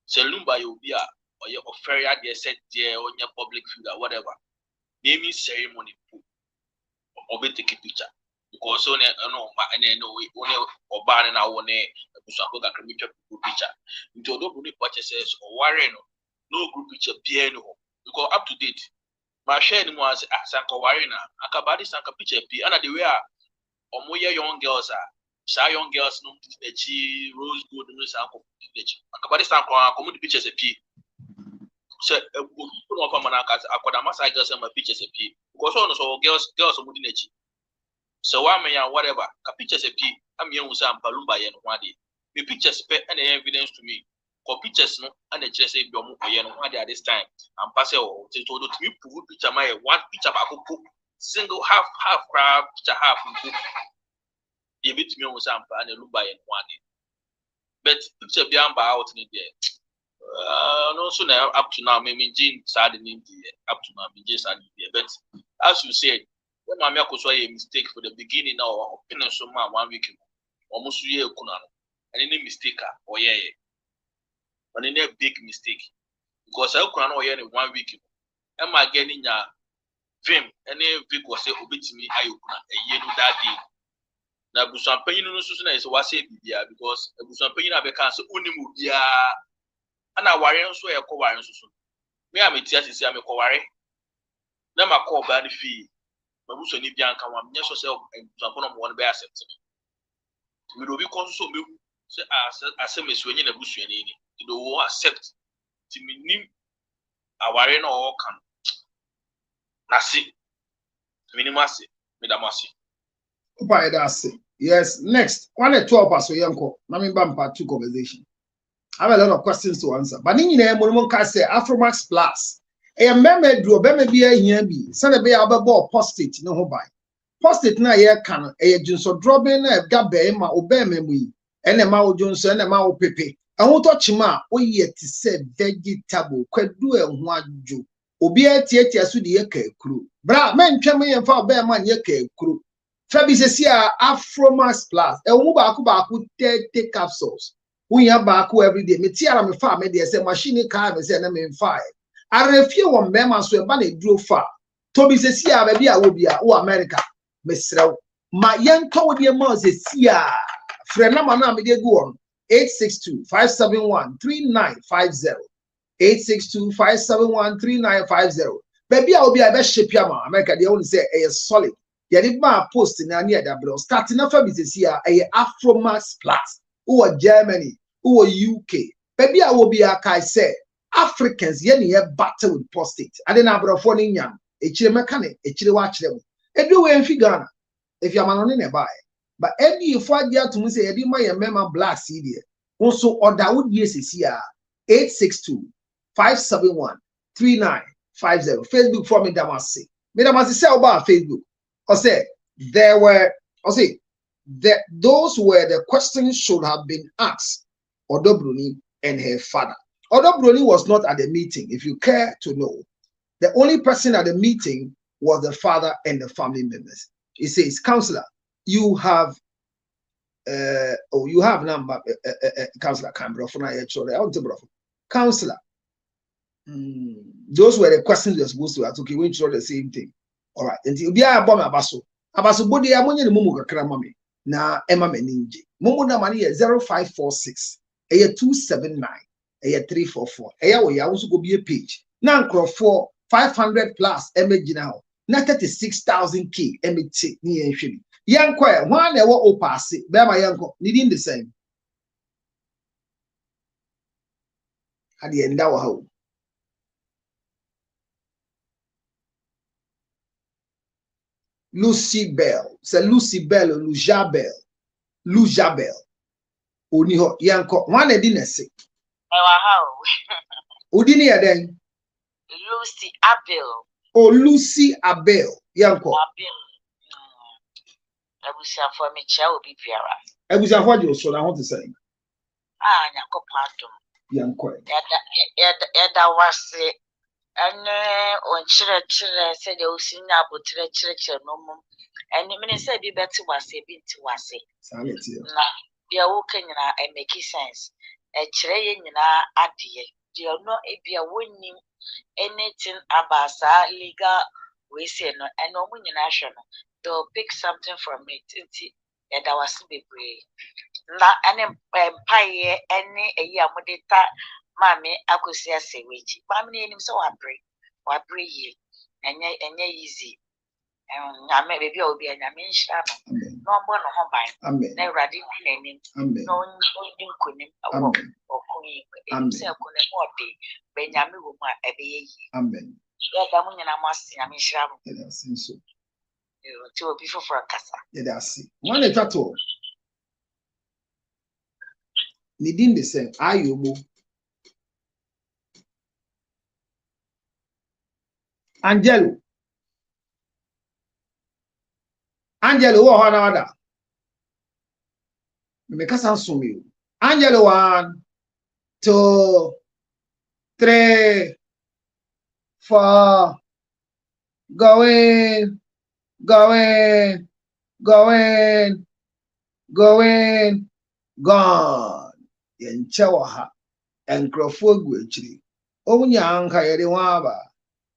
Selumba you be or your offer they said there on your public figure whatever naming ceremony or be take a picture because on no way only or banning our one good picture into no group purchases or warren no group picture piano because up to date my share was Sanka Warina Akabadi Sanka picture P and the way omoye young girls are young girls no rose gold no sanko akabadi sanko come the pictures p so people of manaka akoda masa girls my pictures p because on so girls mo di nechi so wa me whatever ka pictures p am ye hu sam palumba ye no wade the pictures pe and evidence to me for pictures no and just say bi omo ye no wade at this time and pass o to me prove picture my one picture ba ko single half crowd picture half you bit me on some and a look by one day. But picture beyond by out in there. No sooner up to now, maybe Jean started in India, up to now, me just India. But as you said, when my milk was a mistake for the beginning or opinion so much 1 week almost year kunano and any mistake or yeah, but in a big mistake because I couldn't know 1 week. Am I getting ya? Vim and big was a bit me ayukuna a year that day. Na busampanyin no so na so wase bibia because busampanyin abeka so unimu bia ana ware nso e ko ware nso so me ametia sisi ame ko ware na makọ ba ni fi mabuso ni bia nka wa menye so se busampono mo won be accept me do bi ko so me se asem enyi na busuani ni do wo accept ti minim aware na o kan na si minimasi medamasi yes, next. 112 so yanko. Nami part 2 conversation. I have a lot of questions to answer. But in the moment, I say Afromax Plus. A member drew a be a yambi. Send a be a post-it no ho buy. Post-it na ye can a junso dropping a gabe ma obey me. And a mao Johnson and a mao pepe. I won't touch ma. Oh, yet to say vegetable. Could do a waju. obi etiatia so de yeka kru bra men twam yen fa be man yeka kru fa bi sesi a Afromax Plus e wo ba ko 30 capsules we ya ba ko every day me ti ara me fa me de say machine car me say na me fa arefie wo mbema so e ba na duro fa to bi sesi a ba bi a wo bia wo America me srew ma yen to wo de ma sesi a frɛ number na me de go on 862-571-3950 862-571-3950 baby I will be a best shape ya ma America they only say a solid yɛde ma post na near the bro starting na fa bi sesi a Afromax Plus who Germany who UK baby I will be a kai say Africans ye ne battle with prostate ade na abrofo ne nyam echire mekane echire wa kire mu edu we mfi Ghana if you man ne buy but any if I get to say yedi ma ye mema black seed here also order would be sesi a 862-571-3950 Facebook for me damasi say about Facebook or say there were or say that those were the questions should have been asked Odobroni and her father. Odobroni was not at the meeting, if you care to know. The only person at the meeting was the father and the family members. He says, Counselor, you have number Counselor Canberra. Counselor, those were the questions you're supposed to ask. Okay, we ensure the same thing. All right. Until be a bomb abaso body amonye mumu kakra mami na ema meninje. Mumu na mani 0546 279 344. Eya we ya unso go be a page. Na nkrofo 500 plus image now. Na 36,000k image ni enhwe. Yanko e one na wo opase be ma yanko needing the same. At the end that how Lucy Bell, c'est Lucy Bell ou Lujabel. Oni ho yanko one e di nese. Udini ya den Lucy Abel. Oh, Lucy Abel yanko. Abel. Abusia for me cha obi biara. Abusia for you so na what to say. Nyanko pardon. Yanko. Eda wase ene on chire said you see na botre chire no mum. And me say bi beti wase bi nti wase. Sanity. Na bia wo kanyina e make sense. E chire ye nyina adie. Dia no e bia wonnim anything about legal we say no and no nyina hwe no. They'll pick something from it. And that was bebree. Na any empire any a year modeta mammy akusia seweji. Mammy name so wabre ye and easy. And I may be obi and I mean sham. No one home by. No radin name. No kunim or queen. Say a kunim more day. Benjamin will my ebay. Amen. Yeah, I must see. I mean sham. So. To be for a casa. Yeah, that's it. One at all. Needing the same. Ayubu. Angelo. Angelo, what another? Make us answer me. Angelo 1, 2, 3, 4. Going. Gone. Yenchawaha and Crawford Guichri. Onya anka yede waba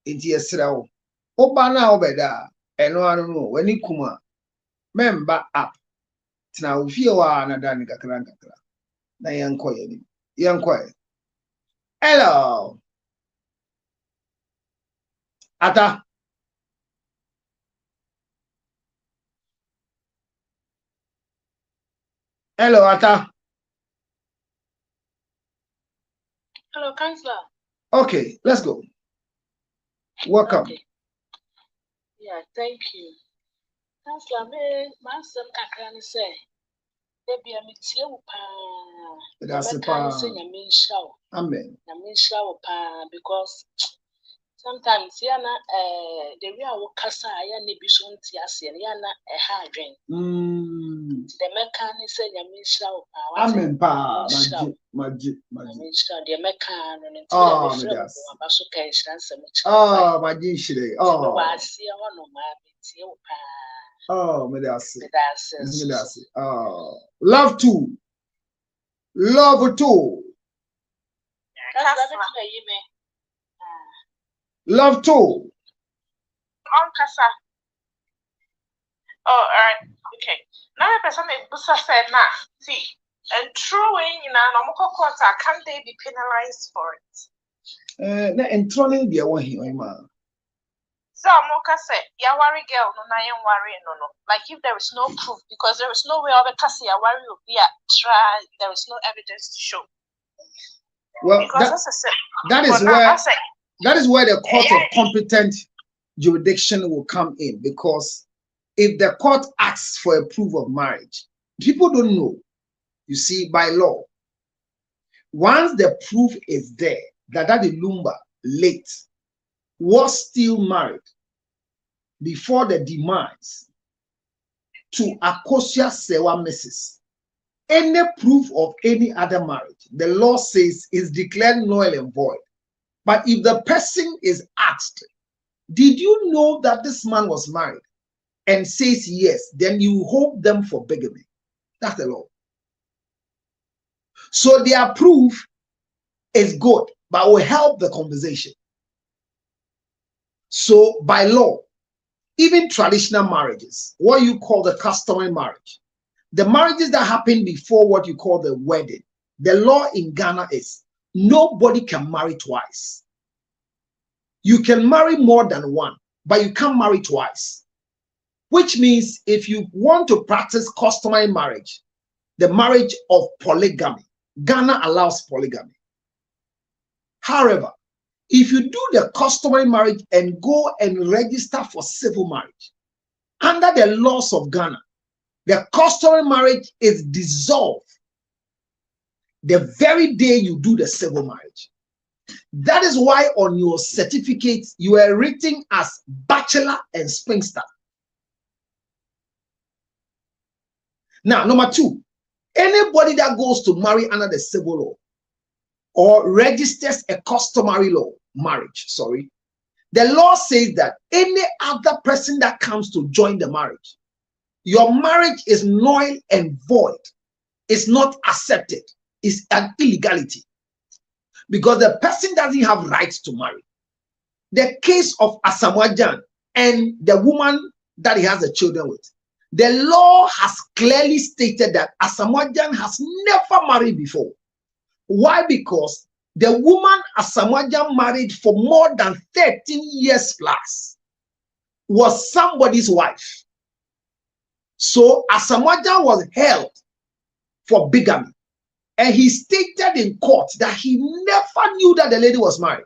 inti yesraw. Oba na obeda eno anu no wani kuma member up. Tina ufie wa na dani kakra. Na yanko yedi. Yanko. Hello. Ata. Hello, Ata. Hello, Counselor. Okay, let's go. Welcome. Okay. Yeah, thank you. Counselor, my son can say, baby, I'm a That's a show. Amen. Shower because Sometimes, Yana, the real Casa, Yana Bison Tias, and Yana a hard drink. The mechanic said, Amen, pa, magic. The mechanic, oh, magic. Oh, I see one of my oh, medasi. Oh, love too. Love too. Love too. Casa. Oh, all right. Okay. Now, the person said, nah, see, and throwing in an Omoko quarter, can they be penalized for it? And trolling the one here, man. So, Moka said, yeah, worry girl, no, I am worrying, no. Like, if there is no proof, because there is no way of a Cassia worry will be a try, there is no evidence to show. Well, that is where the court of competent jurisdiction will come in, because if the court asks for a proof of marriage, people don't know. You see, by law, once the proof is there that Daddy Lumba late was still married before the demise to Akosia Sewa Mrs. Any proof of any other marriage, the law says, is declared null and void. But if the person is asked, did you know that this man was married? And says yes, then you hold them for bigamy. That's the law. So their proof is good, but will help the conversation. So by law, even traditional marriages, what you call the customary marriage, the marriages that happen before what you call the wedding, the law in Ghana is nobody can marry twice. You can marry more than one, but you can't marry twice. Which means if you want to practice customary marriage, the marriage of polygamy, Ghana allows polygamy. However, if you do the customary marriage and go and register for civil marriage, under the laws of Ghana, the customary marriage is dissolved the very day you do the civil marriage. That is why on your certificate, you are written as bachelor and spinster. Now, number two, anybody that goes to marry under the civil law or registers a customary law marriage, the law says that any other person that comes to join the marriage, your marriage is null and void. It's not accepted. It's an illegality because the person doesn't have rights to marry. The case of Asamoah Gyan and the woman that he has the children with, the law has clearly stated that Asamoah Gyan has never married before. Why? Because the woman Asamoah Gyan married for more than 13 years plus was somebody's wife. So Asamoah Gyan was held for bigamy. And he stated in court that he never knew that the lady was married.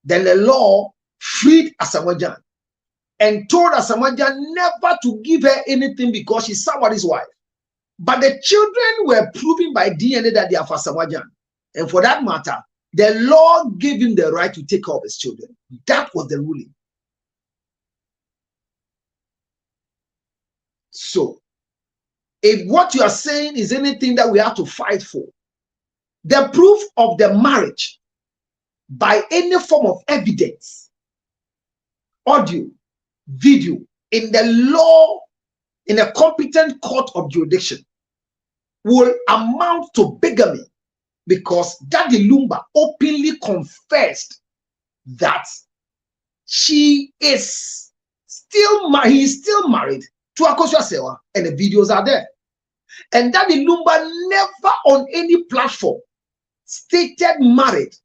Then the law freed Asamoah Gyan and told Asamoah Gyan never to give her anything because she's somebody's wife. But the children were proven by DNA that they are for Asamoah Gyan. And for that matter, the law gave him the right to take care of his children. That was the ruling. So, if what you are saying is anything that we have to fight for, the proof of the marriage by any form of evidence, audio, video, in the law, in a competent court of jurisdiction, will amount to bigamy because Daddy Lumba openly confessed that he is still married to Akosua Sewa, and the videos are there. And Daddy Lumba never on any platform stated married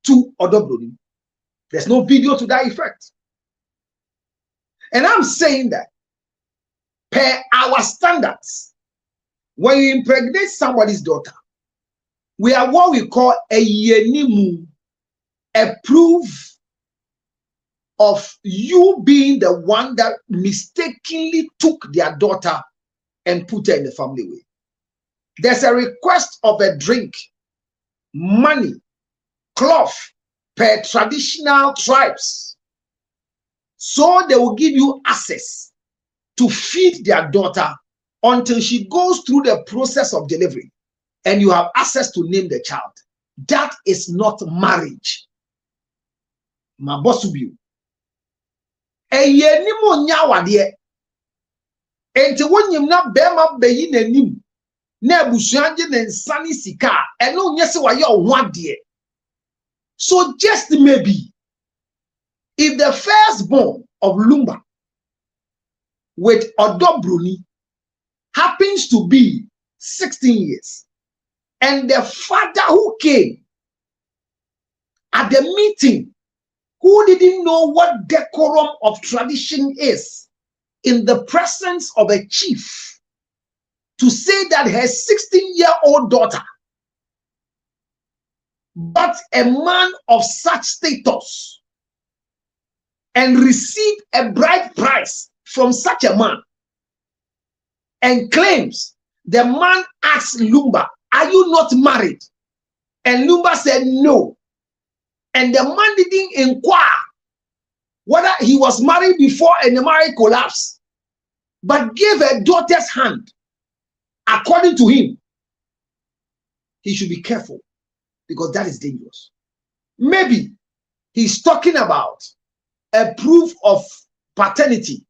to Odobroni. There's no video to that effect. And I'm saying that per our standards, when you impregnate somebody's daughter, we are what we call a yenimu, a proof of you being the one that mistakenly took their daughter and put her in the family way. There's a request of a drink, money, cloth, per traditional tribes. So they will give you access to feed their daughter until she goes through the process of delivery, and you have access to name the child. That is not marriage. My boss will be. Enti wonyim na bema beyi nanim na abusuanje na nsani sika eno nyese waye ohwade. So just maybe if the firstborn of Lumba with Odobruni happens to be 16 years, and the father who came at the meeting, who didn't know what decorum of tradition is, in the presence of a chief, to say that her 16-year-old daughter, but a man of such status, and received a bride price from such a man, and claims the man asked Lumba, "Are you not married?" And Lumba said no. And the man didn't inquire whether he was married before and the marriage collapsed, but gave a daughter's hand. According to him, he should be careful, because that is dangerous. Maybe he's talking about a proof of paternity.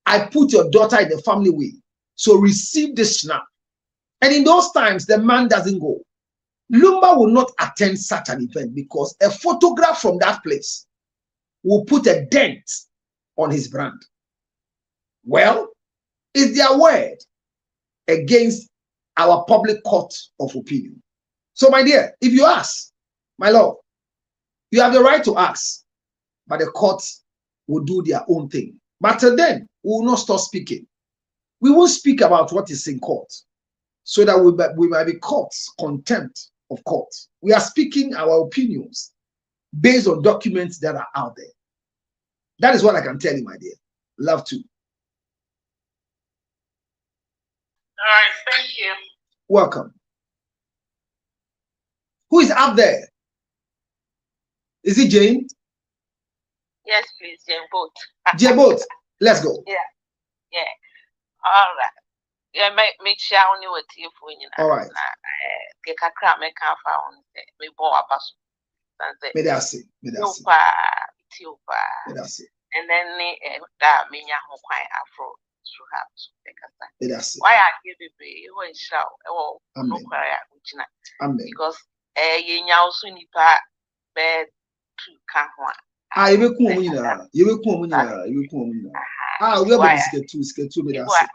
I put your daughter in the family way, so receive this snap. And in those times, the man doesn't go. Lumba will not attend such an event, because a photograph from that place will put a dent on his brand. Well, it's their word against our public court of opinion. So, my dear, if you ask, my love, you have the right to ask, but the courts will do their own thing. But till then, we will not stop speaking. We won't speak about what is in court, so that we might be caught contempt of court. We are speaking our opinions based on documents that are out there. That is what I can tell you, my dear. Love to. All right, thank you. Welcome. Who is up there? Is it Jane? Yes, please, Jane Boat. Jane Boat, let's go. Yeah. All right. Yeah, make sure I only with you for you. All right. Get a crap, make a found me bo abasu. Medasi. And then that mean ya ho kwan afro through house. Medasi. Why I give you who is show no kwara uchina. Amen. Because ye nya also nipa be to ka ho. You be ku omunyina. We are ske two medasi.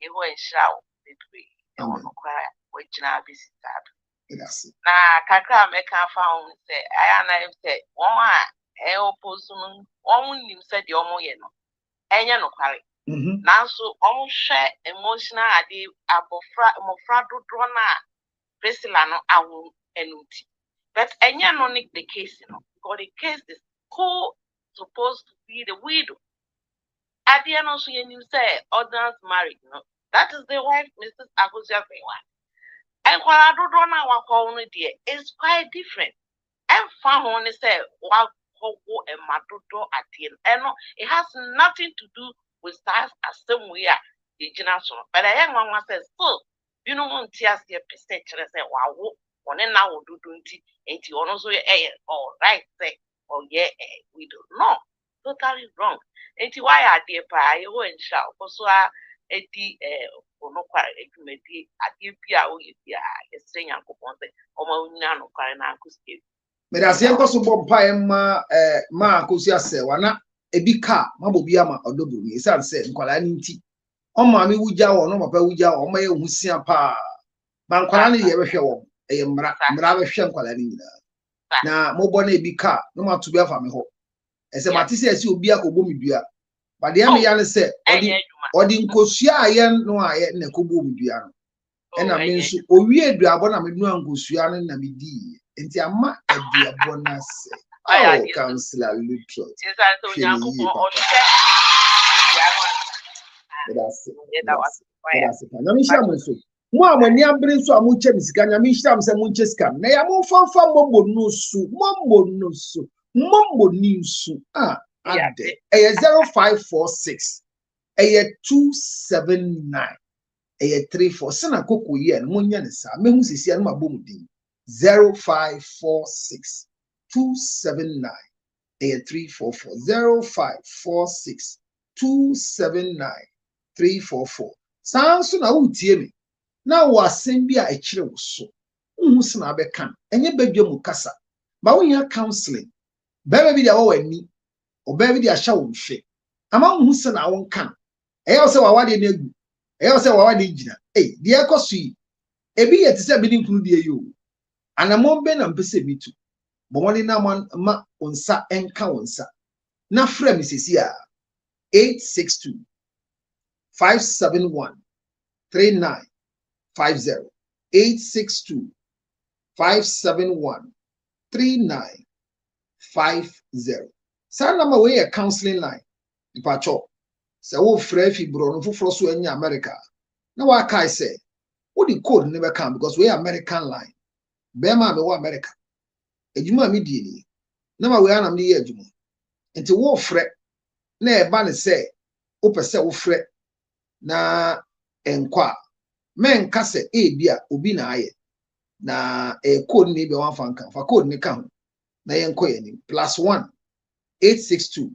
You who is show between no kwara uchina bisita. Na kakra make a found say I and I say one opposum one nim said the omo ye no enya no kware na so omo hwe emotional ade mofra dodro na Priscilla no awu enuti, but enya no nick the case no, because the case is supposed to be the widow ade no so ye nim say ordinance marriage no, that is the wife Mrs. Agosia Kwenwa. And what is quite different. And found only say what and Madodo at the end. It has nothing to do with us as some we are the generation. But a young one says, so you know, on tears your percentage and say, wow, one and now do ain't you also all right say, oh yeah, we don't know. Totally wrong. Ain't why I dear pie, you and shout, so no quite a ma kosia se wana ebi ka mabobi ama odoburu isan se nkwala nti o ma me wugya wo no papa wugya wo ma ye husia pa ba nkwala ne ye behwe wo eye mra behwe nkwala ne nyina na mobo na ebi ka no ma to bi afa me ho ese matise ese obi akogbo medua ba de am ya ne se odi nkosua aye no aye na kogbo medua no ena me nso owie aduabo na medua nkosua no na medi enti ama aduabo na se oh Councillor Luttrell mo amani abere so amuche misika nyame nhyiram se munche sika na ya mo fanfa mombo no su mombo ni su ade 0546 279 34 sena koko ye no nya ne sa mehu sisi no mabom din 0546 279 344 0546 279 344 sanso na wutie me na wasem bi a ekire wo so uhu sena abeka enye badwa mu kasa ba wo nya counseling ba bi dia wo wani oba bi dia hya wo mhwe ama uhu sena won kan eya se wawade na egu eya se wawade gina de ekoso yi ebi yete se bi ni nkunu de yi o anamon be na mpese bi tu bomoni na ma onsa enka onsa na fra mi sisi a 862 571 3950 862 571 3950 sana ma we a counseling line ipacho se wo fra fi bro no foforo so anya America na wa kai say wo the code never come because we American line be ma me wo America ejuma mi die ni na ma we anam ni ye ejuma enti wo fra na e ba ne se wo pese wo fra na enkwa men kase bia obi na aye na code ni be wan fanka fa code ni ka ho na yenko ye ni +1 862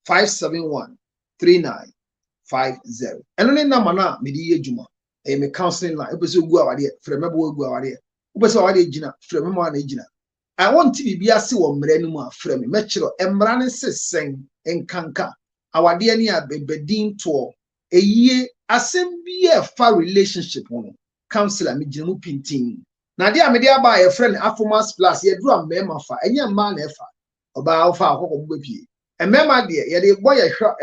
571 3950 eno ni na mana me di ye ejuma me counseling line e pese ogu awade fra mebo ogu awade wo pese awade gina fra memo na gina I want to be a see one mrenu a frame metro emrane sesen enkanka awade ani abedin to a year assembly a far relationship one counselor me gina mu pintin na dia me dia ba your friend Afomas Plus ye dru am mema fa enye ma na efa oba ofa akoko gbepie emema de ye de boy hwa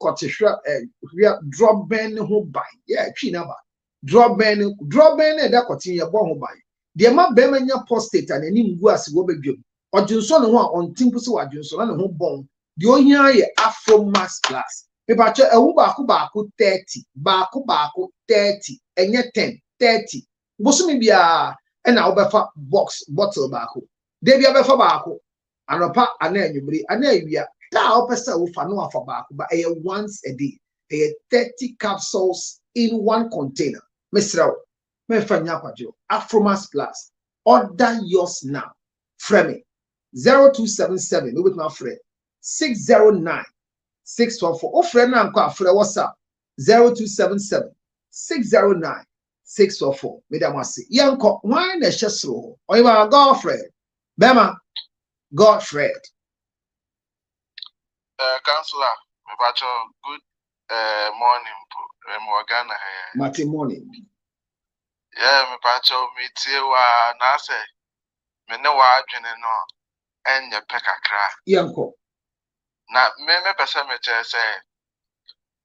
kotehwa drop ben ho ban ye twi na ba drop ben e da kotin ye bo ho ban de ma be manya prostate and ani ngu ase wo badwam odwunso ne ho a ontimpu se wadwunso na ne ho bon de ohia ye Afomas Plus me ba cho ewu baako 30 baako 30 enye 10 30 bosumi bia e na obefa box bottle baako de bia befa baako anopa ana anwumre ana awia da opesa wo fa no afa baako ba e once a day e 30 capsules in one container mesrawo me fanya kwajo Afomas Plus order yours now frame 0277 with my friend 609 644 o friend na nko afre WhatsApp 0277 609 644 madam ase yanko why na hye ho oyiba Godfred bema Godfred Counselor me bacho good morning Morgana Mate morning yeah me bacho me tie wa na se me ne wa adwene no enye pekakra yanko na me pese me che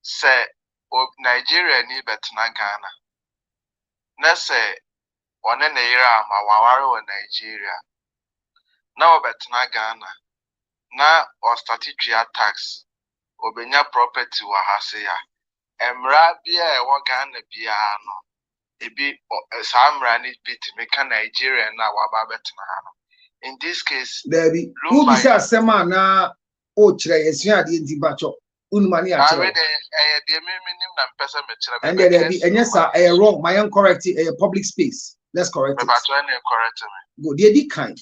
se o Nigeria ni betna Ghana na se one na yira ma waware wo Nigeria na o betna Ghana na o statutory tax obenya property wa hase ya emra bia e wo Ghana bia no ebi samra ni bit me ka Nigeria na wa ba betna no in this case baby who be say asema na o kire yesu ade nti bacho unmani a kire de me nim na mpesa me kire and there be enyesa wrong my incorrect public space let's correct it bacho na correct me go dey kind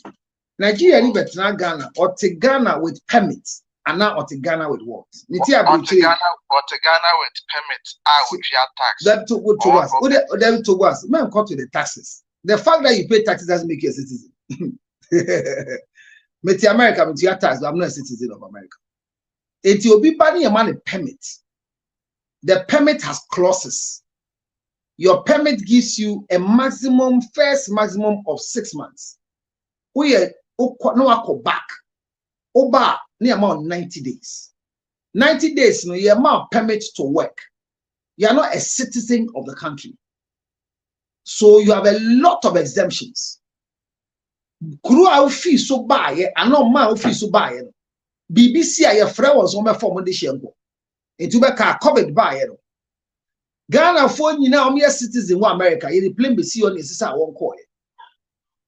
Nigeria ni betna Ghana or te Ghana with permit and now or te Ghana with what niti abrochi Ghana with permit with your tax that to go to us that to us man cut to the taxes the fact that you pay taxes doesn't make you a citizen Meti America, meti tax, I'm not a citizen of America. Ethiopia bani a money permit. The permit has clauses. Your permit gives you a first maximum of 6 months. We are no back. Oba near amount 90 days. 90 days, no, you amount permit to work. You are not a citizen of the country. So you have a lot of exemptions. Kuru a fee so buy and no man fee so buy BBC a your friend was on my form on the shambo. It will be covered by Ghana for nyina omo citizen wa America ye plane be see on esisa won call ye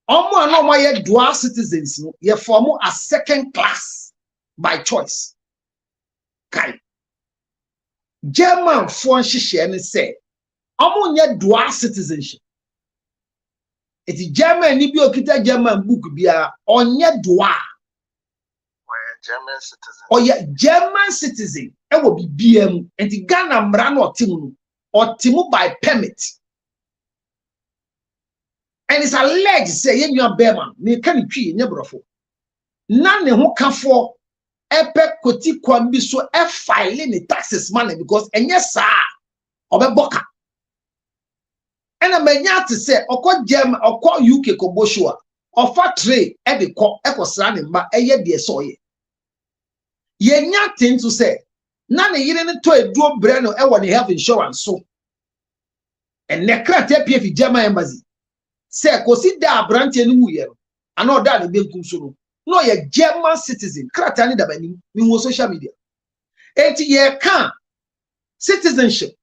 omo ano omo ye dual citizens no ye form a second class by choice kai German for nhihye ne say omo nye dual citizenship eti German ni bi okita German book bia onye dual German citizen. or ye German citizen e wo bibia mu enti Ghana mra na otimu no otimu by permit. And it's alleged say yen your bearman me kan twi nye brofo na ne ho kafo epe koti kwam bi so e file ni taxes money because enye sa obeboka ena manya te say okọ German okọ UK ko boshua ofa tray e de ko ekosra ne mba eye de so ye yenya tin to say na ne yire ne to eduo bre no e wo ne health insurance so and ne krate PF German embassy say consider branche ni wuye and all that be nkum so no ye German citizen krata ni da bani mi social media enti ye can citizenship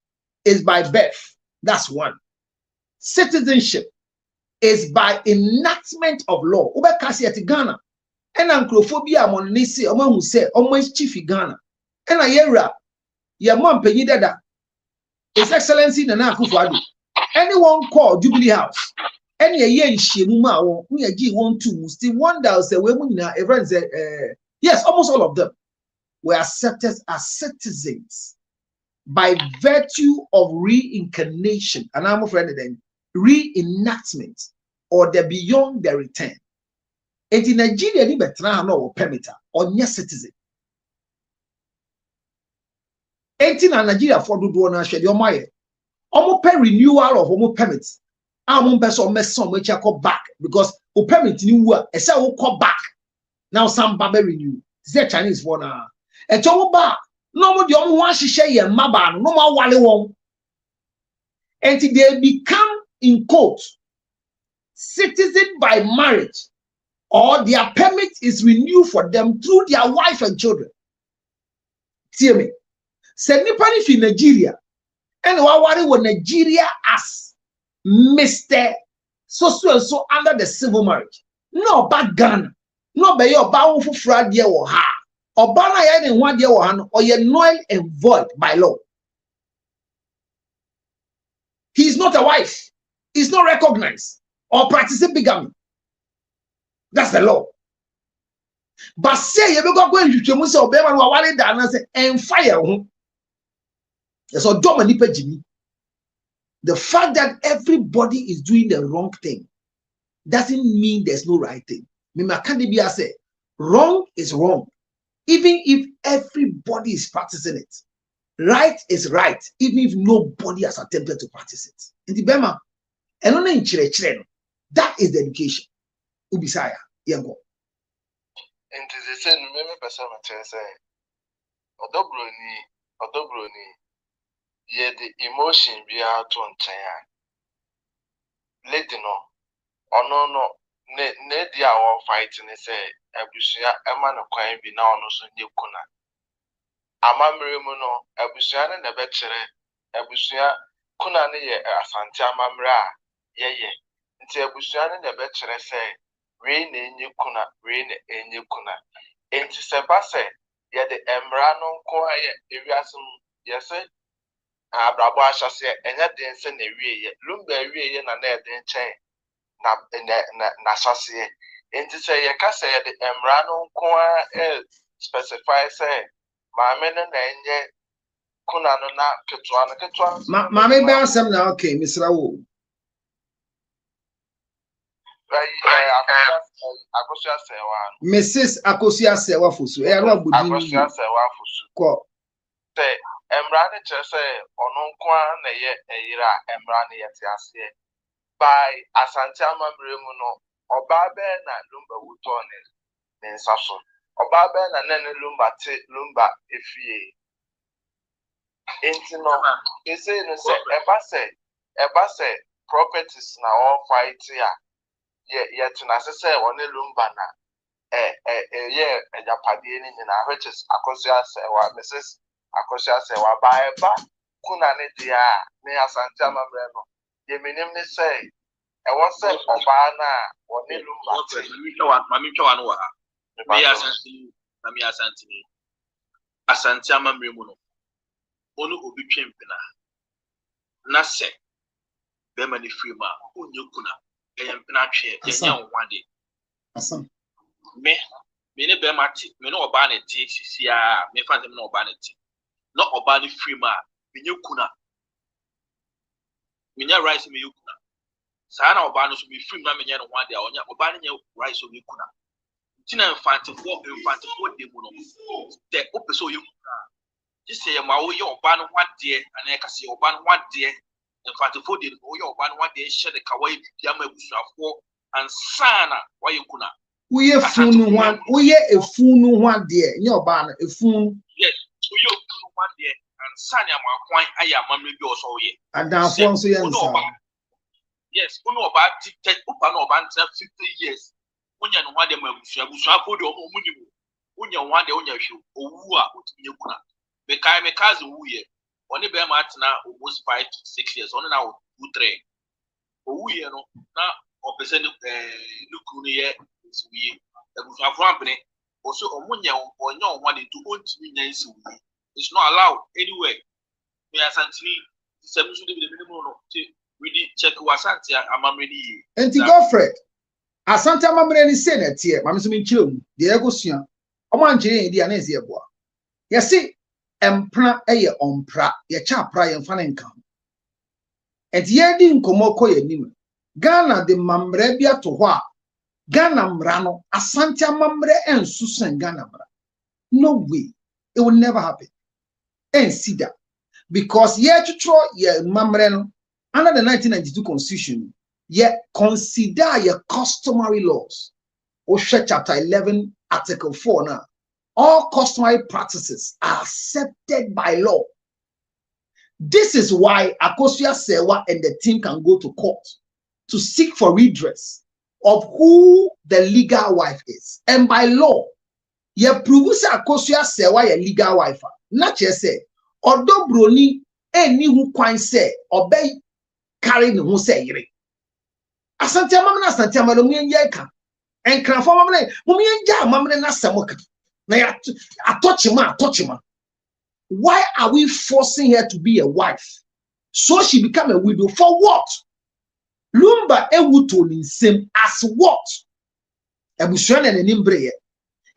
is by birth, that's one. Citizenship is by enactment of law. Ube kasi ati Ghana ena nkrofobia mon nisi omo hu se omo chief Ghana ena yera ye mom penyi dada His Excellency Nana Akufo-Addo anyone call Jubilee House any ye nhyiemu ma won me agi won to still wonder say we mu nyina everyone say yes almost all of them were accepted as citizens by virtue of reincarnation and I'm afraid then reenactment or the beyond the return. And in Nigeria, ni betra no permit or yes citizen. And in Nigeria for do na share your my omo per renewal of omo permits. Amon person meson which I call back because o permit ni wu e say o call back. Now some babe renew. Is Chinese for na. E chomo back. No more the omo wan hihye ye maba no more wale won. And they become in quote citizen by marriage or their permit is renewed for them through their wife and children. See me. Say nipani fi Nigeria and wawari wo Nigeria as Mr. So and so under the civil marriage. No back Ghana. No be your ba won fufura de wo ha. Oba na ya ne ho de wo ha no or ye null and void by law. He is not a wife. He's not recognized or practicing bigamy. That's the law. But say you go and you say obey man wa wale da na say en fire ho. So do mani pe jimi. The fact that everybody is doing the wrong thing doesn't mean there's no right thing. Mima Kandibia say wrong is wrong. Even if everybody is practicing it. Right is right, even if nobody has attempted to practice it. In the Bema, that is the education. Ubisaya, Yango. And to the same, remember, person say, Odobroni, ye the emotion be out on China. Lady no, ne dia our fighting, say, Abusia, a man of crime be now no so new kuna. Amamre mu no abusua ne na bechere abusua kuna ne ye asante amamre a ye nti abusua ne na bechere se we na enye kuna enti se ba se ye de emra no nko aye ewiasem ye se abrabo ahyase enye den se na wieye lumba wieye na na eden chen na asase enti se ye ka se ye de emra no nko a specify say Mame na enye kuna no na ketwa Mame be asem na okay misra wo Akosia sewa Mrs. Akosia sewa fusu e anu abudi Akosia sewa fusu ko say emra ne chere say ono nko na ye eyira emra ne yete ase by asante amamre mu no oba be na lumba wuto ne nsaso oba be na nene lumba efie enti no ese no say eba say properties na all fight ya ye tuna say one lumba na ye ejapade ni na which is Akosia sewa Mrs. Akosia sewa ba eba kuna ne dia me Asante Amamre no ye menim ne say e won say oba na woni Lumba mami twa no wa me Asante ni Asante Amamre mu no onu obi twempena na se be mani free ma onye kuna yempena twe yenya nwade Asam me ne be mati me no oba na ti sisi a me fa dem na oba na ti no oba ni free ma menye kuna menya rice me yukuna saa na oba no so me free ma menye no nwade a onya oba no nye rice o me kuna tina infantile de mu no te opeso yukuna jise ye ma wo ye oba no nwade ana e kase oba no nwade infantile de wo ye oba no nwade hye de kawai bibia ma busuafo ansana wa yukuna uye efunu ho ade nye oba no efunu yes uye efunu ho ade ansana ma kwan aya amamre bi oso wo ye adanfo nso ye nsa yes uno oba ticket upa no oba ntra 50 years unya no wade ma busuafo de omo mu ni mu unya wade unya hwe owu a utinye kuna me kazi wuye oni be ma atena almost 5 to 6 years oni na 2 3 owuye no na opese ne lukuru ne ye wuye busuafo ampene oso omunya onya wade to ontimi nya isi wuye it's not allowed anywhere me Asante semusu de minimum no we did check Asante Amamre ni enti Godfred Asante Amamre ni se na tie mame so menkyire mu de egosua omo ankyire di ana ese eboa yesi empra eye ompra ye cha pra ye mfa ne nka enti ye di nkomoko ye nim Ghana de mamre bia to ho a Ghana mra no Asante Amamre ensusen Ghana mra no way it will never happen and see that because ye twetro ye mamre no under the 1992 constitution ye consider your customary laws Osha chapter 11 article 4 now all customary practices are accepted by law. This is why Akosua Serwa and the team can go to court to seek for redress of who the legal wife is, and by law ye prove say Akosua Serwa your legal wife not just say odo broni eni hu kwan say obey carry the who say yire Asante Amamre mu yenye ka enkrafo Amamre mu yenye Amamre na samoka na atochima why are we forcing her to be a wife so she become a widow for what Lumba ewuto ni nsem as what ebusua na nimbre ye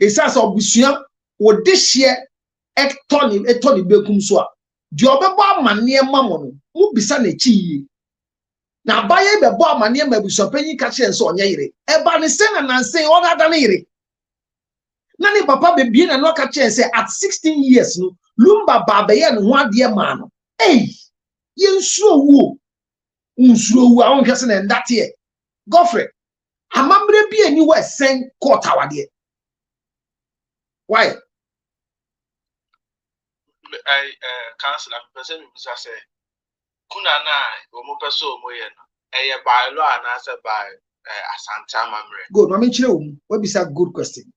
esas obusua odehye etoni bekum so a di obebo amane mamo no mu bisa na chi yi na baye bebo amane ma ebusua panyi ka che nso onye yire eba ne se na nansen o da na yire na ni papa bebie na no ka che say at 16 years no Lumba baba ye no ho ade ma no ye nsuo wu a onhwese na ndate ye Godfrey Amamre bi ani wa sen court awade why council am person bisa say kuna na omo person omo ye no eye by law and answer by Asante Amamre good mama chire wo we bisa good question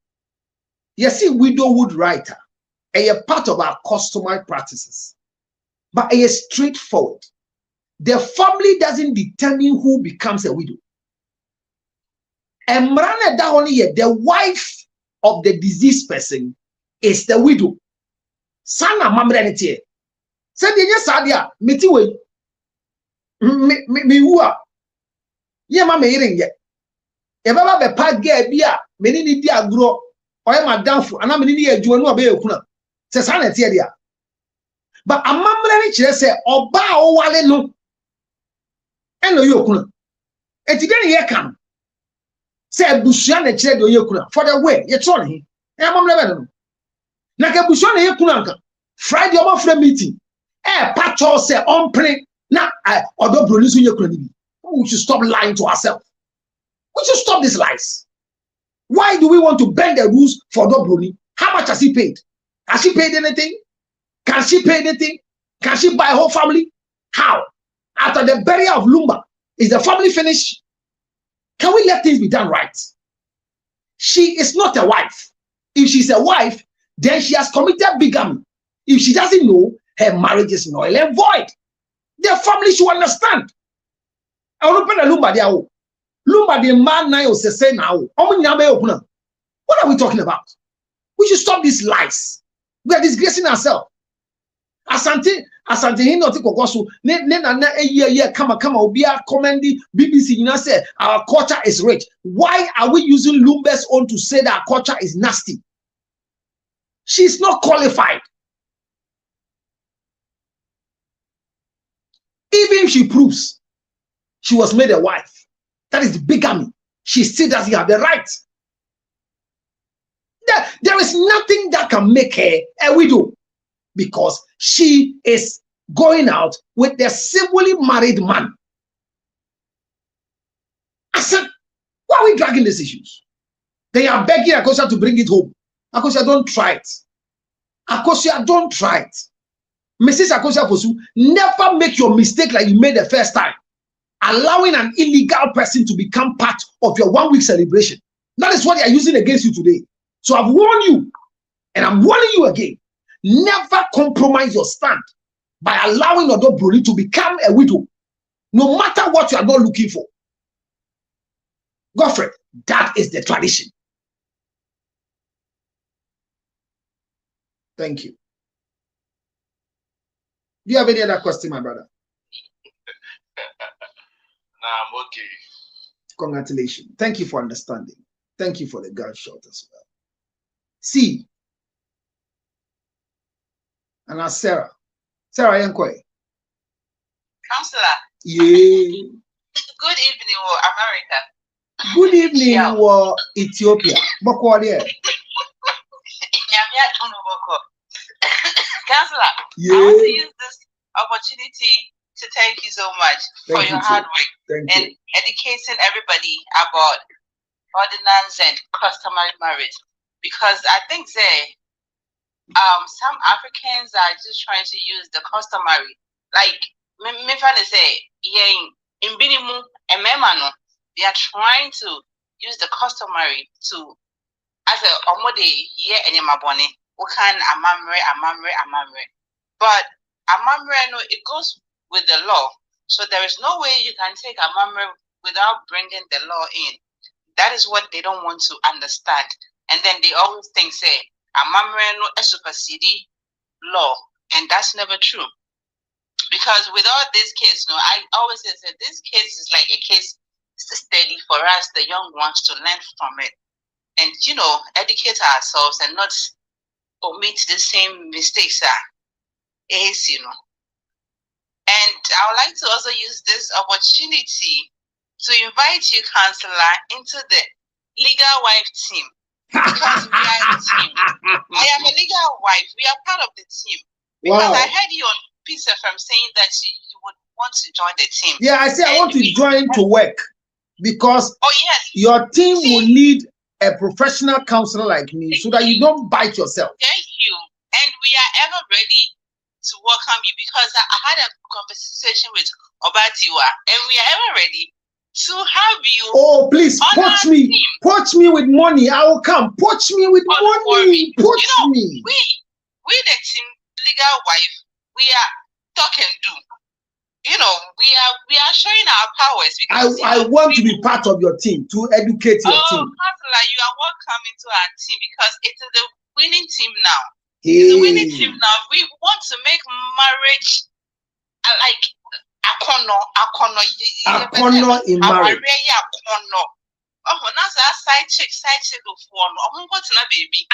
yes widowhood right a part of our customary practices but a straightforward the family doesn't determine who becomes a widow and Mrana da only the wife of the deceased person is the widow sana Amamre ne tie said the sadia meti we me wua ye ma me yirin ye e baba be pa ga bia me ni di agro oye madamfo ana me ni adwuma no oba yakuna se sana tie dia but Amamre ne kire se oba o wale no eno yakuna enti den ye kan se busua na kire de yakuna for the way ye tro ne Amamre be no na ke busua na yakuna nka Friday oba free meeting patcho se ompre na odo broni so yakuna ni we should stop lying to ourselves. We should stop these lies. Why do we want to bend the rules for Dobroni? How much has he paid? Has she paid anything? Can she pay anything? Can she buy a whole family? How? After the burial of Lumba, is the family finished? Can we let things be done right? She is not a wife. If she's a wife, then she has committed bigamy. If she doesn't know, her marriage is null and void. Their family should understand. I will open a Lumba there. Lumba the man now say now. What are we talking about? We should stop these lies. We are disgracing ourselves. Asante he not kokoso ne na year kama obia commendi BBC you know say our culture is rich. Why are we using Lumba's own to say that our culture is nasty? She's not qualified. Even if she proves she was made a wife, that is bigamy. She still doesn't have the right. There is nothing that can make her a widow because she is going out with the civilly married man. I said, why are we dragging these issues? They are begging Akosua to bring it home. Akosua, don't try it. Akosua, don't try it. Mrs. Akosua Fosu, never make your mistake like you made the first time. Allowing an illegal person to become part of your 1 week celebration. That is what they are using against you today. So I've warned you, and I'm warning you again. Never compromise your stand by allowing Odo Bruni to become a widow, no matter what you are not looking for. Godfrey, that is the tradition. Thank you. Do you have any other question, my brother? Nah, I'm okay. Congratulations. Thank you for understanding. Thank you for the gunshot as well. See, and as Sarah Yankoi. Counselor. Yeah. Good evening, America. Good evening, Ethiopia. Counselor, yeah. I want to use this opportunity to thank you so much for your hard work and educating everybody about ordinance and customary marriage. Because I think some Africans are just trying to use the customary. Like me trying to say, in Binimu and Memano, they are trying to use the customary to as a omode ye and yamabone. Ukan amamre. But amamre no, it goes with the law. So there is no way you can take amamre without bringing the law in. That is what they don't want to understand. And then they always think, say, amamre no supersede law. And that's never true. Because with all this case, no, I always say that this case is like a case study for us, the young ones, to learn from it. And, educate ourselves and not omit the same mistakes. And I would like to also use this opportunity to invite you, Counselor, into the legal wife team. Because we are a team. I am a legal wife. We are part of the team. Because I heard you on Peace FM saying that you would want to join the team. Yeah, I say I want to join to work because yes, your team will need a professional counselor like me so that you don't bite yourself. Thank you. And we are ever ready to welcome you because I had a conversation with Obatiwa and we are ever ready to have you. Oh, please poach me. Poach me with money. I will come. Poach me with money. Poach me. We the team legal wife, we are talk and do. We are showing our powers. Because, I want to be part of your team, to educate your team. Counselor, you are welcome into our team because it is the winning team now. Hey. It's the winning team now. We want to make marriage like Akono in marriage. Oh, that's a side chick of one. I'm going to baby.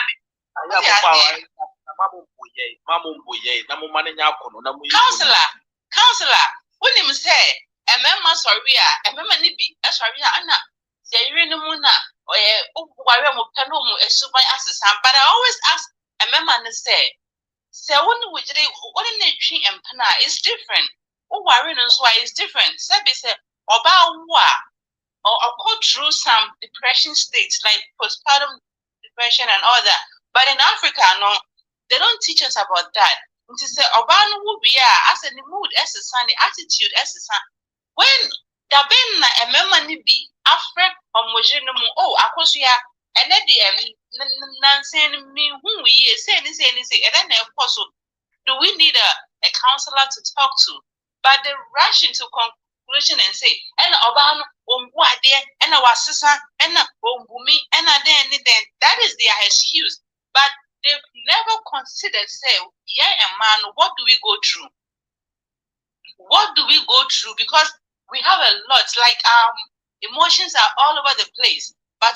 Counselor, when you say, a member sorry, a member nibi, a sorry, Anna, the Irinamuna, or a super assistant, but I always ask a member and say, what in the tree and pana is different. Oh, Warren's why is different. Sabi say, about what? Or go through some depression states like postpartum depression and all that. But in Africa, no, they don't teach us about that. To say, Obano will be as a mood, as a sunny attitude, as a son. When the Ben a member be after or Mojino, oh, Akosia, and then the Nancy me whom we say anything, and then of course, do we need a counselor to talk to. But they rush into conclusion and say, and Obano, and our sister, and Ombumi, and then that is their excuse. But they've never considered, say, yeah, and man, what do we go through? What do we go through? Because we have a lot, like emotions are all over the place. But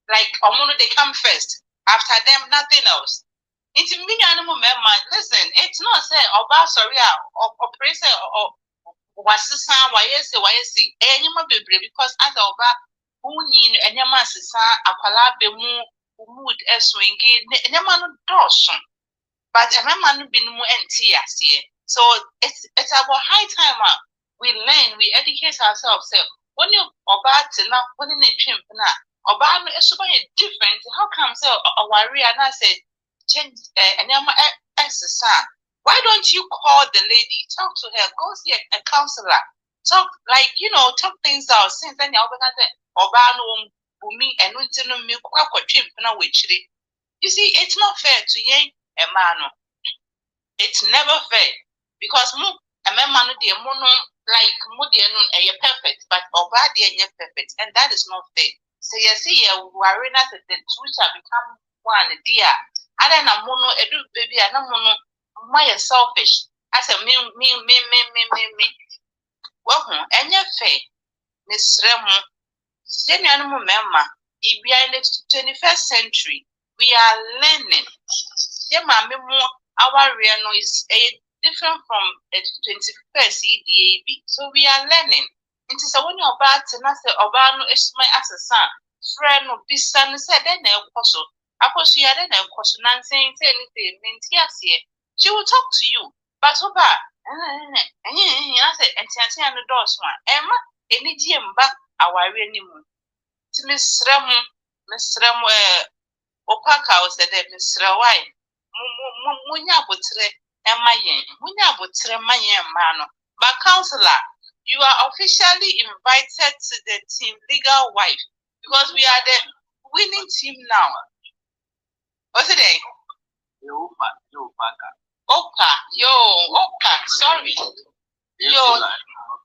like they come first. After them, nothing else. It's me animal member. Listen, it's not say about sorry or praise or wasisa why say because as over who need any masisa akwala be mood swingy nyama no dawson. But a man been more NTS. So it's about high time we learn, we educate ourselves. So when you about now, when in a chimp now, about is so different. How come so a worry and I say change why don't you call the lady, talk to her, go see a counselor, talk like talk things out since then you're gonna say Obano Bumi and me you see, it's not fair to yang a man. It's never fair because a man like Mudianun perfect, but Obadi ain't perfect, and that is not fair. So you see, worrying that the two shall become one, dear. I don't know, mono, edu baby, I don't know, my selfish. I said, me. Well, and you're fair, Miss Remo, send animal member. If we are in the 21st century, we are learning. Yeah, mammy, our real is different from the 21st EDAB. So we are learning. It is a when you're bad to not say Obano is my assassin. Friend of this son said, then also. Of course, she had an question and saying anything, means yes, she will talk to you. But so bad. And I said, and Tianti and the doors one. Emma, any GM back our real moon. To Miss Remo, Opaka was said, Miss Rawai. Munya butre emayen. Munya butre mayen mano. But counselor, you are officially invited to the team legal wife because we are the winning team now. What's it? Oka, sorry.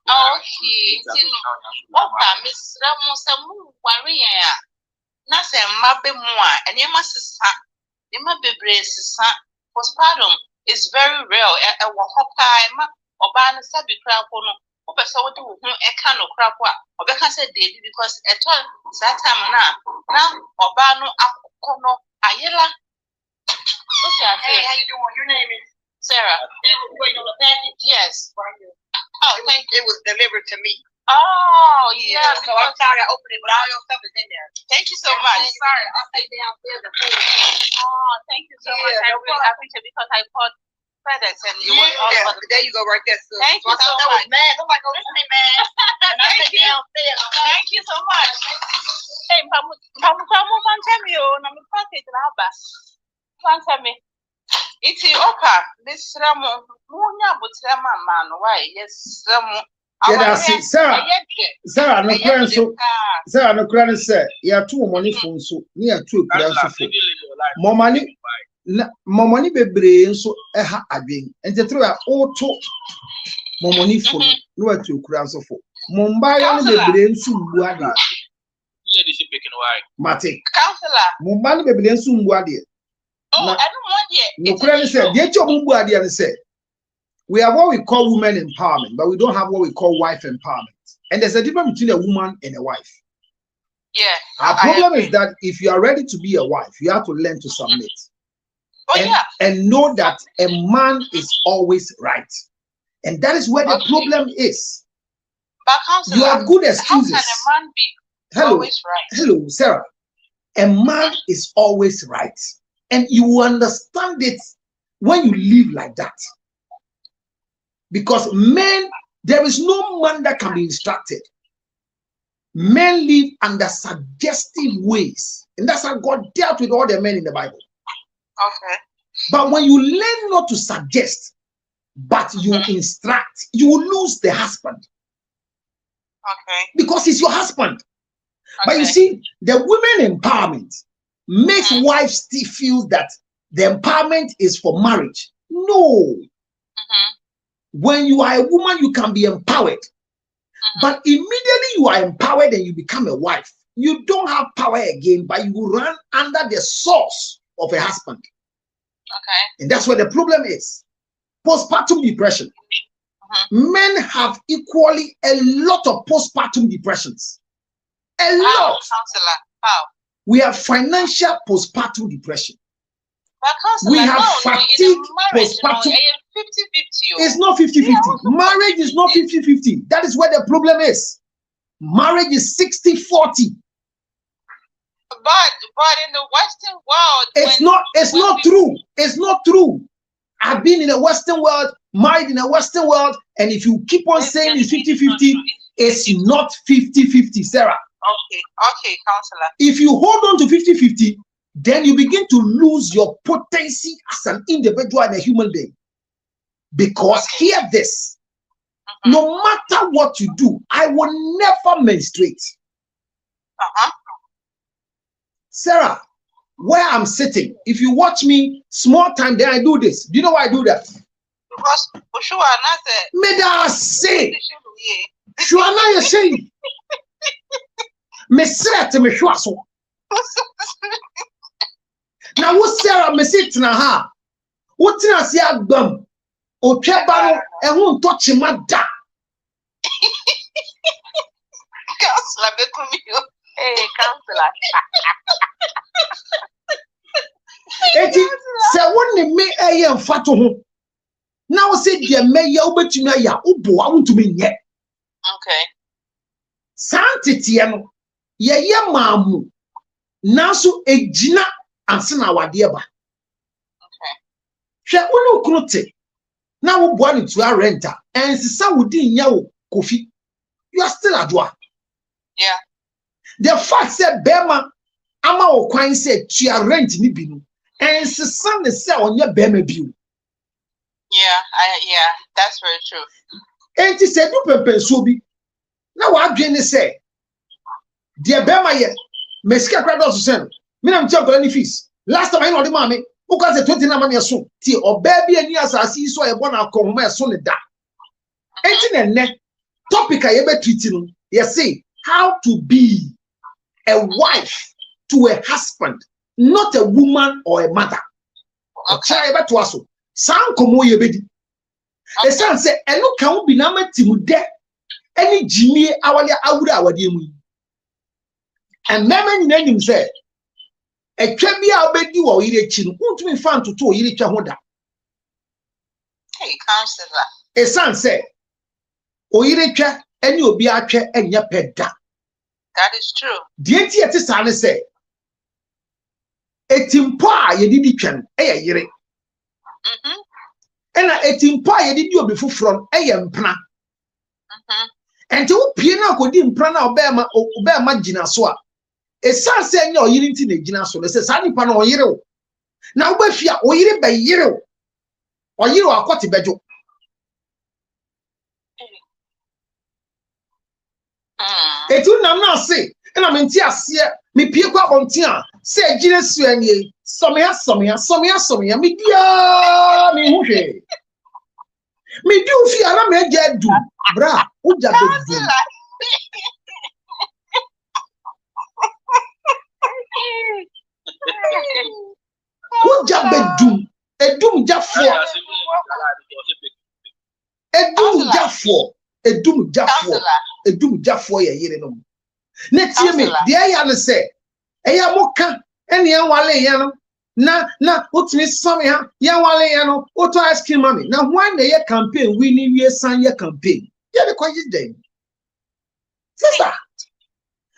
Okay, Oka, Miss Ramos, Warrior. Nasa mabe mua, and you must say, postpartum is very real. A wahopka, Obana Sabi Crapono, Opeso do a can of crapwa, or because I did because at all that time now Obano Akono Ayela. Hey, how you doing? Your name is Sarah. Yes. Oh, thank you. It was delivered to me. Oh, yeah. So I'm sorry I opened it, but all your stuff is in there. Thank you so much. Sorry, I'll take downstairs the food. Oh, thank you so much. I really appreciate it because I called FedEx and you want all of us. There you go, right there. So thank you so much. Man, I'm like, oh, this ain't mad. Thank you. Thank you so much. Hey, Pamu, tell me, I'm a package in our bus. Tell me. It's okay. Miss Ramo, Munya Butrama man, why? Yes, Ramo. Yeah, that's it. Sarah, no crying so. Sarah, no crying, sir. You have two money phones, so near two crowns. More money be brain, so again. And the three are auto more money phone, no two crowns of four. Mumbai on the brain soon, Guardia. Matic. Counselor. Mumbai be brain soon, Guardia. Oh, I don't want yet. No crying, sir. Get your Guardia and say. We have what we call women empowerment, but we don't have what we call wife empowerment. And there's a difference between a woman and a wife. Yeah. Our problem is that if you are ready to be a wife, you have to learn to submit. And know that a man is always right. And that is where the problem is. But you have good excuses. How can a man be always right? Hello, Sarah. A man is always right. And you will understand it when you live like that. Because men, there is no man that can be instructed. Men live under suggestive ways. And that's how God dealt with all the men in the Bible. Okay. But when you learn not to suggest, but you instruct, you will lose the husband. Okay. Because he's your husband. Okay. But you see, the women empowerment makes wives still feel that the empowerment is for marriage. No. When you are a woman, you can be empowered. But immediately you are empowered and you become a wife, you don't have power again, but you will run under the source of a husband. Okay. And that's where the problem is. Postpartum depression. Men have equally a lot of postpartum depressions. A lot. Counselor, how? We have financial postpartum depression. But counselor, We have fatigue postpartum. 50-50. It's not 50-50. Marriage is not 50-50. That is where the problem is. Marriage is 60-40. But in the Western world, It's not true. It's not true. I've been in the Western world, married in the Western world, and if you keep on saying it's 50-50, it's not 50-50, Sarah. Okay, counselor. If you hold on to 50-50, then you begin to lose your potency as an individual and a human being. Because hear this, no matter what you do, I will never menstruate. Sarah, where I'm sitting, if you watch me small time, then I do this. Do you know why I do that? Because for sure, May I say, Shuana, you say, me set me sure so. Now what Sarah me sit na ha? What na see agbam? O tweba no e hu touch ma da. Counselor, hey, counselor. Eti se woni me eye mfato ho. Now say de me ya obetumi aya obo a wontumi nye. Okay. Santete no ye maamu. Nanso ejina anse na wade ba. Okay. Hwe wonu kunote. Na wo boa ni to a renter. Ensisa wodi nya wo kofi. You are still adwa. Yeah. The fact said Bema ama o kwan say tua rent ni bi no. Ensisa ne say onye Bema bi. Yeah, that's very true. Enti se du pepe so bi. Na wa adwene say de Bema ye mesika kwado so sen. Me na mtia gola ni fees. Last time I know the mama who can say 20 na man so. Ti o baby ani asasi so e bona akoma e so ne da. Enti ne topic a ye be treat no. You say how to be a wife to a husband, not a woman or a mother. Okay, but to us, sound komo ye bedi. The son say, "And look, can be nama timude any Jimmy awali awura awadi mu." And mama ni him say, "A trebi abedi wa oyire chi no, untumi fan to oyire twa ho da." Hey, counselor. A son say, "Oyire twa any obi atwa enya peda." That is true. The enti say say etimpo a yedidi twan eye yire. Ena etimpo a yedidi obi fufuro eye mpna. Enti wo pie na akodi mpna na obema gina so a esan se enya oyiri nti na gina so le se sa nipa na oyire wo. Na wo bafia oyire ba yire wo. Oyire wa akoti bejo. Etu nam na ase ena menti ase me pie kwa bonti a se agire su anie somia me dia me hwe me di ofi ara me agya du bra uja be uja be du edum jafo edum jafo ye yire no na tie me de ya ne se eya moka ene ya wale ya no na otimi some ya wale ya no oto ice cream mami na when na ye campaign we ni wie san ye campaign ye be kwaji dem sister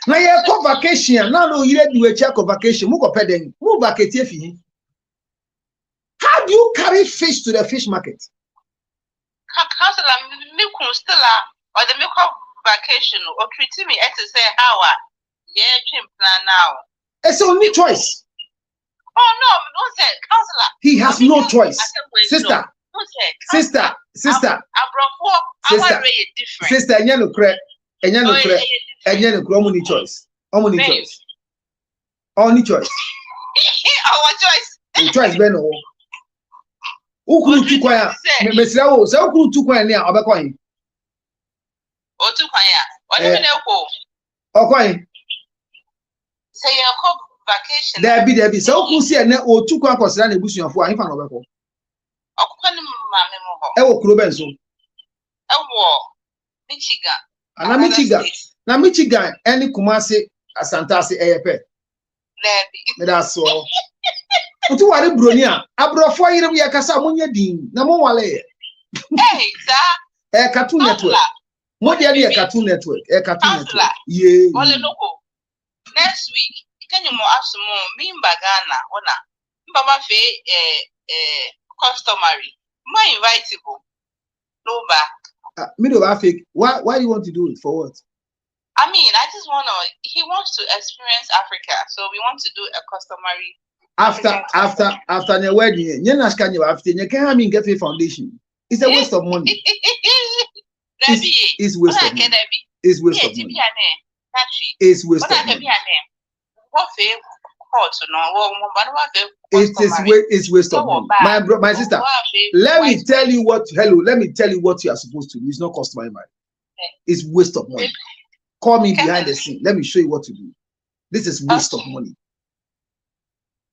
na ye ko vacation na no yire di we check vacation mu ko peden mu vacation fi. How do you carry fish to the fish market? Counselor, me kun still or the me vacation or treat me to say how yeah plan now. It's only choice. Oh no, don't say counselor. He has no choice. Sister. Sister, enya no kre. Only choice. Only choice. Our choice. choice be no ukuru tu kwan a me sira wo se ukuru tu kwan ni a obekwan o tu kwan ya o ni me ko okwan say you go vacation there be se ukuru si ene o tu kwan kwasira na ebusuafo a nfa na obekọ okwan ni ma me mo ho e wo kuro benso e wo Michigan na Michigan any Kumasi Asantase eyepe Lebi me da so otu ware broni a abrofo yire we kasa monye din na mo wale hey sa Cartoon Network mo dia ne Cartoon Network Cartoon Network ye ole no go next week kenyu mo asumo mi mbagana ona mbaba fe customary mo invite go no ba me do ba fake why you want to do it for what I mean, I just he wants to experience Africa. So we want to do a customary after the wedding. After you can't get a foundation. It's a waste of money. It's waste of money. It's waste of money. It's waste of money. It's waste of money. My sister, let me tell you what you are supposed to do. It's not customary money. It's waste of money. Call me behind the scene. Let me show you what to do. This is waste of money.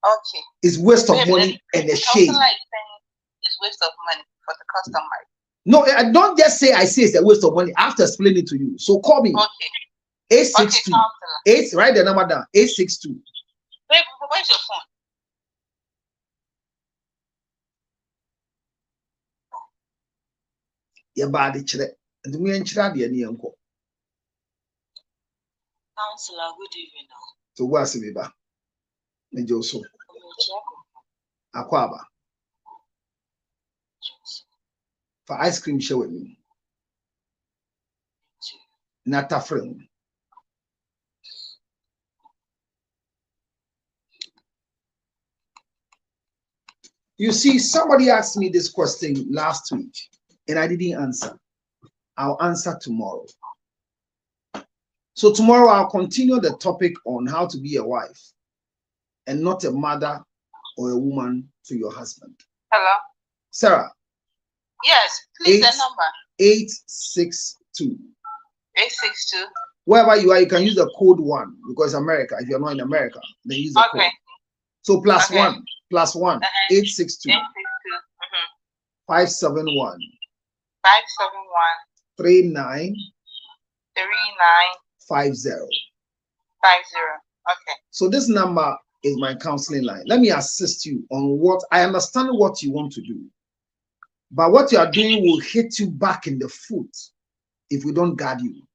Okay. It's waste of money and a shame. It's waste of money for the customer. No, I don't just say I say it's a waste of money. I have to explain it to you. So call me. Okay. 862. 8. Write the number down. 862. Babe, where's your phone? Your body chile. And we ain't chile the any uncle. Counselor, good evening. So what's it about? Mejoso. Akwaba. For ice cream show with me. Nata friend. You see, somebody asked me this question last week and I didn't answer. I'll answer tomorrow. So tomorrow I'll continue the topic on how to be a wife and not a mother or a woman to your husband. Hello? Sarah. Yes, please, the number. 862. 862. Wherever you are, you can use the code 1 because America. If you're not in America, then use the code. So plus 1. 862. 571. 39. 50. Okay. So this number is my counseling line. Let me assist you on what I understand what you want to do. But what you are doing will hit you back in the foot if we don't guard you.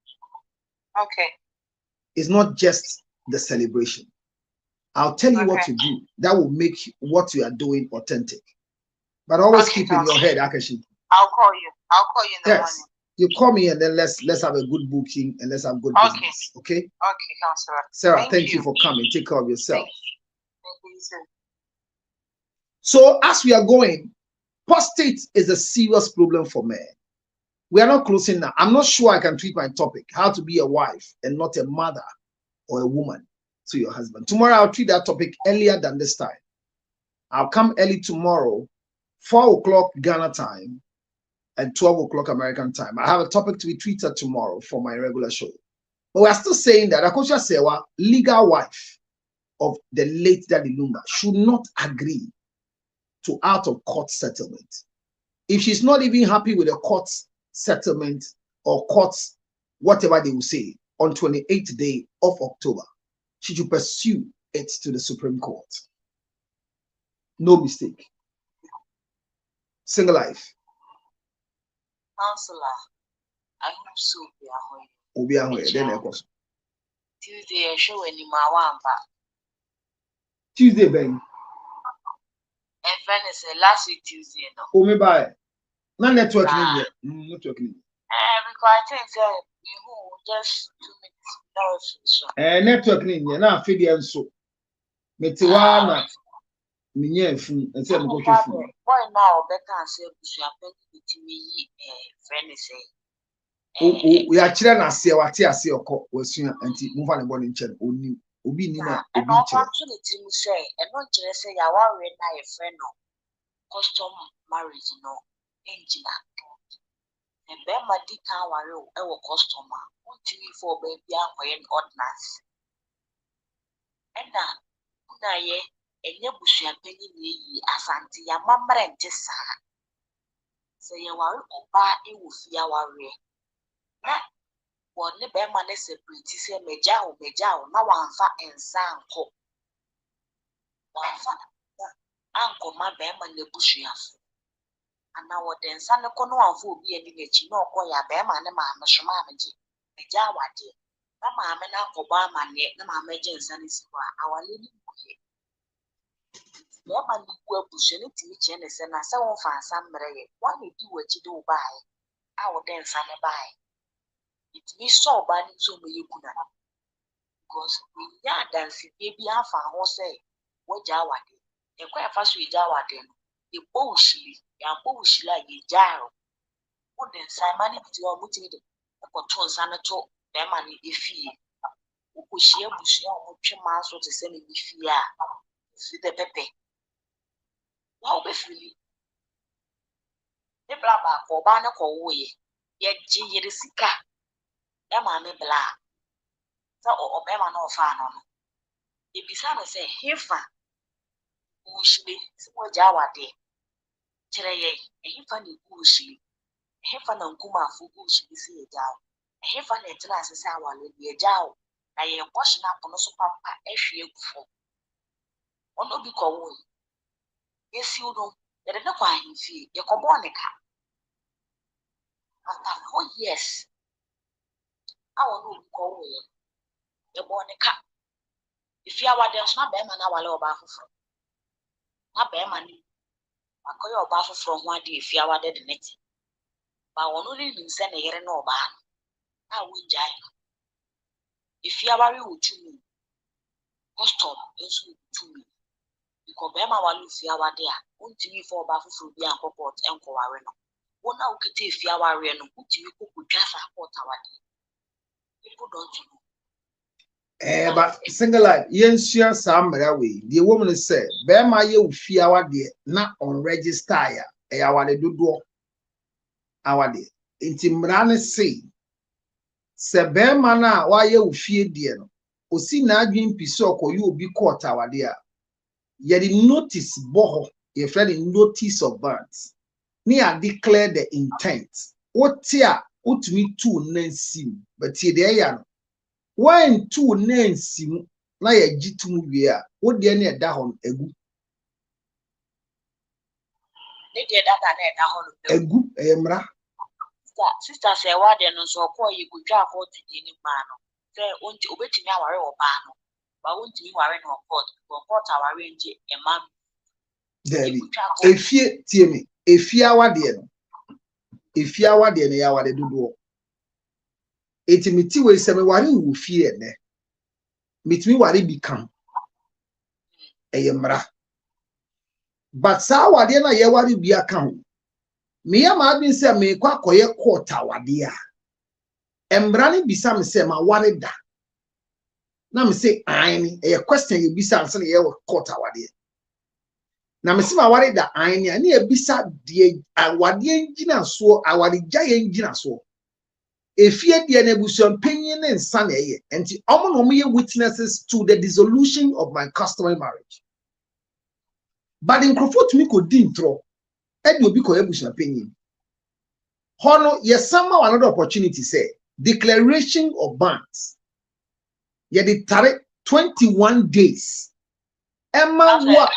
Okay. It's not just the celebration. I'll tell you what to do. That will make what you are doing authentic. But always keep in your head, Akashi. I'll call you. I'll call you in the morning. You call me and then let's have a good booking and let's have good business. Okay? Okay, Counselor. Sarah, thank you for coming. Take care of yourself. Thank you, sir. So as we are going, prostate is a serious problem for men. We are not closing now. I'm not sure I can treat my topic, how to be a wife and not a mother or a woman to your husband. Tomorrow I'll treat that topic earlier than this time. I'll come early tomorrow, 4 o'clock Ghana time and 12 o'clock American time. I have a topic to be treated tomorrow for my regular show. But we are still saying that Akosha Sewa, legal wife of the late Daddy Lumba, should not agree to out of court settlement. If she's not even happy with the court settlement or courts, whatever they will say, on 28th day of October, she should pursue it to the Supreme Court. No mistake. Single life. Counselor, I hope so. Tuesday, I show any Mawamba. Tuesday, Ben. And Venice, last week Tuesday, no. Oh, me buy. No networking yet. Networking. Because I think that we just 2 minutes. Networking yet. Now, feed and so. Metiwana. Minye fun. And say I'm going to fun. Why now? Better say we are going to me. Venice. We are children as say what I say or we soon and move on the morning chain. obi ni na and obi chere opportunity mu say and not just say ya wa we na your friend no custom marriage no engina and be ma di kan ware o e wo customer untimi for baby akoyen ordinance and na ye enye busua panyi na yi asante ya mamre nte saa se ye ware oba e wo fia ware na won ne be ma ne separate se meja o na wanfa ensa anko wanfa anko ma be ma ne busuafo ana wo den sa ne kono wanfa obi eni nechi na okoya be ma ne ma amhwema amje meja wade na ma ame na akoba amane na ma amje nsa ne siwa awale ni buye be ma ne ku abusu ne timi che ne se na se won fa ansa mreye wan di wachi de obae a wo den sa ne bae it me so bad so me kuna because we ya dance baby afa ho say woja wade e kwa afa so ija wade no e bowshili ya bowshila ye jaro wo den sai mani biti wa mutimi de e ko to nsa na to be ma ni efie wo ko hia busua wo twe ma so te se ni efie a fi de pepe wa be fili e bla ba ko ba na ko wo ye ji yiri sika e ma me bla so obema no fa no e bisa no say hefa ushile si woja wade kire ye hefa ni ushile hefa na nkuma afu ushile si ye jawo hefa na tena asese awale ye jawo na ye kwashi na kono so papa ehwe egufo ono bi ko wo yesi uno ye de kwa hinfi ye ko bonika after 4 years awo no bi ko wo ye bonika if you are there na be ma na wale oba afoforo na be ma ni akoye oba afoforo ho ade if you are there the net ba wono ri nse na yere na oba na wo njai if you are utumi custom enso utumi because be ma wale if you are there untimi for oba afoforo bi ankoport enko ware no wona ukete if you are there no utimi kokotwa fa port awade people don't know. But single life, yensua samra we. The woman say, "Be ma ye ufia wade na on register ya. E awade dodo awade. Inti mrane say, se be ma na wa ye ufie die no. Osi na adwin piso okoye obi court awade a. Ye the notice boho, ye friend the notice of birth. Ni a declare the intent. Otia utumi tu nansim, but ye de ya no. When two names na ye jitum wie a wo de na eda ho egu Ne de data na eda ho no egu emra sister say wa de no so ko ye gudwa court di ni ma no say onti obetimi aware oba no ba onti ware no court aware nje emam David efie tie me efie awade no efie awade no ya awade dodo etimiti we se me ware wo fie ne mitimi ware bi kan emra but sa awade na ye ware bi aka ho me ya ma bin se me kwa koye court awade a emra ne bisa me se ma ware da na me say aini e question you bisa answer ye court awade na me say ma ware da aini ani e bisa de awade engina so awade gya engina so efie de na ebusuan panyin ne nsa na ye enti omo no ye witnesses to the dissolution of my customary marriage but in crofot mi ko di intro e de obi ko ebusuan panyin hono ye sama another opportunity say declaration of bands ye de tare 21 days emma wa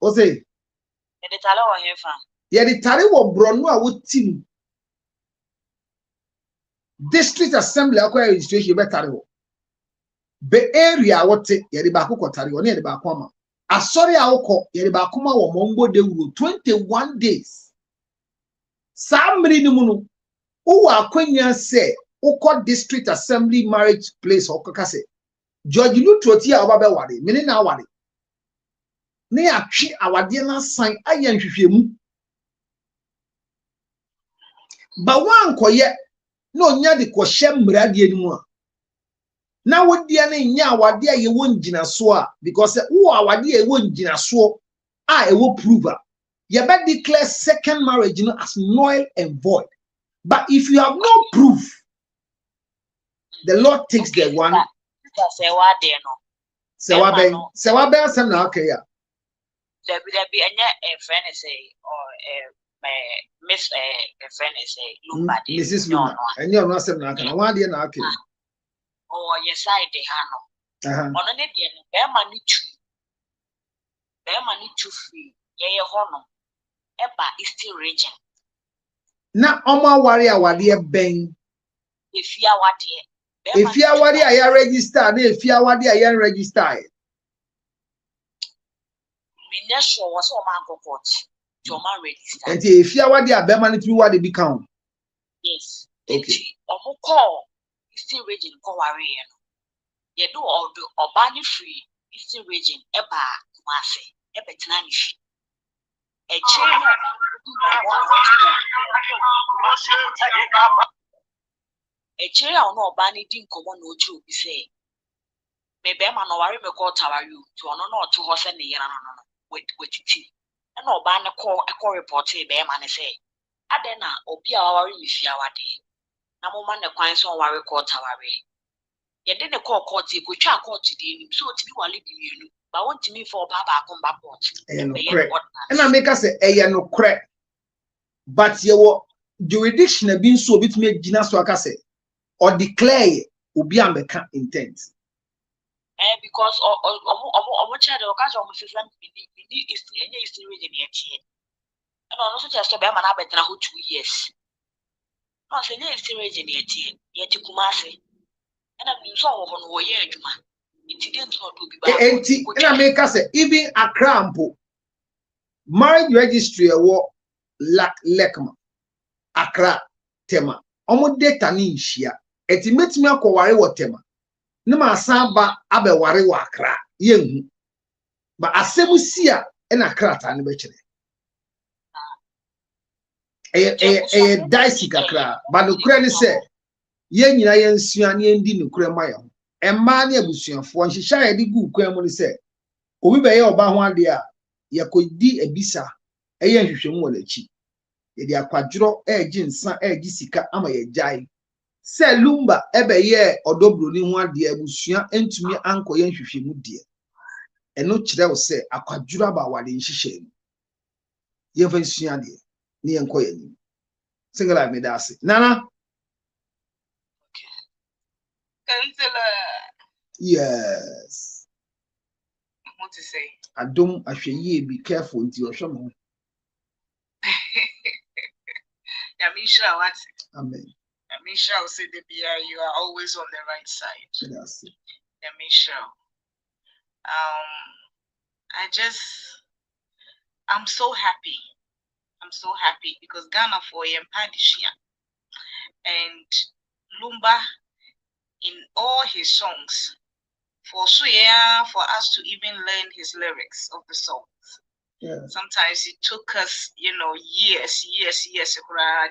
o say ye de tare wo hefa ye de tare wo bronu a wo tim district assembly akwa registration be tare wo be area wote ye de ba ko tare wo ne de ba ko ma asori awoko ye de ba ko ma wo mombo de wuro 21 days samri ni mu no wo akwanya se ukọ district assembly marriage place okaka se George Lutroti a oba be ware mene na ware ne atwe awade na san aye nhwehwemu ba wan koye no nya de ko hye mrade ani mu a Now what dear nya wade a ye won gina so a because who a wade a won gina so a wo prover. You better declare second marriage as null and void. But if you have no proof, the Lord takes the one. Say what they know. Say what ben some na okay ya. There be a friend say or miss a friend say Lumba. Mrs. Lumba. And you're not saying na okay. One day na okay. Oh yes I de hano. On any day be money free. Ye hono. Eba Eastern region. Na Oma warrior wadi ben. If you are if you are wadi I register, if you are wadi I register. Minesho was on my court. Joma register. And if you are wadi I be money to what they become. Yes. Okay. Omo call Eastern region ko warrior. Ye do all the Obani free Eastern region eba kumase eba tinanishi. A chain no banny didn't come on no true be say. Maybe I'm no worry me call tower you to honor not to horse and the with tea. And no ban a call report say bear man say. Adena obia worry if you are day. No man the coins on worry call tower. You didn't call court you could try court today so to be one living you. But want to me for Baba come back on. And I make us say, no crack. But your jurisdiction being so bit made Gina Swakase or declare Ubiambeka intent. Because of child or casual is the region yet. And also just a bear man better 2 years. No, say, yes, the region yet to Kumasi. And I'm so on war year, Juma. And I make us say, even a crampo marriage registry or Lekma Accra Tema. Omo data ni shia. Eti metimi akware wo Tema. Ne ma samba abe ware wo Accra. Yenhu. Ba asemu sia na Accra ta ne be kire. Daisi kakra. Ba no kure ni se ye nyina ye nsua ne ndi no kure ma ye. Emma ne abusuafo nhihya ye di gu kwan mu ni se obi be ye oba ho ade a ye kodi ebisa eye nhwehwemu wala chi ye di akwadworo eji nsa eji sika ama ye jai se Lumba ebe ye odobro ni ho ade abusua entumi anko ye nhwehwemu die eno kire wo se akwadworo aba wale nhihye ye fa nsua de ni enko ye ni singala me da ase nana. Yes. What to say? I don't actually be careful with your shaman. Yamisha, what? Amen. Yamisha will say the BI, you are always on the right side. Yes. Yamisha. I'm so happy. I'm so happy because Ghana for Padishia and Lumba in all his songs. For us to even learn his lyrics of the songs. Yeah. Sometimes it took us, years.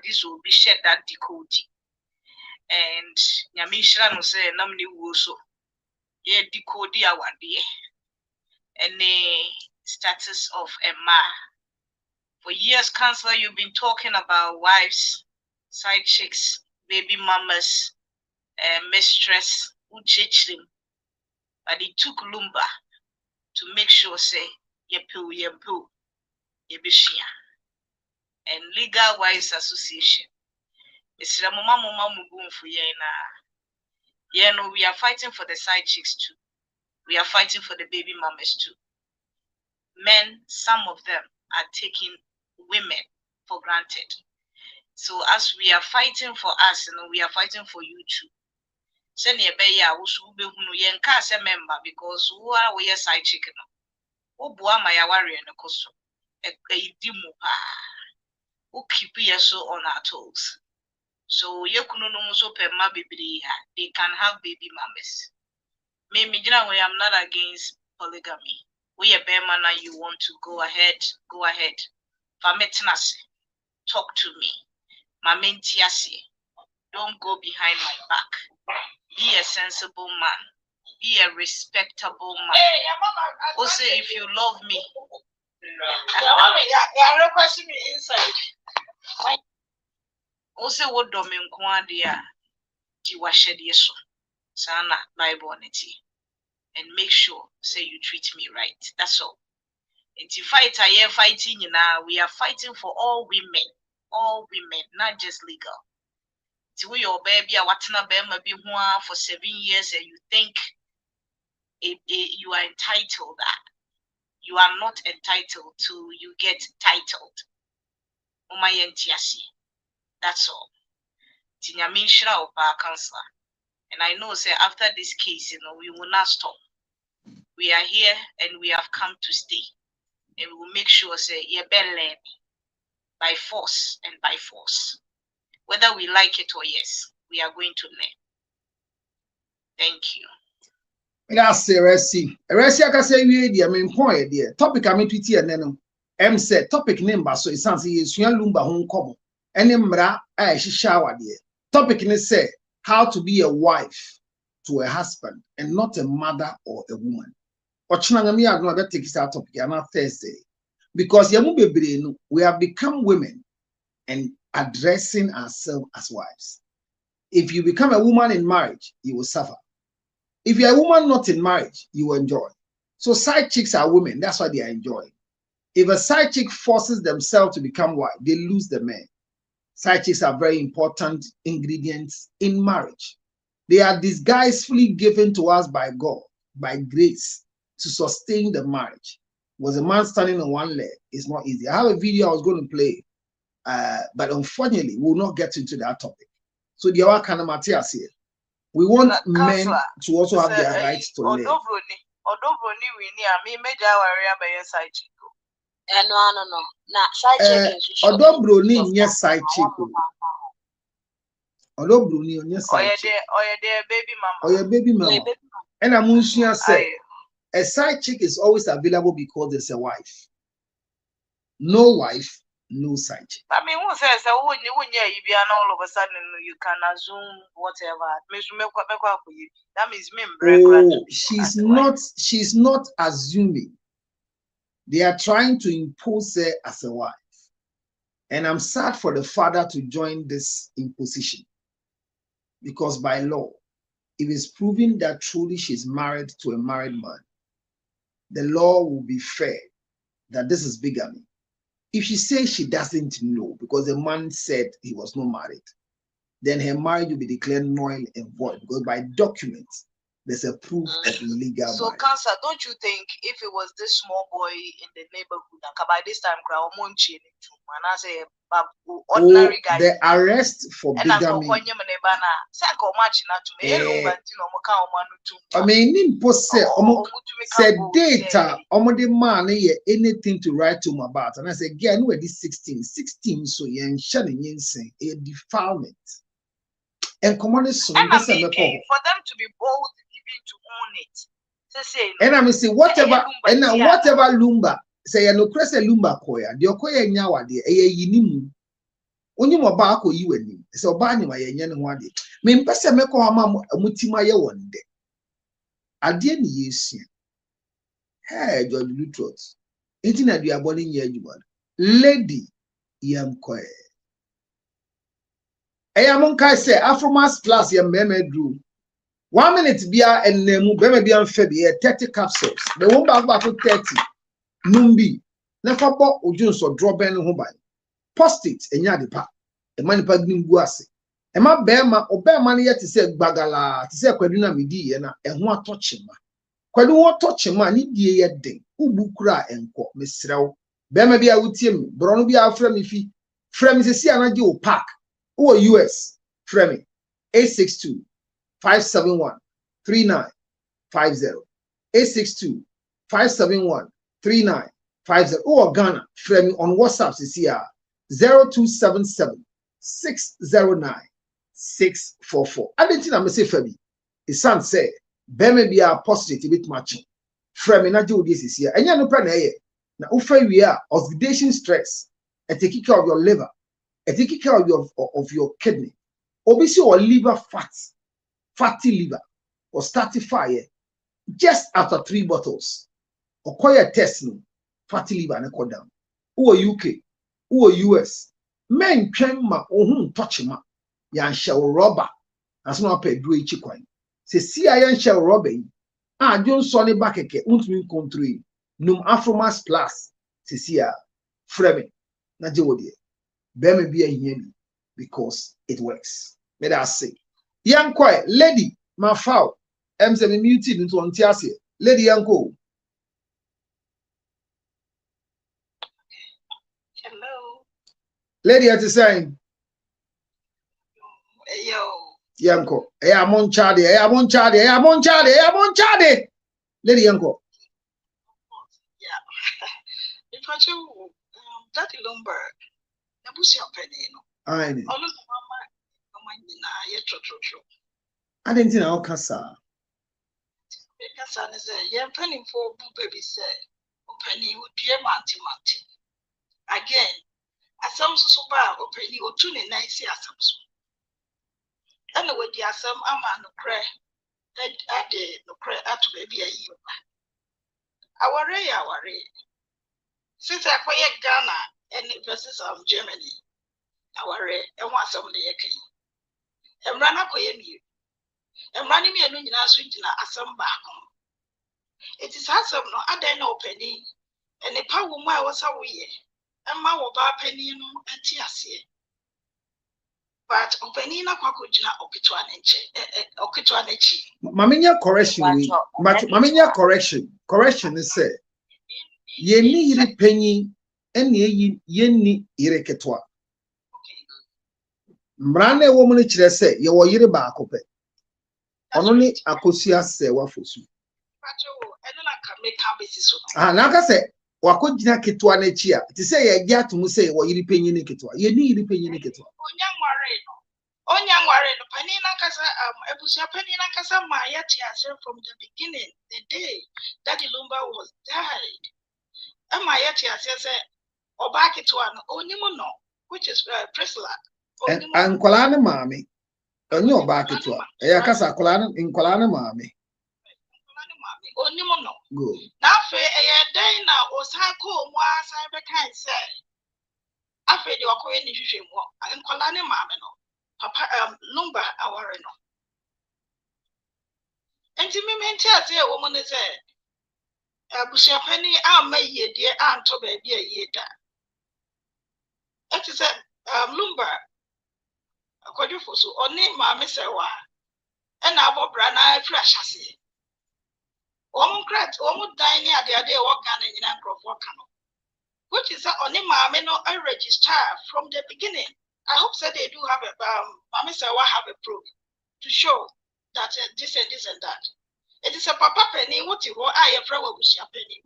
This will be shared that decode. And Yamisha no say namni wuso. Ye decode awadi. And the status of Emma. For years, Counselor, you've been talking about wives, side chicks, baby mamas, mistress, uchechlim. But it took Lumba to make sure say yempu yebishia and Legal Wives Association. Mr. Mama for we are fighting for the side chicks too. We are fighting for the baby mamas too. Men, some of them are taking women for granted. So as we are fighting for us, we are fighting for you too. Send your baby out, be who cast a member because who are we a side chicken? Oh, boy, my warrior and a costume. A dimupa who keep you so on our toes. So, you can almost open my baby. They can have baby mamas. Maybe I am not against polygamy. We a bear man, you want to go ahead, go ahead. Fametinasi, talk to me. Mamentiasi, don't go behind my back. Be a sensible man. Be a respectable man. Also, if you love me. Request me inside. Also, what domain quadia? You wash it yeso. Sana Bible and make sure say you treat me right. That's all. And to fight, I am fighting now. We are fighting for all women, not just legal. To your baby, I want to be one for 7 years, and you think you are entitled that. You are not entitled to, you get titled. That's all. Tinyamin Shra counselor. And I know, say, after this case, we will not stop. We are here and we have come to stay. And we will make sure, say, you better learn by force and by force. Whether we like it or yes, we are going to learn. Thank you. That's Eresi. Eresi, I can say, I mean, point there. Topic I mean, PT and then said topic number, so it sounds like it's Lumba home common. And then she shower there. Topic in say how to be a wife to a husband and not a mother or a woman. Ochinangami are going to take this out topic on Thursday because we have become women and addressing ourselves as wives. If you become a woman in marriage, you will suffer. If you're a woman not in marriage, you will enjoy. So side chicks are women. That's why they are enjoying. If a side chick forces themselves to become wife, they lose the man. Side chicks are very important ingredients in marriage. They are disguisefully given to us by God, by grace, to sustain the marriage. Was a man standing on one leg? It's not easy. I have a video I was going to play, but unfortunately, we will not get into that topic. So the other kind of material here. We want men to also have their rights to live. Although Bruni, yes, side chick. Although Bruni, yes, side chick. Or your baby mama. And Amunshia said, a side chick is always available because there's a wife. No wife, no side chick. I mean, who says when you are all of a sudden you can assume whatever. That means she's not assuming. They are trying to impose her as a wife. And I'm sad for the father to join this imposition. Because by law, if it's proven that truly she's married to a married man, the law will be fair that this is bigamy. If she says she doesn't know because the man said he was not married, then her marriage will be declared null and void because by documents, there's a proof of legal marriage. So, Cancer, don't you think if it was this small boy in the neighborhood, by this time, ordinary guy, the arrest for bigamy. I mean, said data, the man anything to write to him about. And I said, again, we're this 16, so you're shining a defilement. And common is for them to be bold. To own it. And I say whatever Lumba say no crest Lumba koya, the okoya nyawa de yinimu. Only mobako you and him. So bani my yan one day. Me pesa meko ama mutima ye one day. Adian years. Hey, George Lutrot. Internet we are born in Yajuan. Lady yam koya. Ayamonkai say Afromas plus yam meme drew. 1 minute bia and nemu bema bia mfebi 30 capsules. The one back 30 numbi. Never bought Ujunso draw ben home. Post it and yadipa. A man pagning guase. A ma bema or bear money yet to say bagala to say quadrina midi and one touch him. Quadu touch him man need ye yet day. Ubukra and co Miss Row. Bema bia with him. Brono be our friend if he frame is a CNG pack or US framing 862 571 3950 862 571 3950 or Ghana framing on WhatsApp is here 0277 609 644. I didn't think I'm say Fabi. His son say Beme be a positive bit matching. Framing na do this is here. And you no plan here. Now ufa we are oxidation stress. And take care of your liver. And take care of your kidney. Obviously or liver fats. fatty liver or started fire just after 3 bottles. Or quiet test no fatty liver and go down. Who UK, who US, men train ma touch ma yan shell rubber as no pay do each coin. Say see I shell rubber. John Sonny Bakeke won't mean country. Num Afromas plus see Freme na Jewody. Bear me be a yemi because it works. Let us say. Young quiet lady, my foul. I'm saying muted into Ontiasi. Lady Yanko. Hello. Lady at the sign. Yo. Yanko. I'm on Charlie. I'm on Charlie. I'm on Charlie. I'm on Charlie. Lady Yanko. Yeah. If I do Daddy Lumber, Nabusi Penino. I know. All of Mama, I didn't know Casa. Because I say, yeah, penny for baby said, penny would be a manti. Again, as some so bad, penny or 2 nice as some. Anyway, dear, some no cray. I did no cray at baby a year. Our ray. Since I quiet Ghana and versus of Germany, our ray and want some of the king. And run up with you. And running me a new switch as some back home. It is handsome, no, I don't know penny. And the power my was away. And my bar penny, no, and tears. But Openina Quacujina Okituanechi. Maminia correction, Maminia correction is said. Ye need penny and ye ireketwa. Mrane woman say, you were yere back up. Only Akosia say what for you. Naka say, Wakujina Kitwane chia. To say a gat to say what you pay in Kitwa. You need pay in Kitwa. Onyang Warren, Panina Casa, Ebusia Panina Casa Maya from the beginning, the day Daddy Lumba was died. And Maya said, or back it one, Onimono, which is Priscilla. And Colana Mammy. On your back it one. Ayakasa Colana in Colana Mammy. Onimono. Good. Now, for a day now, or Sako, was I can say. After the Okoyan and Colana Mamino. Papa Lumba our no. And to me tell a woman is a Busia penny may ye dear aunt to baby a year that. It is a Lumba a quadruple or name my Mr. And our brana fresh assay. Crat, almost dying at the idea of gunning in Uncle Volcano. Which is only mammy no I register from the beginning. I hope that they do have a Mama Sawa have a proof to show that this and that. It is a papa penny, what you want, I have a bush penny.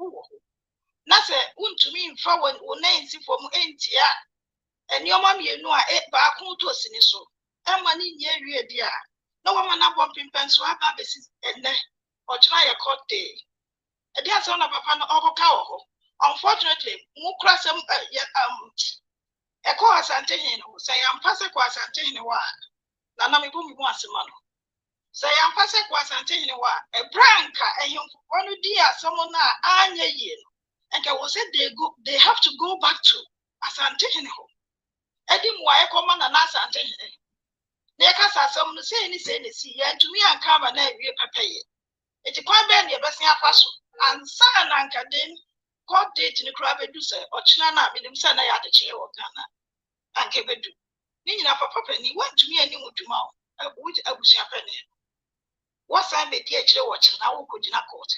Nasa to me in forward or name for Entia. And your mammy, you know, I ate back home to a siniso. And money near you, dear. No woman up on pimpants so I have a and or try a court day. A dear son of a pan of a cow. Unfortunately, more crass Eko asante hino, say I'm passing kwa asante hino wa. Na na mibu mibu asimano. Say I'm passing kwa asante hino wa. A branca, a young one dear, someone na anya yin. And I was said they have to go back to asante hino. Edim wa eko man na asante hino. Neka sa someone say ni see ya to me and come and we pay. It's a quite bad near Bessia Faso. And son and Cadin. God date in the crab do say, or China, with him son, I had a chair or Ghana. And keep it do. Nina Papa Penny went to me and you to mouth, which I was your penny. What time may dear chair watching, I will put in a court.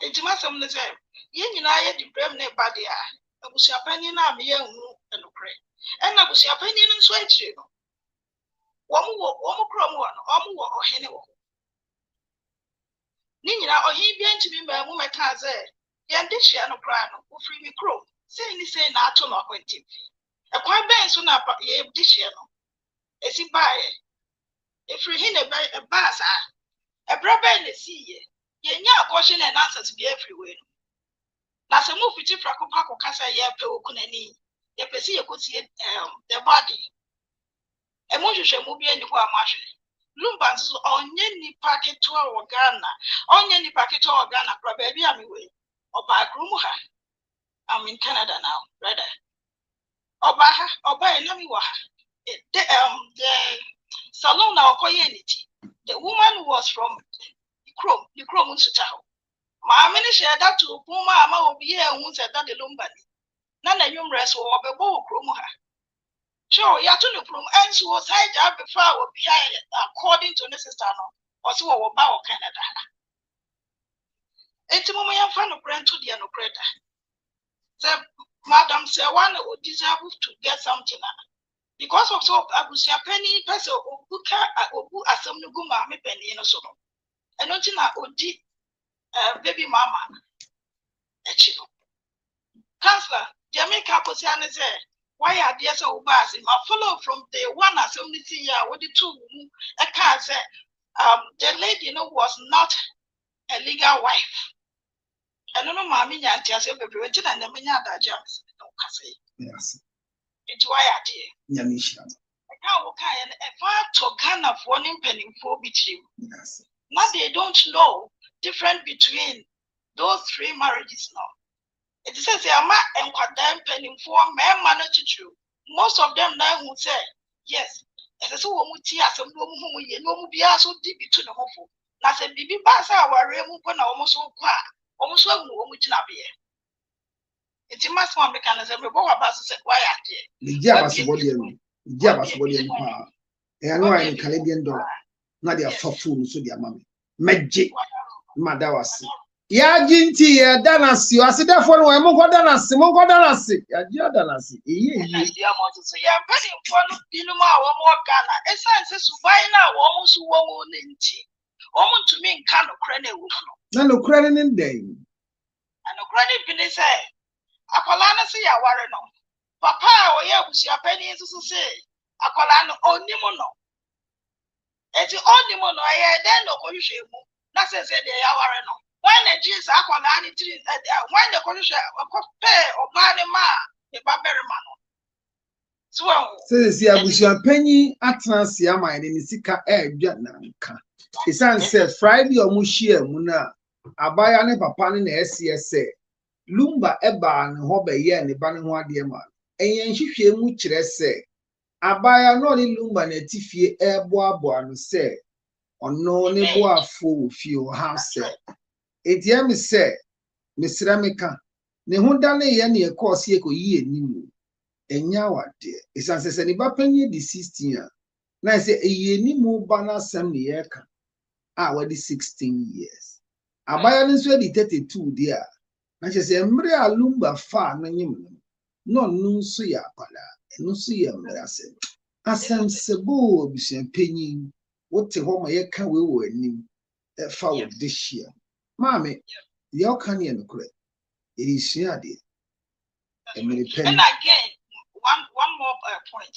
It's my son, the same. Yen and I had the brave name body. I was your penny now, me and pray. And I was your penny and sweat you. One more chrome one, or henny. Nina or he began to be my woman Kaze. Yan dish no crown, who free me crow. Say any say not to knock when TV. A quite bad soon up ye dish no. As he buy it. If we hit a bass, a brother in the sea, ye nya question and answer to be everywhere. That's a move with Fraco Paco Casa ye pe kunani. Ye pesi ye could see the body. Emotion will be any more marshal. Lumbans on any packet to our Ghana, on any packet to our Ghana, probably I'm away. Or by Grumuha. I'm in Canada now, brother. Or by Namiwa. The salon now, the woman was from the Chrome Sutao. My minister that to Puma, I will be here who said that the Lumbani. None of you rest or be bow Chrumuha. Sure, you have to look from ends was high before I would be according to Mrs. Tano, or so about Canada. It's a moment fan of brand to the operator. The Madam Sewan would deserve to get something because of so I was a penny person or booker or who are some guma me penny in a solo. And not in a baby mama. A chico. Counselor, Jamaica Posiana said. Why are there so bad? I follow from the one as only see with the two. I can't say the lady was not a legal wife. I don't know, Mammy, I just have a prevention and the many other jobs. Yes. It's why I did. Yamisha. I can't walk and a far to Ghana for one penny for between. Yes. Now they don't know difference between those three marriages now. It says, I'm not penny for men managed to. Most of them now who say, yes, as a so mutia, some whom we know be so deep to the hopeful. Now said, Bibi Bassa, our remu when almost so quiet, almost one which not be. It's a mass one mechanism, but what about said, why are they? The Jabas body and power. I know I'm Canadian dog. Not their for food, so their mammy. Magic, Madawasi. Ya jinti ya danasi asida fonu wa mo danasi ya dia danasi ya mo so ya padi fonu binu ma wo mo Ghana esanse subai na wo mo su wo mo nti wo mo ntumi nka no kra na ewu na no kra ne den ano kra ne bi ne say akwala na se ya ware no papa wo ya busia pani nsusu se akwala no onimo no eti onimo no ya den no ko hwehwe mu na se se de ya ware no. When the Jesus when the condition pay or buy the man, the barbarian man. So, says the Abusia Penny Atlansia, my name is Sika Air Jananka. His son said Friday or Mushia Muna, Abayane Papan in SCSA, Lumba Eba and Hobbe Yen, the Banwa dear man. And she much say, Abaya no Lumba Netifie Air Boa say, or no Neboa fool few house said. Etiam say, Miss Rameka, Nehundane Yanni a course ye ko ye nimu. Enyawa dear, it's as any bapenny deceased year. Now say a ye nimu banner 7 year. Already 16 years. Abayanis ready 32 dear. I just say, Mbrea Lumba far nanyim. No, no, suya pala, no suya merase. Asam sebo bishan penny. What the home I can we were nim. A foul this year. Mammy, your canyon correct. It is shared. And again, one more point.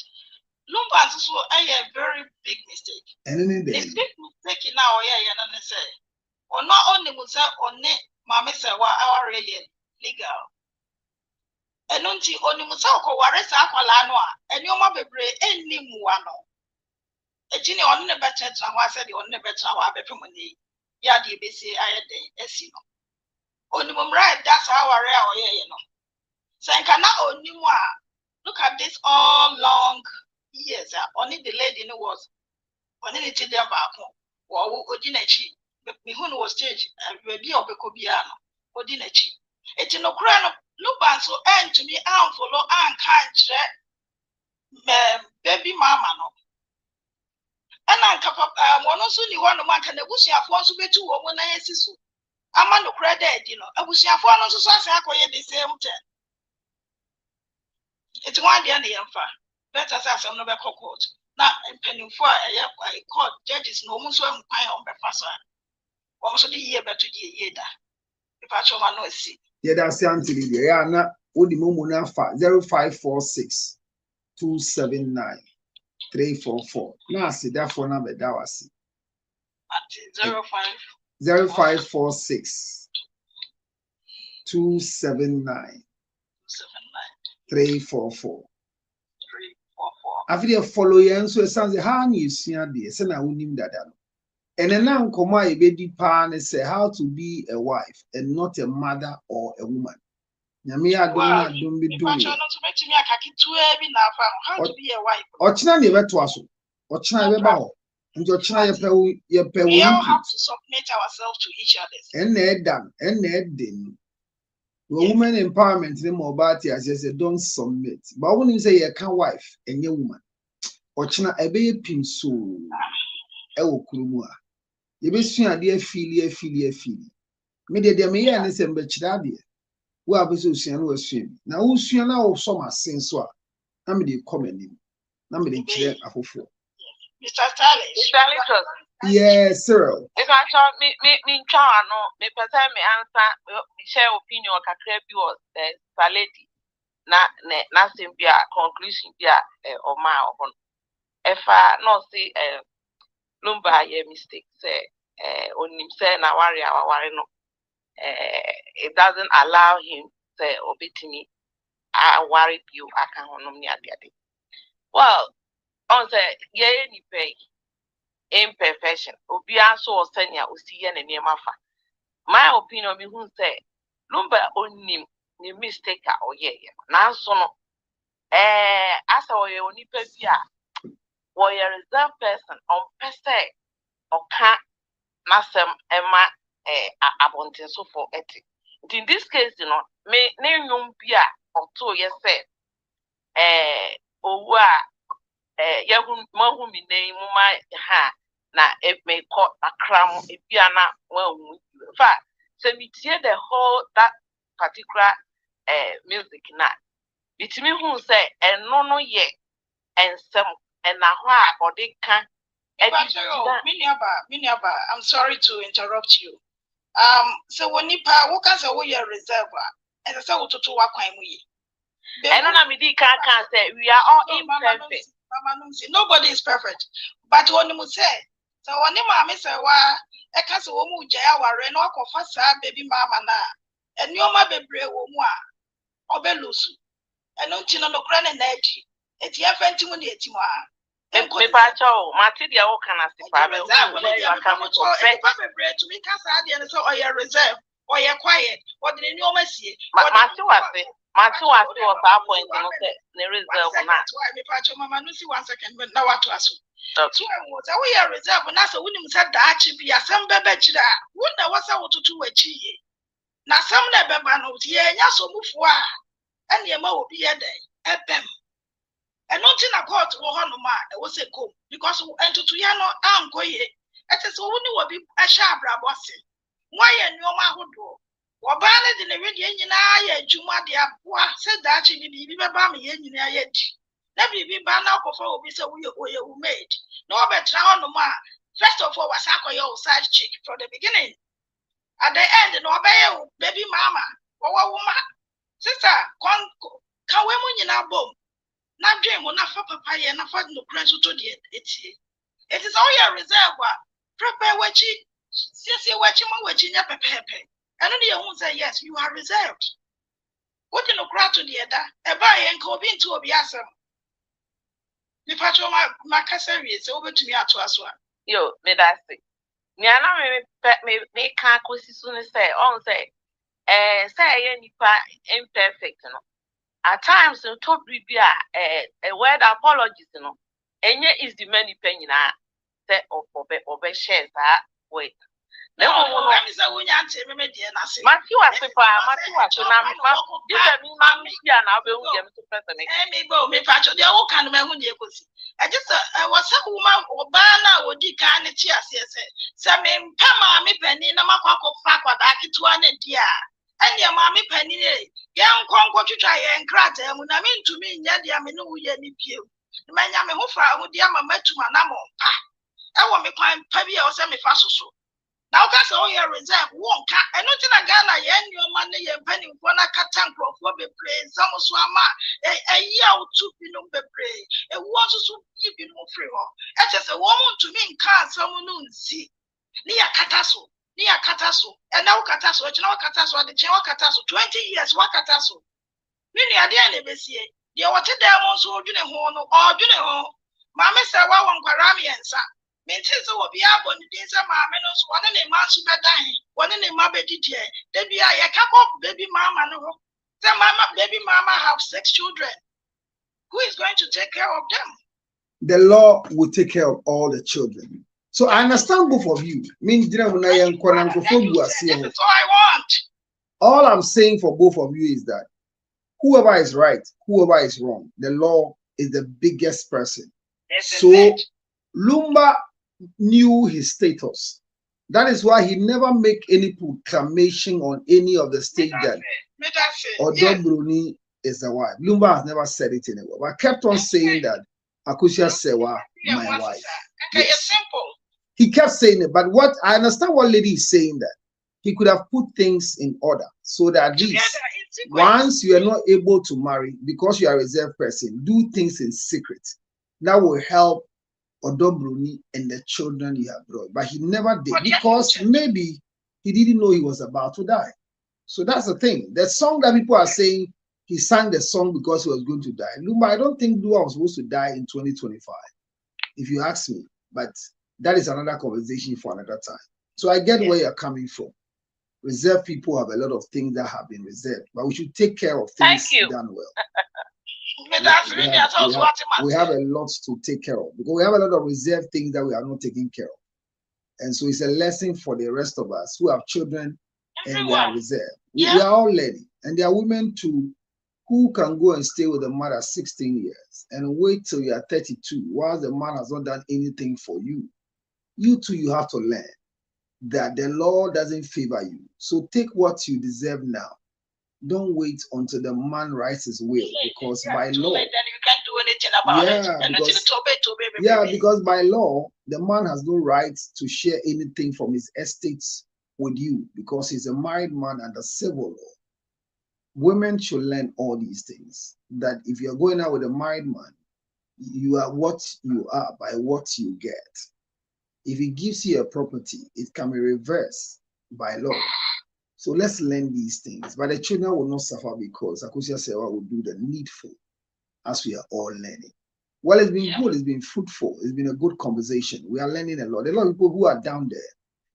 Lumba is a very big mistake. And any day, a big mistake in our area, and say, or not only was that on it, Mamma said, our legal. And until only Musako Wares Aqualanoa, and your mother bray any muano. A genie on the better, I said, on the better, our money. Yadi BC I had only right, that's how I real, Sankana only more. Look at this all long years. Only the lady was only to their back or Odinachi, but Mihun was changed and maybe of Becobiano, Odinachi. It's no crown of Luban so end to me, I'm follow and baby mamma. And I cap up one also the one man can negotiate for us to be 2 or 1 years. I'm on the credit, I wish I found also the same time. It's 1 year the infant. Better as some of court. Now, I'm penning for a court judges no more so I'm on the fast. Also the year better the year. If I show my noise. Yeah, that's the answer. Yeah, not what the moment 0546 279 344. Now, see that phone number that was 0546 279 344. After you follow you, so it sounds like how you see the send I wouldn't that. And then now come a baby pan say how to be a wife and not a mother or a woman. Nyamia don't be doing. How to be a wife? Ochina never to us. Ochina never. And your child your we all have to submit ourselves to each other. And they're done. And they're done. Women empowerment in mobility as I said, don't submit. But when you say you can wife and your woman, Ochina a baby pin so ewo kurumua. You be soon a dear feel. Media de me and is a betchidadi. We have so soon was swim. Now, who's soon now of summer since what? I'm the commenting. I'm the chair of four. Mr. Stylish. Yes, Cyril. If I saw me no, me person me answer, me share opinion or kakrebi or lady. Na simpia conclusion bia or ma or if I not see Lumba ye mistake say on him say na worry no. It doesn't allow him say obey me. I worry you. I can't on me at the well, on say ye ni pay imperfection. Obi also senya usi ye ne mafa. My opinion, me who say Lumba on him ni mistake or ye. Now so no. As a only pepia, or a reserved person on per se or can't nasem emma abontin so for ethic. In this case, you know, me name bia or 2 years said, yahoo mahumi name my ha na it may call a cram if you are not well. In fact, so me hear the whole that particular music now. It's me who say and no yet and some and now or they can. Miniaba, I'm sorry to interrupt you. So when you workers are we reserve and so to work and can't say we are all imperfect. Nobody is perfect. But when you say so when you mammy say a castle woman jail or no confess baby mama na and your mother baby or belusu and no chin on the crown and edgy. It's your friend to me. Me pacho, Matidia Okana Sipabe, to me, Cassadian, so are reserve, or you're quiet, or the new mercy. Matu was our point, there is that's why me pacho, Mamma Lucy 1 second, but now what to us. So we are reserve, and that's a winning said the archie some baby, wouldn't was out to do a chi. Now some never knows, yeah, so move for and your mother will be a day at them. And not in a court or Honoma, it was a go because enter to Yano and Goye. It is only will be a shabra bossy. Why and no man would do? Or banned in the Indian eye, Juma de Abua said that she be Bammy in yet. Let me be banned out before we say we made. No better on the ma. First of all, was your side chick from the beginning. At the end, no baby mama or woman. Sister, can women in our bomb? Not dream will not for papa and not for no friends to the it is all your reserve. Prepare what she says, watching your pepe. And only you won't say yes, you are reserved. What in a crowd to the other, a buy and go into a biasam. The patch of my cassari is over to me at us one. Yo, me that's it. Niana me can't soon say, on say, say any imperfect, you know. At times, to be a word apologies, you know, and yet is the many penny set or shares that wait. No, I'm so when you answer me, dear, Matthew, I say, Matthew, you tell me, Mammy, and I'll be able to press me. Me patch the old kind of man who you could see. I just was a woman or banner or the kind of cheers, yes, some Pama, me penny, no matter what fuck what I get to one dear. And your mammy penny, young conquer to try and crack them when I mean to me, yet I mean, no, you need you. The man Yammy Hoffa would yam a met to my namo. I want me pine pebby or semi fast so. Now that's all your reserve won't cut. And not in a Ghana, and your money and penny when I cut tank for be play, some swama, a year or 2 pinum be play, and once to give you no free. It's just a woman to me in car, someone who see. Near Catasso. Near Catasso, and now Catasso, the Chawa Catasso, 20 years, what Catasso? Many are the deɛ wɔte dan mu nso ɔdwene ho no ɔdwene ho maame sɛ wa wɔn nkwara mmiɛnsa mente sɛ obi abɔ ne din sɛ maame no nso wɔne ne mma nso bɛdan wɔne ne mma bɛdidie da bi a yɛka kɔ baby mama no ho sɛ baby mama have 6 children. Who is going to take care of them? The law will take care of all the children. So I understand both of you. This is all I want. All I'm saying for both of you is that whoever is right, whoever is wrong, the law is the biggest person. So Lumba knew his status. That is why he never make any proclamation on any of the state that Odom Bruni is the wife. Lumba has never said it anywhere, but kept on saying that Akusia Sewa, my wife. Yes. Simple. He kept saying it, but what I understand what lady is saying that he could have put things in order so that at least once you are not able to marry because you are a reserved person, do things in secret. That will help Odom Bruni and the children you have brought. But he never did because maybe he didn't know he was about to die. So that's the thing. The song that people are saying he sang the song because he was going to die. Lumba, I don't think Dua was supposed to die in 2025, if you ask me. But that is another conversation for another time. So I get where you're coming from. Reserved people have a lot of things that have been reserved, but we should take care of things done well. We have a lot to take care of because we have a lot of reserved things that we are not taking care of. And so it's a lesson for the rest of us who have children and they are reserved. We are all learning. And there are women too who can go and stay with a man at 16 years and wait till you are 32 while the man has not done anything for you. You too, you have to learn that the law doesn't favor you. So take what you deserve now. Don't wait until the man writes his will because by law, then you can't do anything about it. Because by law, the man has no right to share anything from his estates with you because he's a married man under civil law. Women should learn all these things. That if you're going out with a married man, you are what you are by what you get. If he gives you a property, it can be reversed by law. So let's learn these things. But the children will not suffer because Akusia Sewa will do the needful as we are all learning. Well, it's been good, it's been fruitful, it's been a good conversation. We are learning a lot. A lot of people who are down there.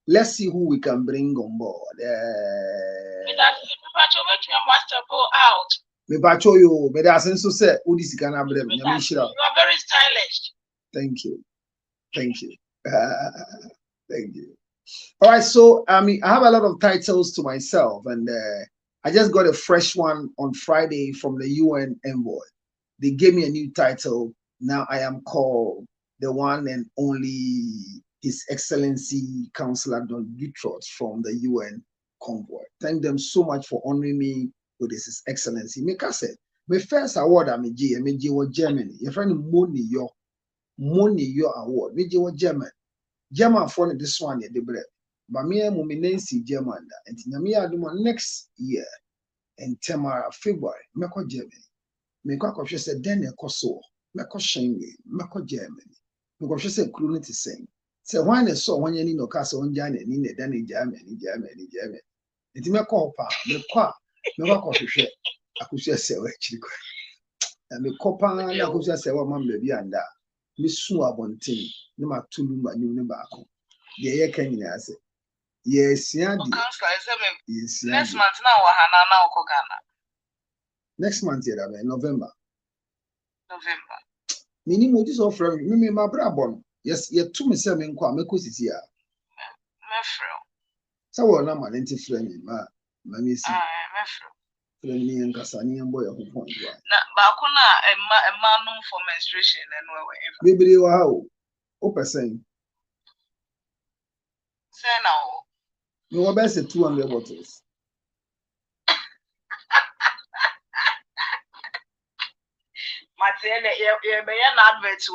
Let's see who we can bring on board. You are very stylish. Thank you. Thank you. Thank you. All right, so I have a lot of titles to myself, and I just got a fresh one on Friday from the UN envoy. They gave me a new title. Now I am called the one and only His Excellency Councillor Don Dutroux from the UN convoy. Thank them so much for honoring me with this His Excellency. Mika said, my first award I made was Germany. Your friend Money your award. Me was German. German for this one the bread. But me and Muminensi German and Namia next year in Temara February. Meko Germany. Meko said then a Kosovo. Meko Shengi. Meko Germany. Meko said Cluny to sing. Say why they saw when you need no castle on Janet in the Danny Germany. It's me call pa, me qua, me walk share. I could just say actually. And me copa, I could just say what man baby and that. Miss Suabontin, no matter two number new number. The year can you say? Yes, yeah. Next month now, Hana Kokana. Next month, November. Minimum is offer me my brabon. Yes, you're 2 months. I'm quite a cosy here. So, well, I'm an anti friend, my miss. Friendly and Cassani and boy who point. Bakuna a man for menstruation and wherever. Baby, wow. Open saying. Say now. You were best at 200 bottles. Matilda, you're an advert to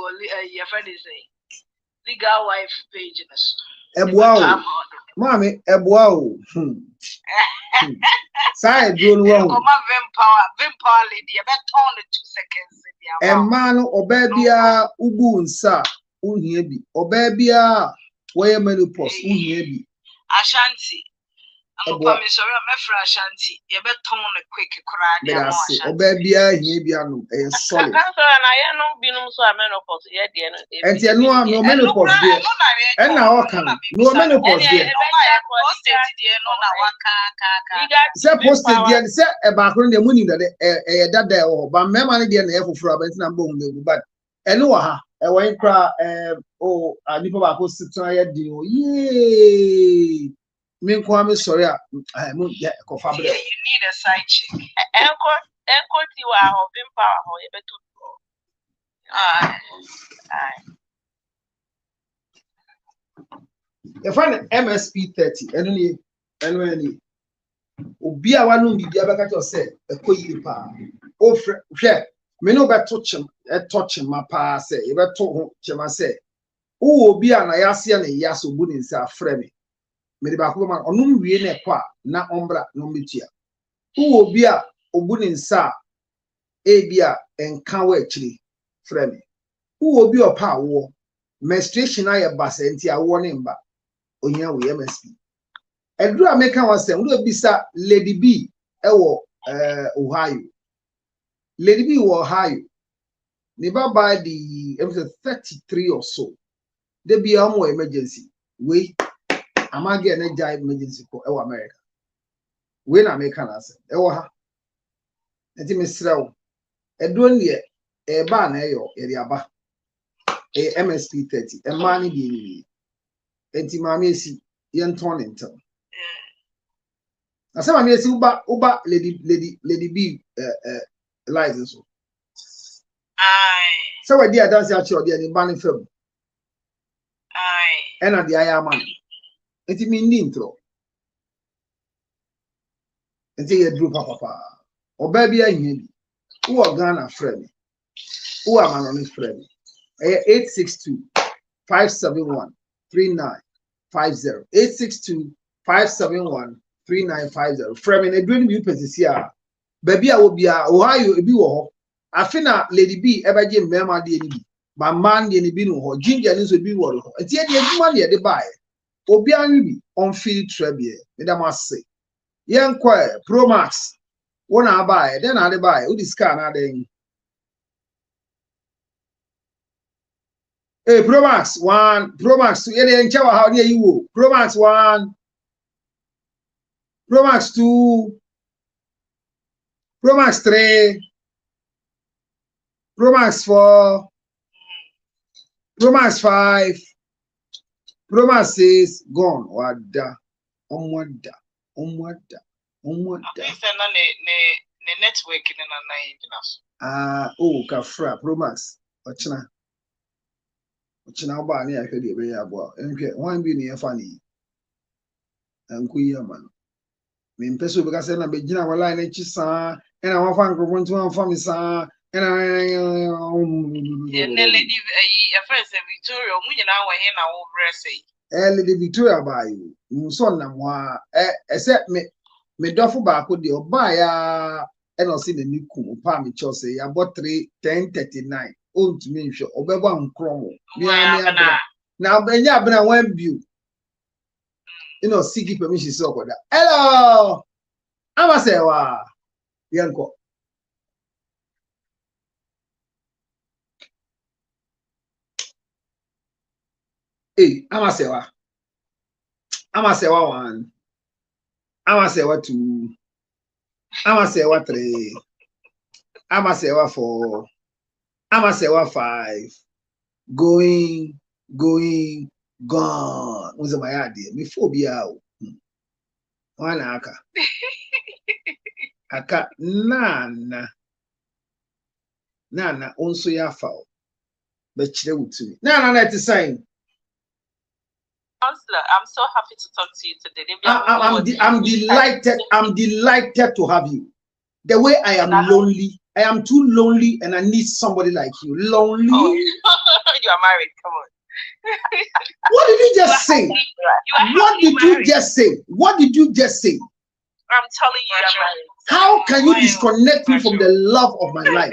your friend is a legal wife page in us. Wow, Mommy, wow. Side doing wrong. Vimpower lady, about 2 seconds. And man, Obebia, Ubunsa, Unhebi, Obebia, where menopause, Unhebi. Ashanti. I'm sorry, I'm afraid Shanti. You better tone a quick cry. But I say, oh, baby, here be a solid. And you know, no menopause there. And now, I can no menopause there. Say posted there, say about the money that day, but my money there, and for a bench number, but and no, I went cry, oh, I need to go sit try a deal. Yay! Me kwame sorry I mo ya kofa bre. You need a side chick. Enko ti wa ho bimpa ho ye beto. You find MSP 30 any obi a wanu bibia beka to say ekoyiri pa o hwe me no be touch him ma pa say e beto ho chema say wo obi a na yase na yaso bu ni nsa afre me me de ba ko ma onum wie na ekwa na ombra no metua wo obi a obu ni nsa e bia enka wa akiri frɛ me wo obi opa wo menstruation aye basa enti awo ne mba onya we MSP edura meka wasem wo bisa Lady B ewo Ohio. Lady B wo Ohio ne baba di 33 or so they be am emergency we amage na jai emergency ko ewo America we na America na asem ewo ha enti mesrew eduro ne e ba na eyo eriaba MSP 30 e mani bi enti mama esi yenton entam asa mama esi uba lady B license so Aye. so we dey dance at your dey ban film Aye. and at the aya man enti mi ndi intro enti ye dru papa oba bi ahia bi wo Ghana friend wo amano friend 862-571-3950 862-571-3950 from an edwin bi pesisi a baby a wo bia Ohio ebi wo ho afina Lady B ebaje mmema de ni bi ba man de ni bi no ho ginger ni so bi wo ho enti e de adwuma ne de bae obi an bi on feel trebie me da masse yen kwa Pro Max wona bae den na de bae wo diska na de Hey, Pro Max 1, Pro Max 2, how near you? Pro Max 1, Pro Max 2, Pro Max 3, Pro Max 4, Pro Max 5, Pro Max 6, gone. Wada, omwada. I think the network in an Kafra, Pro Max, ochina. Ochina ba ni ahwe de be ya bo enhwe wan bi ni funny anku yi man me mpeso be ka se na be gina wala na chi sa e na wan fa nkrofo ntu wan fa mi sa e na Lady a friend say Victoria mu nyina wa he na wo brese Lady Victoria ba yi nso na mo a se me dofo ba ko de oba ya e no se na ni ku pa mi cho se ya bo 1039 on to me sure obeba nkromo na benya abna wan biu seek permission so koda hello amasewa yanko amasewa 1 amasewa 2 amasewa 3 amasewa 4 Amasewa 5 going gone. What's my idea? Me phobia. One aka nana onso ya foul. But chile with me. Nana that is saying. Counselor, I'm so happy to talk to you today. I'm delighted to have you. The way I am lonely. I am too lonely and I need somebody like you. Lonely? Oh, you are married. Come on. What did you just say? What did you just say? What did you just say? I'm telling you, you're married. How can you disconnect me from the love of my life?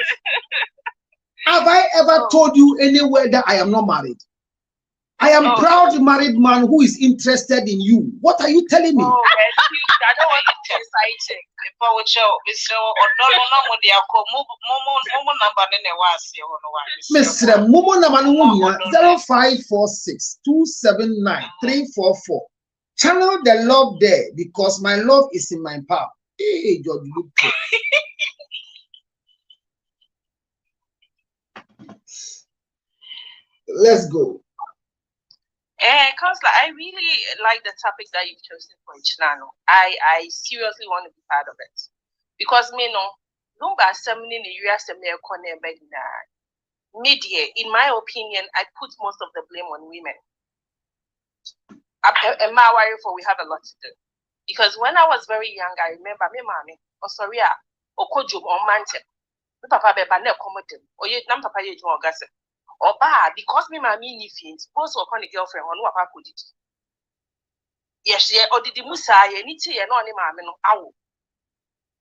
Have I ever told you anywhere that I am not married? I am proud married man who is interested in you. What are you telling me? I don't want to be exciting. Mr. Momo Namanumia 0546 279 344. Channel the love there because my love is in my palm. Hey, George Luke. Let's go. Counselor, I really like the topic that you've chosen for Chinano. I seriously want to be part of it. Because me no number 7 in the US media, in my opinion, I put most of the blame on women. And my wife, we have a lot to do. Because when I was very young, I remember me mommy, sorry, Okojo on Mountain. Papa beba ne accommodate. Or you nam papa you gossip. Or because me mammy ni feelings, post upon a girlfriend on what I could it. Yes, yeah, or did the Musa, any tea and only mammy no owl.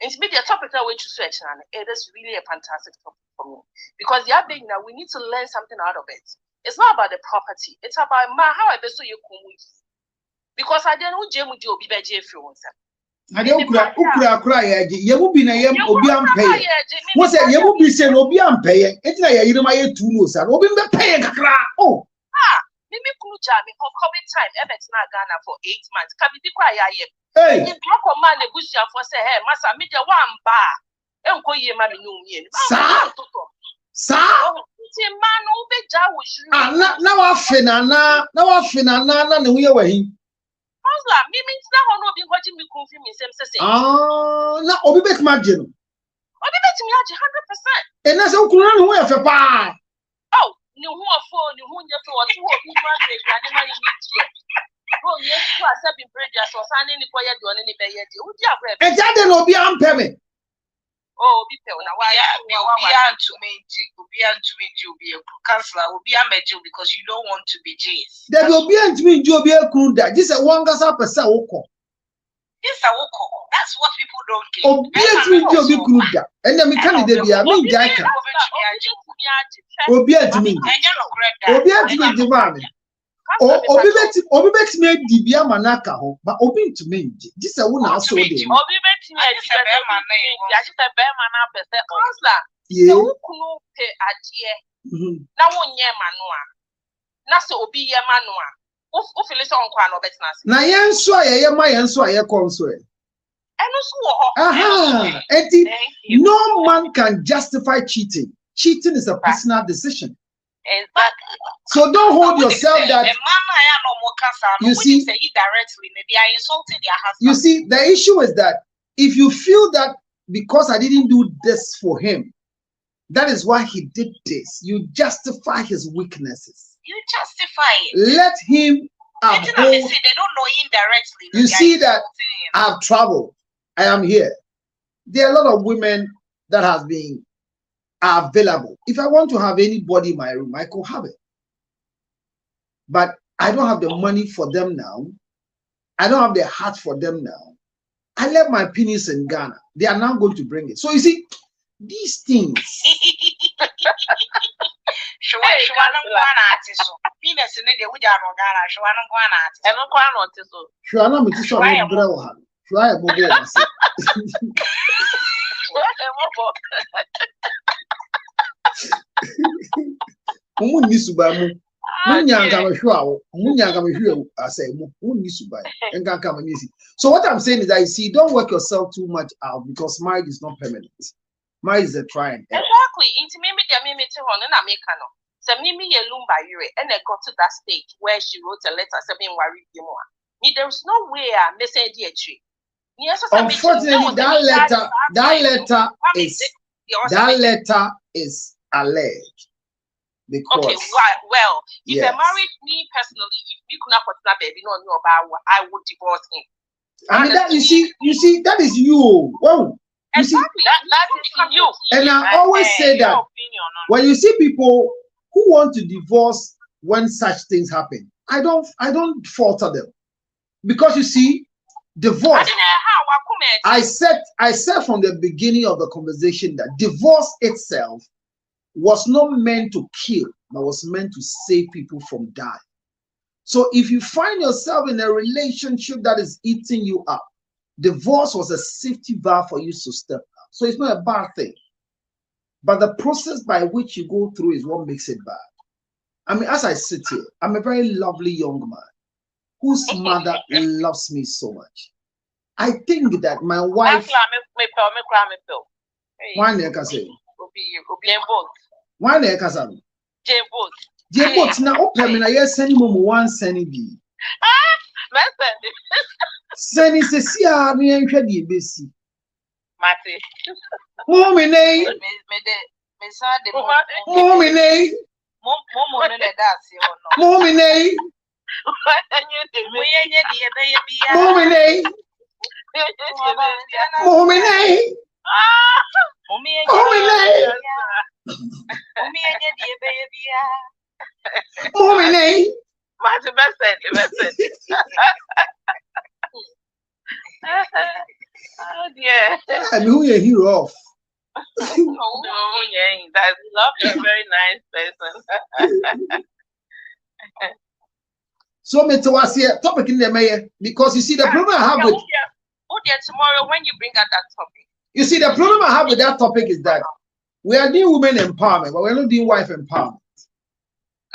And to be the topic that we choose to it is really a fantastic topic for me. Because the other now we need to learn something out of it. It's not about the property, it's about how I best so you come with. Because I don't know Jemu do be beje if you want. I don't cry. You will be a Obian pay. What's a you will be saying Obian pay? It's like you know my 2 months and Obian pay. Oh, Mimi Kuja, me for COVID time, Everett na Ghana for 8 months. Can be quiet. hey, In black or man, a bushia for say, hey, Massa, meet the 1 bar. And go ye, mammy, no, me. sir. Man, over Jaw. Now I finna, and we are him. Counselor, me means now no be watching me confirm me same say. Now Obi bet margin. Obi bet me 100%. And that's how Kuran who have a bar. Oh, no who are for you who you for 2 of man make animal in it. Oh, yes, you are seven bridges or signing the quiet doing any bay. Who do you have? And that then will be unpayment. Oh, people now why To me, you'll be a counselor, will be a major because you don't want to be Jays. There will be a twin to be a crew that this is one gas up a sawko. Yes, I will call. That's what people don't get. Oh, be a twin to be crew that. And then we can't be a mean jacket. Oh, be a to me. Oh, be a to me divine. Obi bet me dibia manaka ho, but obi to me. This is one also dey. Obi bet me ya just a bear man up say counselor. Yeah. So kunu pe adie. Na wonye manoa. Na so obi ye manoa. O feel so nkwa no bet na se. Na yen so aye ma yen so aye kon so e. Eno so wo ho. Aha. Enti no man can justify cheating. Cheating is a personal decision. Exactly. So don't hold yourself that you see directly, they are insulting their husband. You see, the issue is that if you feel that because I didn't do this for him, that is why he did this, you justify his weaknesses. You justify it. Let him uphold. They don't know indirectly. You see that I have traveled. I am here. There are a lot of women that have been available. If I want to have anybody in my room, I could have it. But I don't have the money for them now. I don't have the heart for them now. I left my penis in Ghana. They are now going to bring it. So you see, these things. So what I'm saying is that you see, don't work yourself too much out because marriage is not permanent. Marriage is a trying. Exactly. Into me so Mimi Lumba and I got to that stage where she wrote a letter saying worry more. There's no way I miss a dear tree. Unfortunately, that letter is alleged. Because okay, well, if yes. I married me personally, if you could not put that baby on your bow, I would divorce him. I mean that you see, that is you. Well, you see, that is you. And I always say that when you see people who want to divorce when such things happen, I don't falter them. Because you see, divorce. I said from the beginning of the conversation that divorce itself was not meant to kill, but was meant to save people from dying. So if you find yourself in a relationship that is eating you up, divorce was a safety valve for you to step out. So it's not a bad thing. But the process by which you go through is what makes it bad. I mean, as I sit here, I'm a very lovely young man whose mother loves me so much. I think that my wife. Why ne kase? Why ne kase? J-Boat na open me na yes send mo one send bi. Send se si a me nhwe de besi. Mate. Mo me nei. Mo me nei. Mo ne da si ono. Mo me nei. Mo me nei. Mo me nei. Oh dear. I'm who you hear of. Oh yeah, that's lovely, a very nice person. So me to was here topic in the mayor because you see the problem I have with tomorrow when you bring out that topic. You see, the problem I have with that topic is that we are doing women empowerment, but we're not doing wife empowerment.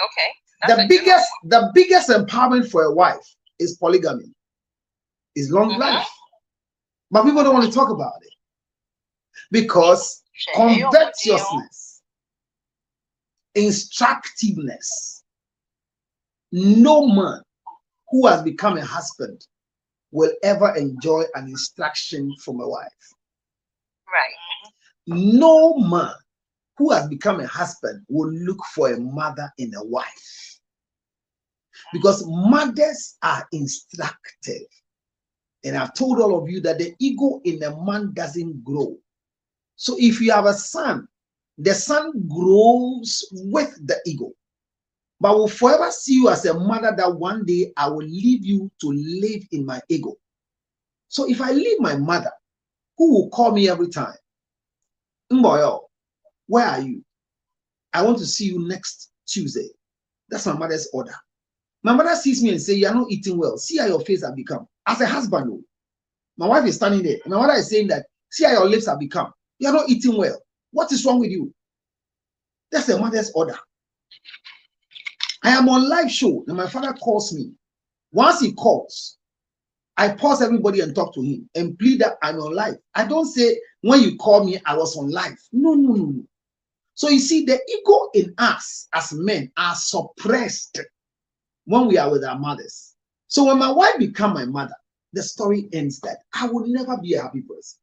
Okay. The biggest empowerment for a wife is polygamy, is long life. But people don't want to talk about it because covetousness, instructiveness. No man who has become a husband will ever enjoy an instruction from a wife. Right. No man who has become a husband will look for a mother in a wife because mothers are instructive. And I've told all of you that the ego in a man doesn't grow. So if you have a son, the son grows with the ego. But I will forever see you as a mother that one day I will leave you to live in my ego. So if I leave my mother, who will call me every time? Mboyo, where are you? I want to see you next Tuesday. That's my mother's order. My mother sees me and says, "You are not eating well. See how your face has become." As a husband, my wife is standing there. My mother is saying that, "See how your lips have become. You are not eating well. What is wrong with you?" That's a mother's order. I am on live show and my father calls me. Once he calls, I pause everybody and talk to him and plead that I'm on live. I don't say when you call me, I was on live. No. So you see, the ego in us as men are suppressed when we are with our mothers. So when my wife became my mother, the story ends that I would never be a happy person.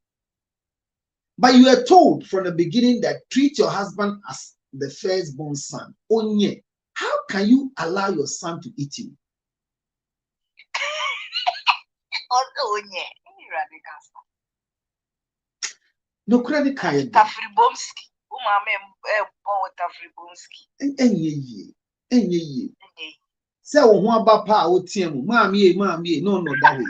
But you are told from the beginning that treat your husband as the firstborn son. Onye, how can you allow your son to eat you? No credit card. Tafribomski. Enye. Say one about pa o tiemu. Mami, no that way.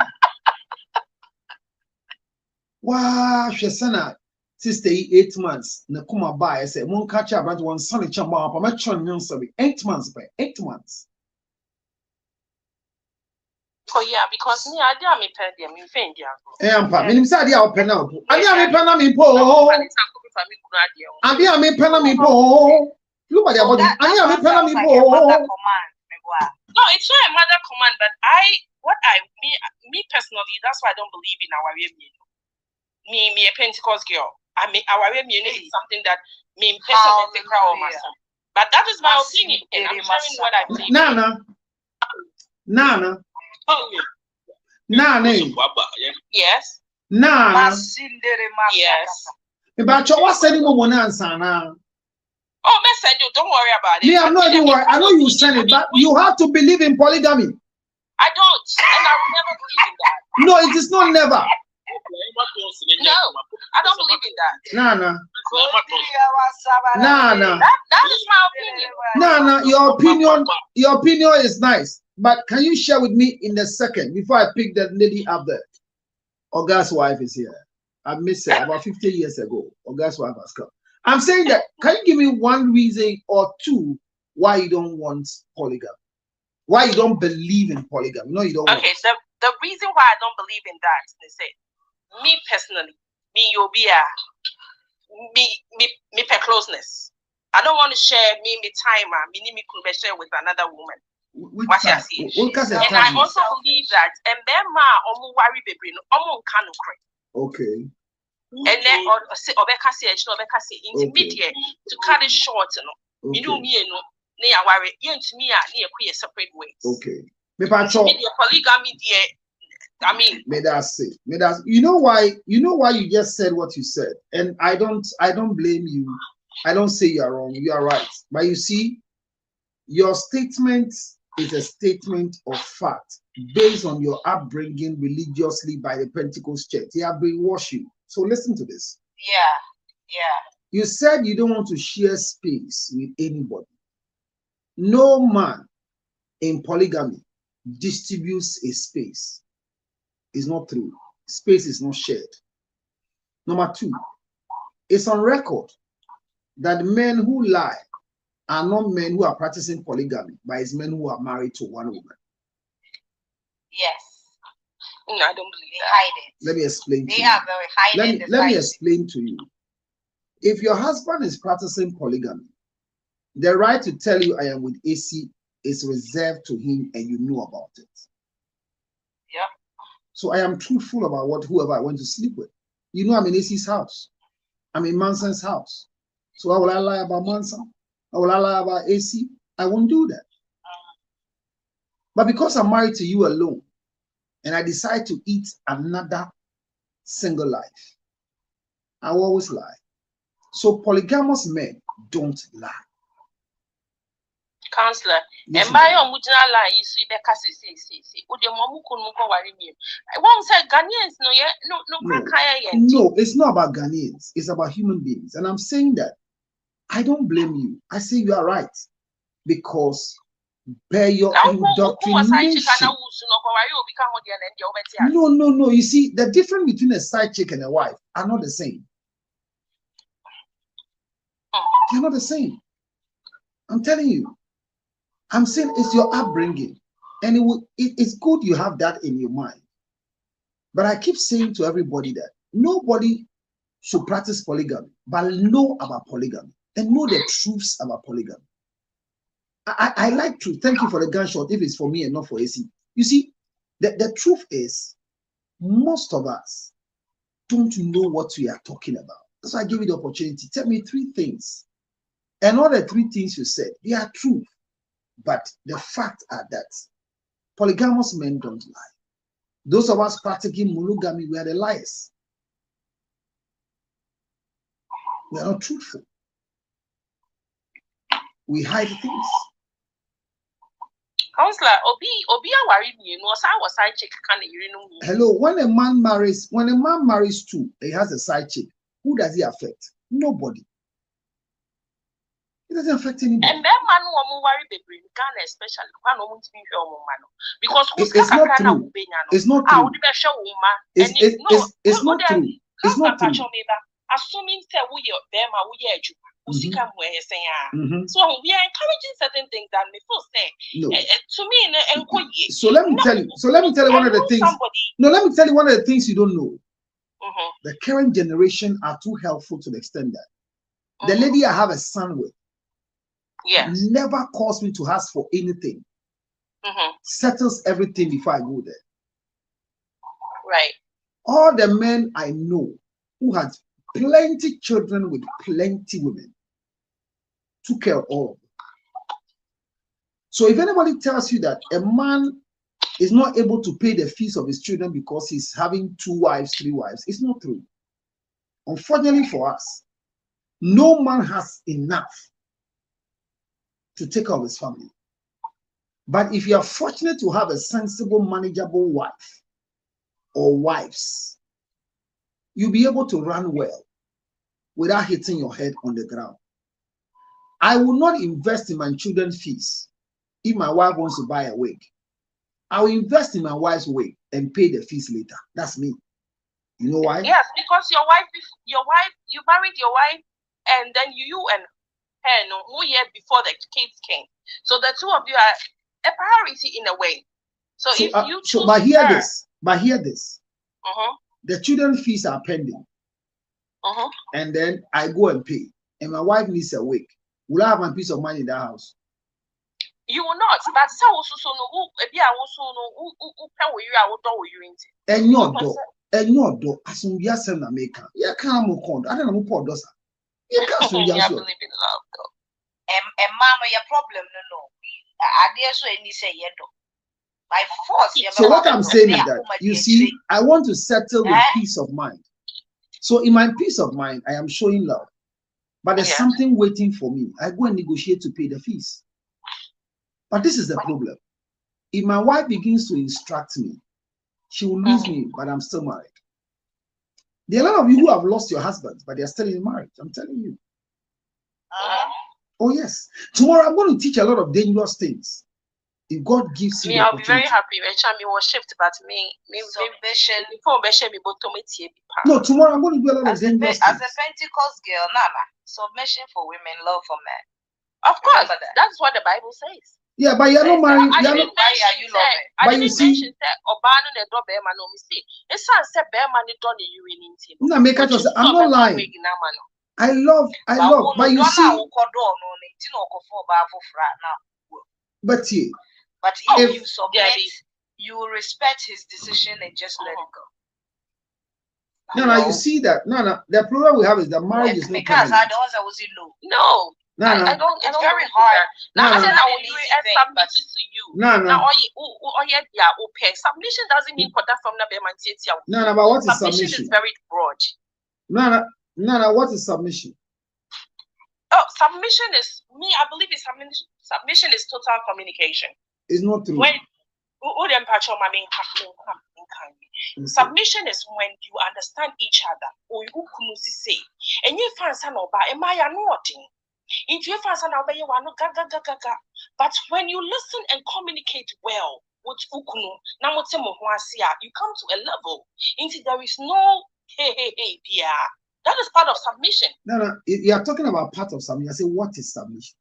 Wow, Shesana, sister 8 months. Na kuma ba I say one catch up about one son chamba pa ma chon nyon sabi 8 months by 8 months. Oh yeah, because me I did me pen them in faint there. Ampa, me say dia o pen na po. Ade me pen na me po. Ade me pen na me po. Look at their body. Ade me pen na me po. No, it's not a mother command, but me personally, that's why I don't believe in our me a Pentecost girl. I mean, our is something that me personally take care of myself. But that is my opinion, and I'm sharing what I believe. Nana. Yes. Nana. Yes. About your what's sending more answer now. Oh, message you. Don't worry about it. Me, I'm not even worried. I know you send it, but you have to believe in polygamy. I don't, and I will never believe in that. No, it is not never. No, I don't believe in that. Nana. That is my opinion. Nana, your opinion is nice, but can you share with me in a second before I pick that lady up there? Oga's wife is here. I missed her about 50 years ago. Oga's wife has come. I'm saying that, can you give me one reason or two why you don't want polygamy? Why you don't believe in polygamy? No, you don't. Okay, so the reason why I don't believe in that, they say, me personally, me Yobia, me per closeness. I don't want to share me time, me could share with another woman. Which What time? and I also believe that and then worry baby no okay. And then or say intermediate to cut it short you know me no near worry to me near separate ways. Okay. Me polygamy I mean, may that say, you know why you just said what you said, and I don't blame you. I don't say you are wrong. You are right. But you see, your statement is a statement of fact based on your upbringing religiously by the Pentecost Church. They have brainwashed you. So listen to this. Yeah. You said you don't want to share space with anybody. No man in polygamy distributes a space. It's not true. Space is not shared. Number two, it's on record that men who lie are not men who are practicing polygamy, but it's men who are married to one woman. Yes. No, I don't believe they hide it. Let me explain. They are very hiding. Let me explain to you. If your husband is practicing polygamy, the right to tell you I am with AC is reserved to him, and you know about it. Yeah. So I am truthful about whoever I went to sleep with. You know I'm in AC's house. I'm in Manson's house. So how will I lie about Manson? How will I lie about AC? I won't do that. But because I'm married to you alone, and I decide to eat another single life, I will always lie. So polygamous men don't lie. Counselor, and by your mujina lie, you see the cassis. Would your mom go worry me? I won't say Ghanaians, no, it's not about Ghanaians, it's about human beings. And I'm saying that I don't blame you. I say you are right. Because by your indoctrination. No. You see, the difference between a side chick and a wife are not the same. They're not the same. I'm telling you. I'm saying it's your upbringing. And it's good you have that in your mind. But I keep saying to everybody that nobody should practice polygamy, but know about polygamy and know the truths about polygamy. I like truth. Thank you for the gunshot if it's for me and not for AC. You see, the truth is, most of us don't know what we are talking about. That's why I give you the opportunity. Tell me 3 things. And all the 3 things you said, they are true. But the fact are that polygamous men don't lie. Those of us practicing monogamy, we are the liars. We are not truthful. We hide things. Counselor, Obi worry me. No, I was side chick. Hello, when a man marries 2, he has a side chick. Who does he affect? Nobody. It doesn't affect anybody. And that man who worry baby in Ghana, especially because it's not true. It's not true. It's not true. It's not true. Assuming that we are them, so we are encouraging certain things that may feel say to me. So let me tell you one of the things. No, let me tell you one of the things you don't know. The current generation are too helpful to the extent that the lady I have a son with never calls me to ask for anything. Settles everything before I go there. Right. All the men I know who had plenty children with plenty women took care of all of them. So if anybody tells you that a man is not able to pay the fees of his children because he's having 2 wives, 3 wives, it's not true. Unfortunately for us, no man has enough to take care of his family. But if you are fortunate to have a sensible, manageable wife or wives, you'll be able to run well without hitting your head on the ground. I will not invest in my children's fees if my wife wants to buy a wig. I will invest in my wife's wig and pay the fees later. That's me. You know why? Yes, because you married your wife, and then you and her 1 year before the kids came. So the 2 of you are a priority in a way. So if you choose but hear this. Uh-huh. The children fees are pending. Uh-huh. And then I go and pay. And my wife needs a week. Will I have my piece of money in that house? You will not. But so no ebi a wo so no who pay you a wo do you into. And your door as soon as you make ya can mo con. I don't know what does. You can't so I believe in love though. And mama your problem no. I dare so any say yedo. By force. So what I'm saying is that you see, I want to settle with peace of mind. So in my peace of mind, I am showing love. But there's something waiting for me. I go and negotiate to pay the fees. But this is the problem. If my wife begins to instruct me, she will lose me, but I'm still married. There are a lot of you who have lost your husbands, but they're still in marriage. I'm telling you. Oh, yes. Tomorrow I'm going to teach a lot of dangerous things. If God gives you I'll be very happy. Me was shift, but me submission. No, tomorrow I'm going to do a lot of dangerous things. As a Pentecost girl, Nana, submission for women, love for men. Of course, that's what the Bible says. Yeah, but you're not married. Why are you loving? I didn't mention that Obano the door bear man no mistake. It's said bear man the door you in into. No, make it just. I'm not lying. I love, but you see. But yeah. But if you submit, you will respect his decision and just let it go. No, you see that. No. The problem we have is that marriage is not because I don't was in low. No. I don't. It's very hard. Now I said I will do it submission to you. Now submission doesn't mean that from the bear. No, but what is submission? Submission is very broad. No. What is submission? Oh, submission is me. I believe it's submission is total communication. It's not true. When submission is when you understand each other or you can say and you find some about am I nothing. If you find some about you but when you listen and communicate well with ukunu you come to a level into there is no hey dear. That is part of submission. No, you are talking about part of submission. I say, what is submission?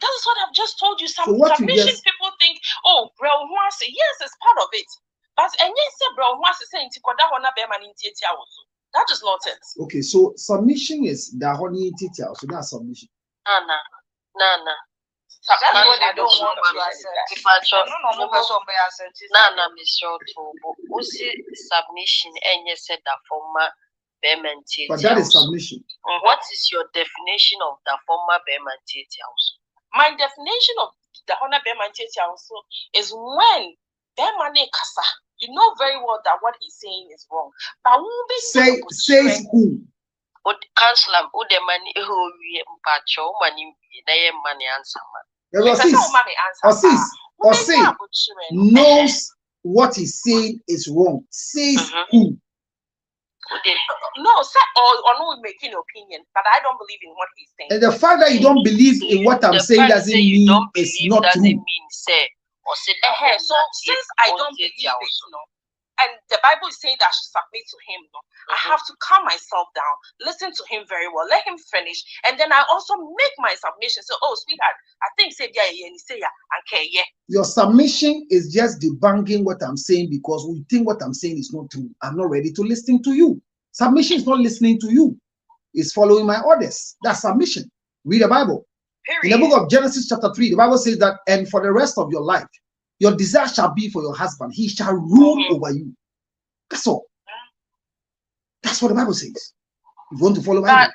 That is what I've just told you. Submission, people think, oh, bro, yes, it's part of it. But and yes, bro, that is not it. Okay, so submission is the honey titial, so that's submission. No. That's what they don't want to accept. Submission and yes, said that former. But that is submission. What is your definition of the former Behrman House? My definition of the Honor Behrman House is when Behrman Kasa, you know very well that what he's saying is wrong. But says who? Counselor, who the money who we patrol money, they money answer. Or knows what he's saying is wrong. Says who? No, sir, or no making opinion, but I don't believe in what he's saying. And the fact that you don't believe in what I'm saying doesn't mean it's not true. So since I don't believe it, and the Bible is saying that I should submit to him, I have to calm myself down, listen to him very well, let him finish, and then I also make my submission. So, oh, sweetheart, I think say yeah. Your submission is just debunking what I'm saying because we think what I'm saying is not true. I'm not ready to listen to you. Submission is not listening to you. It's following my orders. That's submission. Read the Bible. Period. In the book of Genesis chapter 3, the Bible says that, and for the rest of your life, your desire shall be for your husband. He shall rule over you. That's all. That's what the Bible says. You want to follow Bible?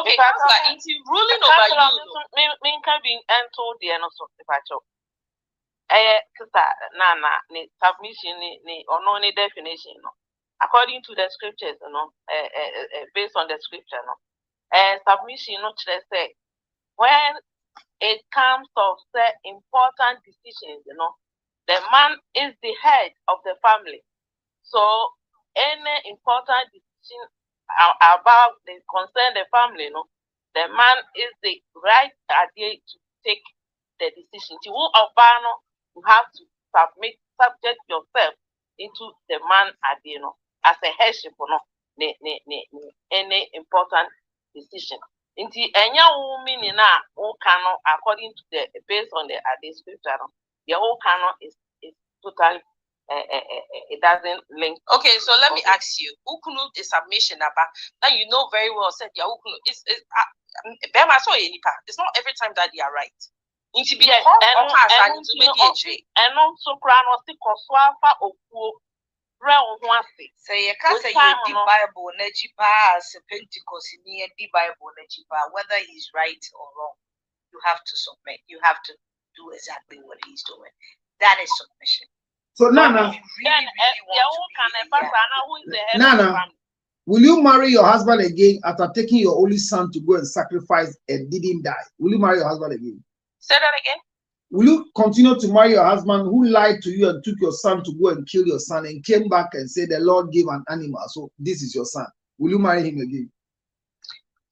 Okay, Counselor, it's ruling over you. Me can be told the end of the battle. Submission or no definition. According to the scriptures, based on the scripture, submission, say when it comes to important decisions, the man is the head of the family. So any important decision about the concern the family, the man is the right idea to take the decision. You have to subject yourself into the man idea, as a headship, any important decision. Inti enya meaning na o canon according to the based on the scripture. The whole canon is totally it doesn't link. Okay, so let me ask you, ukunu is submission about now you know very well said ya ukunu is it's not every time that they are right. Inti be and also crano stick or swafa okuo. Say you can't say you Bible as Pentecost in the Bible whether he's right or wrong, you have to submit. You have to do exactly what he's doing. That is submission. So Nana, Nana, will you marry your husband again after taking your only son to go and sacrifice and didn't die? Will you marry your husband again? Say that again. Will you continue to marry your husband who lied to you and took your son to go and kill your son and came back and said the Lord gave an animal, so this is your son? Will you marry him again?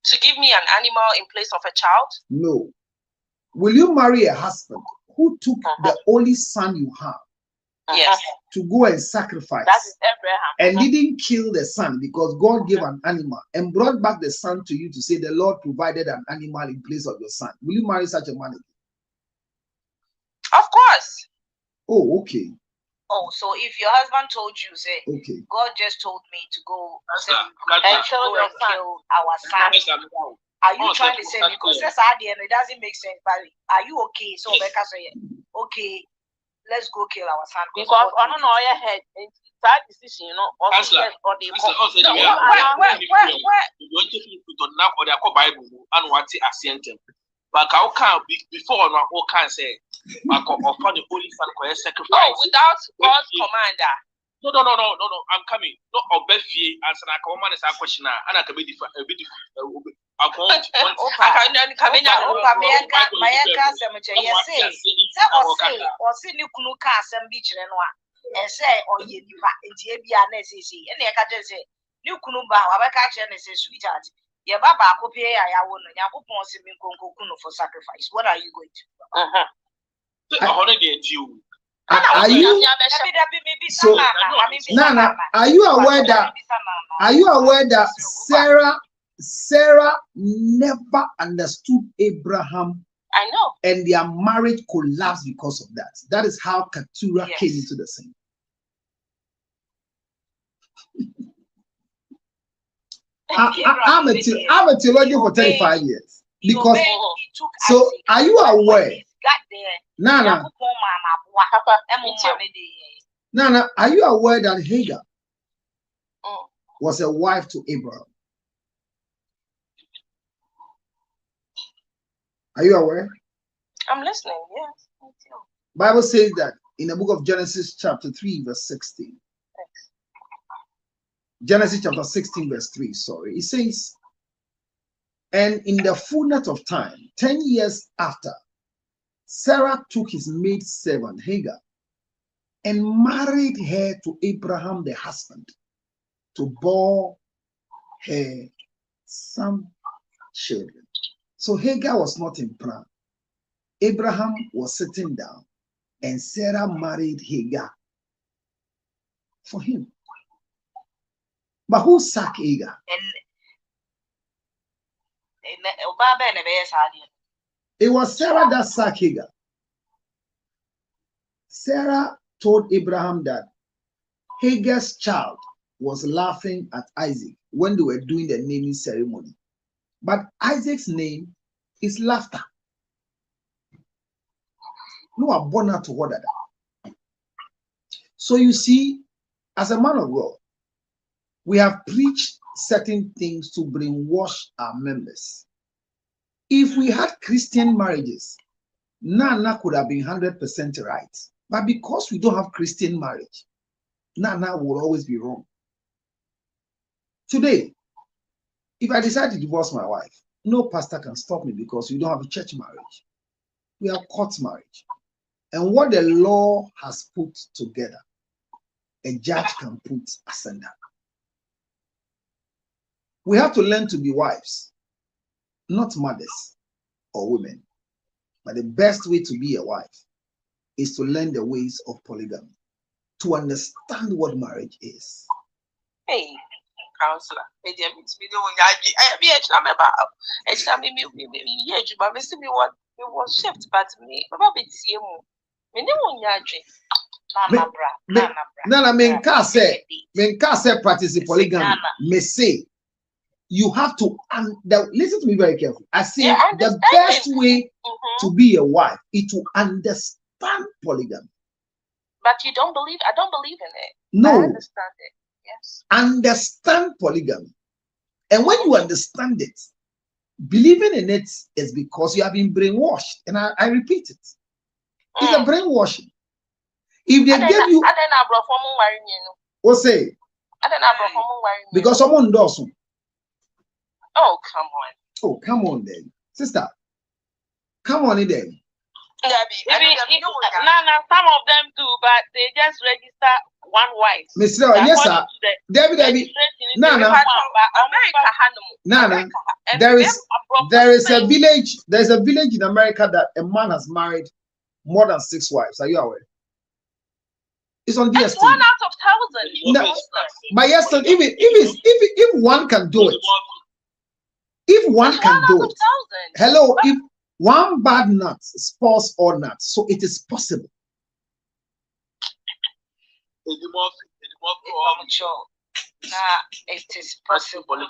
To give me an animal in place of a child? No. Will you marry a husband who took the only son you have to go and sacrifice that is Abraham. And didn't kill the son because God gave an animal and brought back the son to you to say the Lord provided an animal in place of your son? Will you marry such a man again? Of course. Oh, okay. Oh, so if your husband told you, say, okay, God just told me to go and kill our son. Are you trying to say because that's at the end it doesn't make sense, but are you okay? So Becca say, okay, let's go kill our son. Because I don't know your head that decision, you know, or the but how can before no all can say upon the holy son sacrifice? No, without God's commander. No. I'm coming. No, Obefi answer. I come on. Is a question. And I can be different. A bit different. For sacrifice. What are you going to do? Are you so Nana? Are you aware that Sarah never understood Abraham? I know. And their marriage collapsed because of that. That is how Keturah came into the scene. I'm a theologian for 35 years. Because so are you aware? Nana, are you aware that Hagar was a wife to Abraham? Are you aware? I'm listening, yes. Bible says that in the book of Genesis chapter 3 verse 16. Genesis chapter 16 verse 3, sorry. It says, and in the fullness of time, 10 years after, Sarah took his maid servant Hagar and married her to Abraham the husband to bear her some children. So Hagar was not in plan. Abraham was sitting down and Sarah married Hagar for him. But who sacked Hagar? It was Sarah that sacked Hagar. Sarah told Abraham that Hagar's child was laughing at Isaac when they were doing the naming ceremony. But Isaac's name is laughter. No abona to what that. So you see, as a man of God, we have preached certain things to brainwash our members. If we had Christian marriages, Nana could have been 100% right. But because we don't have Christian marriage, Nana will always be wrong. Today, if I decide to divorce my wife, no pastor can stop me because we don't have a church marriage. We have court marriage. And what the law has put together, a judge can put asunder. We have to learn to be wives, not mothers or women. But the best way to be a wife is to learn the ways of polygamy, to understand what marriage is. Hey. counselor. Me dey meet me no nyaji. I be a chama ba. E chama me yeju ba me see me was shift but me baba be tie mu. Me ne wo nyaji. Nana menka say practice polygamy. Me say you have to listen to me very carefully. I say the best way to be a wife is to understand polygamy. But you don't believe? I don't believe in it. No. I understand it. Yes. Understand polygamy. And when you understand it, believing in it is because you have been brainwashed. And I repeat it. It's a brainwashing. If they give you... What say? Because someone does. Oh, come on. Oh, come on then. Sister. Come on then. Maybe some of them do, but they just register one wife. Mr. Yes, sir. Debbie. Nana. There is a village. There's a village in America that a man has married more than 6 wives. Are you aware? It's on DSTV. That's 1 out of 1,000. No, but yes, if one can do it, if one can do it, hello, if one bad nut spoils all nuts, so it is possible. It is possible.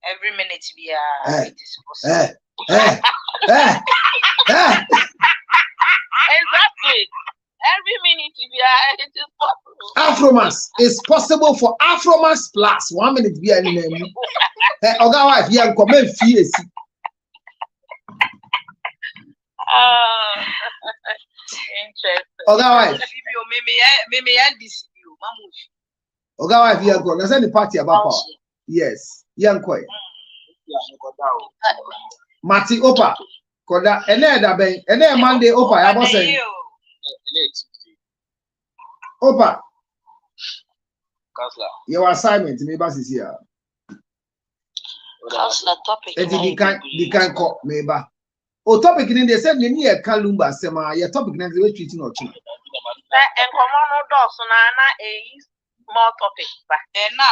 Every minute we are. It is possible. Exactly. Every minute we are. It is possible. Afromas is possible for Afromas plus 1 minute. We are in the Oga wife. We are coming fierce. Interesting. Oga wife. Oga wife, you are going. There's any party about power. Yes. Young koi. Mati Opa. Koda. Ene Monday Opa. I was saying. Opa. Your assignment. Maybe is here. Counselor topic. The can call maybe. O topic in they said ni e Kalumba sema your topic na we treating or two. And common doors na more topic ba. Na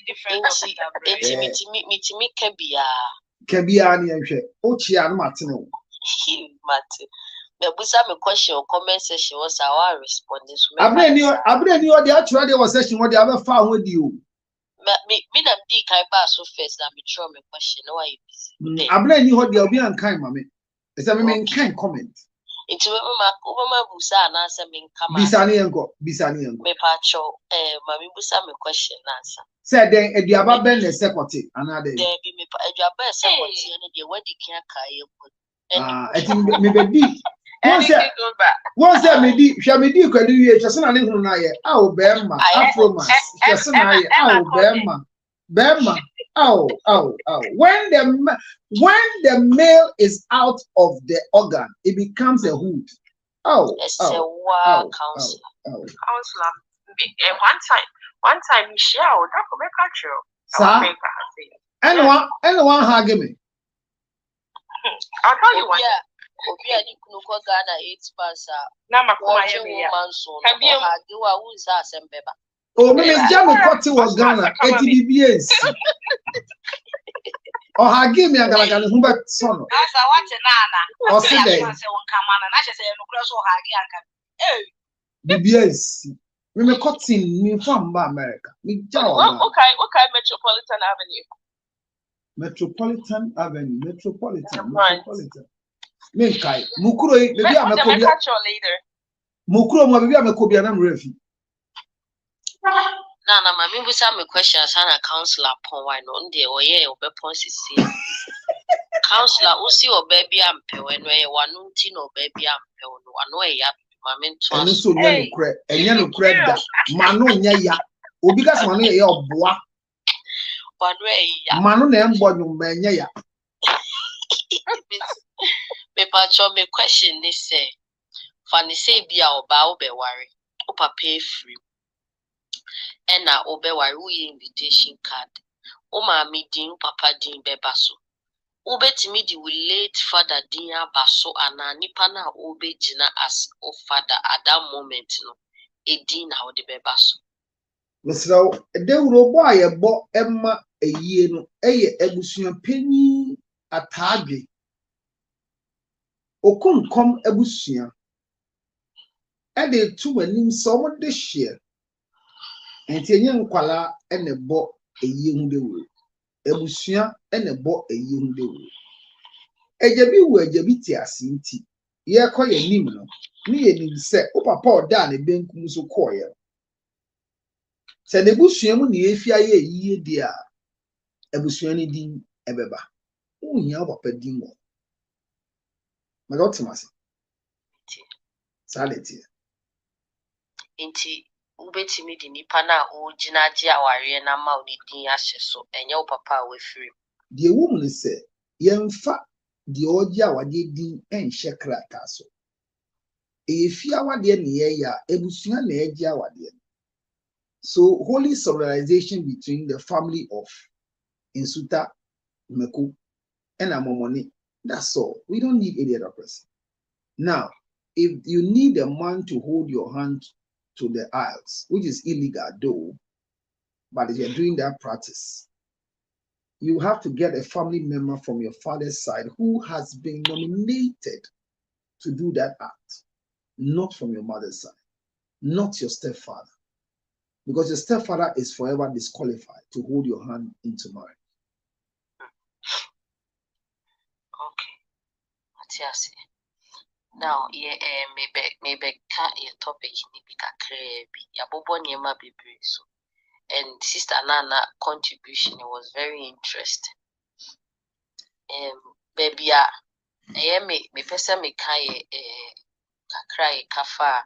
different topic. Kebia ni ehwe. O chia no mate no. Mate. Me busa me question or comment section was our response. Abre ni o dey actually dey was session what dey have fa ho di o. Me dem di kai ba so first na me throw me question why you busy. Abre ni ho dey obi an kan ma me. E say me kan comment. Into mama busa na say me kama. Bisa ni enko. Me pa cho mama busa me question answer. Say den eduaba ben na sekote anade. There be me pa eduaba sekote na dey what di kan kai Ah, I think me be Once I me di kwadu wie twese na ne hunu na ye awo bema Afromas twese na ye awo bema awo when the male is out of the organ it becomes a hood. Counselor one time you share that could make a true anyone hug me. I'll tell you what. Obi ani kunuko Ghana 8 months na makoma ye me ya agiwa unza asembeba o me jam kwoti wo Ghana etibibs o hagi me agalaga ne humba sono asa wate na o se dey se won kamana na che se no kura so hagi aka BBS me kwoti me from America me jaw okay Metropolitan Avenue Menkai mukuro bebi amekobia mukuro mo bebi amekobia na mrefi na mami busa me question sana counselor pon why no ndie oye obepon sisi counselor usi obebi ampe we no ye wanu nti no obebi ampe no ano e ya mami nto eno so nya no kre da manu nya ya obi ka so manu ye oboa wanu e ya manu na embo nyumba nya ya me pacho me question this say fani say bia oba obe worry o papa free and na obe worry invitation card o ma mi din papa din beba so o betimi di we late father din abaso ana nipa na obe gina as o father at that moment no e din na o de beba so Mesrao dewuro bo ayebo emma eyie no eye abusua panyi atadwe okunkom abusua ede tu anim so mo de hye enti enye nkwala ene bo eyie hu dewuro abusua ene bo eyie hu dewuro ejebi wu ejebi ti asinti ye koye nim no ni ye nim se o papa oda na benkum so koye se ne busua mu ne efia ye yie dia abusua ni din ebeba unya papa din mo ma got mase saleti Inti ubetimi di nipa na o gina gye aware na ma o ni din ahye so enye o papa a wafiri die wu mu ne se yemfa die oji awade din enhye krata so efia awade ne ye ya abusua na eji awade. So holy solemnization between the family of Insuta Meku and Amomoni. That's all. We don't need any other person. Now, if you need a man to hold your hand to the aisles, which is illegal though, but if you're doing that practice, you have to get a family member from your father's side who has been nominated to do that act, not from your mother's side, not your stepfather. Because your stepfather is forever disqualified to hold your hand into marriage. Okay. Matias. Now, maybe can't your topic ni bi kakre bi. Ya bobo nyema bebre so. And Sister Nana contribution was very interesting. Baby me pesa me kai kakra kafa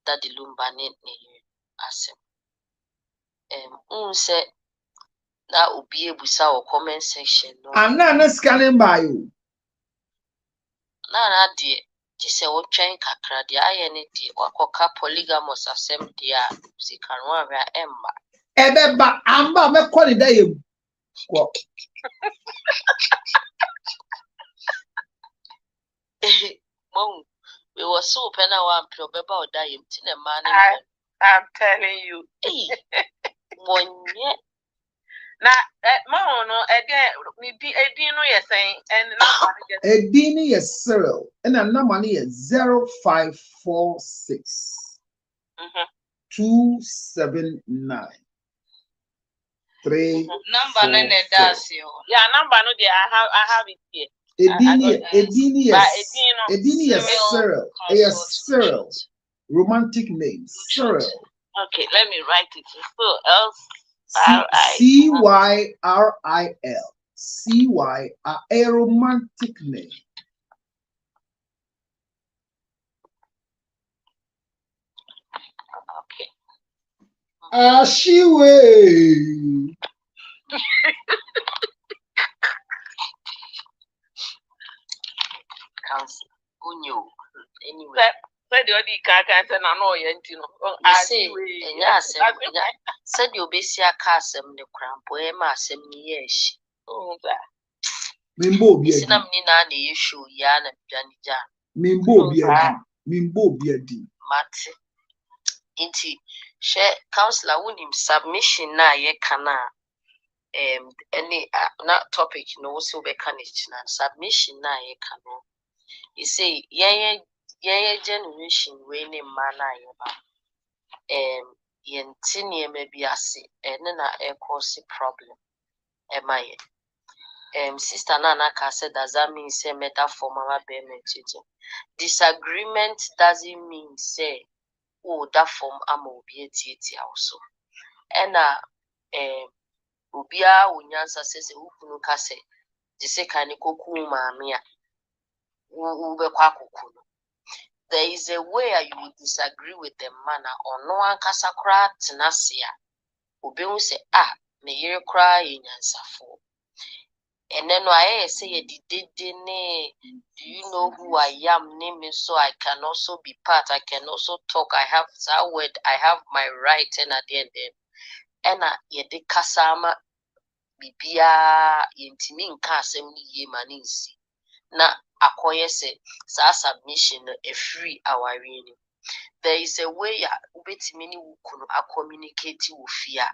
Daddy Lumba ne asem. Unse na obi ebusa o comment section no. I'm not scanning by you. Na de se wo twen kakra de aye ne de wakoka polygamous asem de a sikanwa ara emma. Ebeba amba me kwali da yem. Ko. Mom, we were so pena one pro beba o da yem tin e man. I'm telling you. Monye Na no again edin no yes and Edin is Cyril and a number is 0546 279 3 number no ne das yo. Yeah, number no there I have it here. Edin is Cyril. Yes, Cyril. Romantic name Cyril. Okay, let me write it. So else Cyril. CY a romantic name. Okay. Ashiwe. council. Unyo. Anyway. Said you can't say no yentino. Said you be see a casem the crampo ema sem ni yesh. Oh, that. Mimbo biadi. Sinam ni na ne issue ya na janija. Mimbo biadi. Mate. Inti share councillor unim submission na ye kana any not topic no so be kanich na submission na ye kana. You say yeah generation we ne mana ye ba. Yentini maybe ase na cause problem. Emaye. Sister Nana said, does that mean say metaphor mama payment? Disagreement doesn't mean say that form am obieti also. And ubia unyansa says ukunu kase jise kani koku mamia ube kwa kukuno. There is a way you will disagree with the manner or no one kasakra tenasia. Ube say me yere cry inyansa for. And then I say, do you know who I am? Name me so I can also be part. I can also talk. I have that word. I have my right. And at the end, and ye kasama bibia intimin kasem ni ye maninsi. Na akoye se sa submission a free our reading. there is a way I communicate with fear.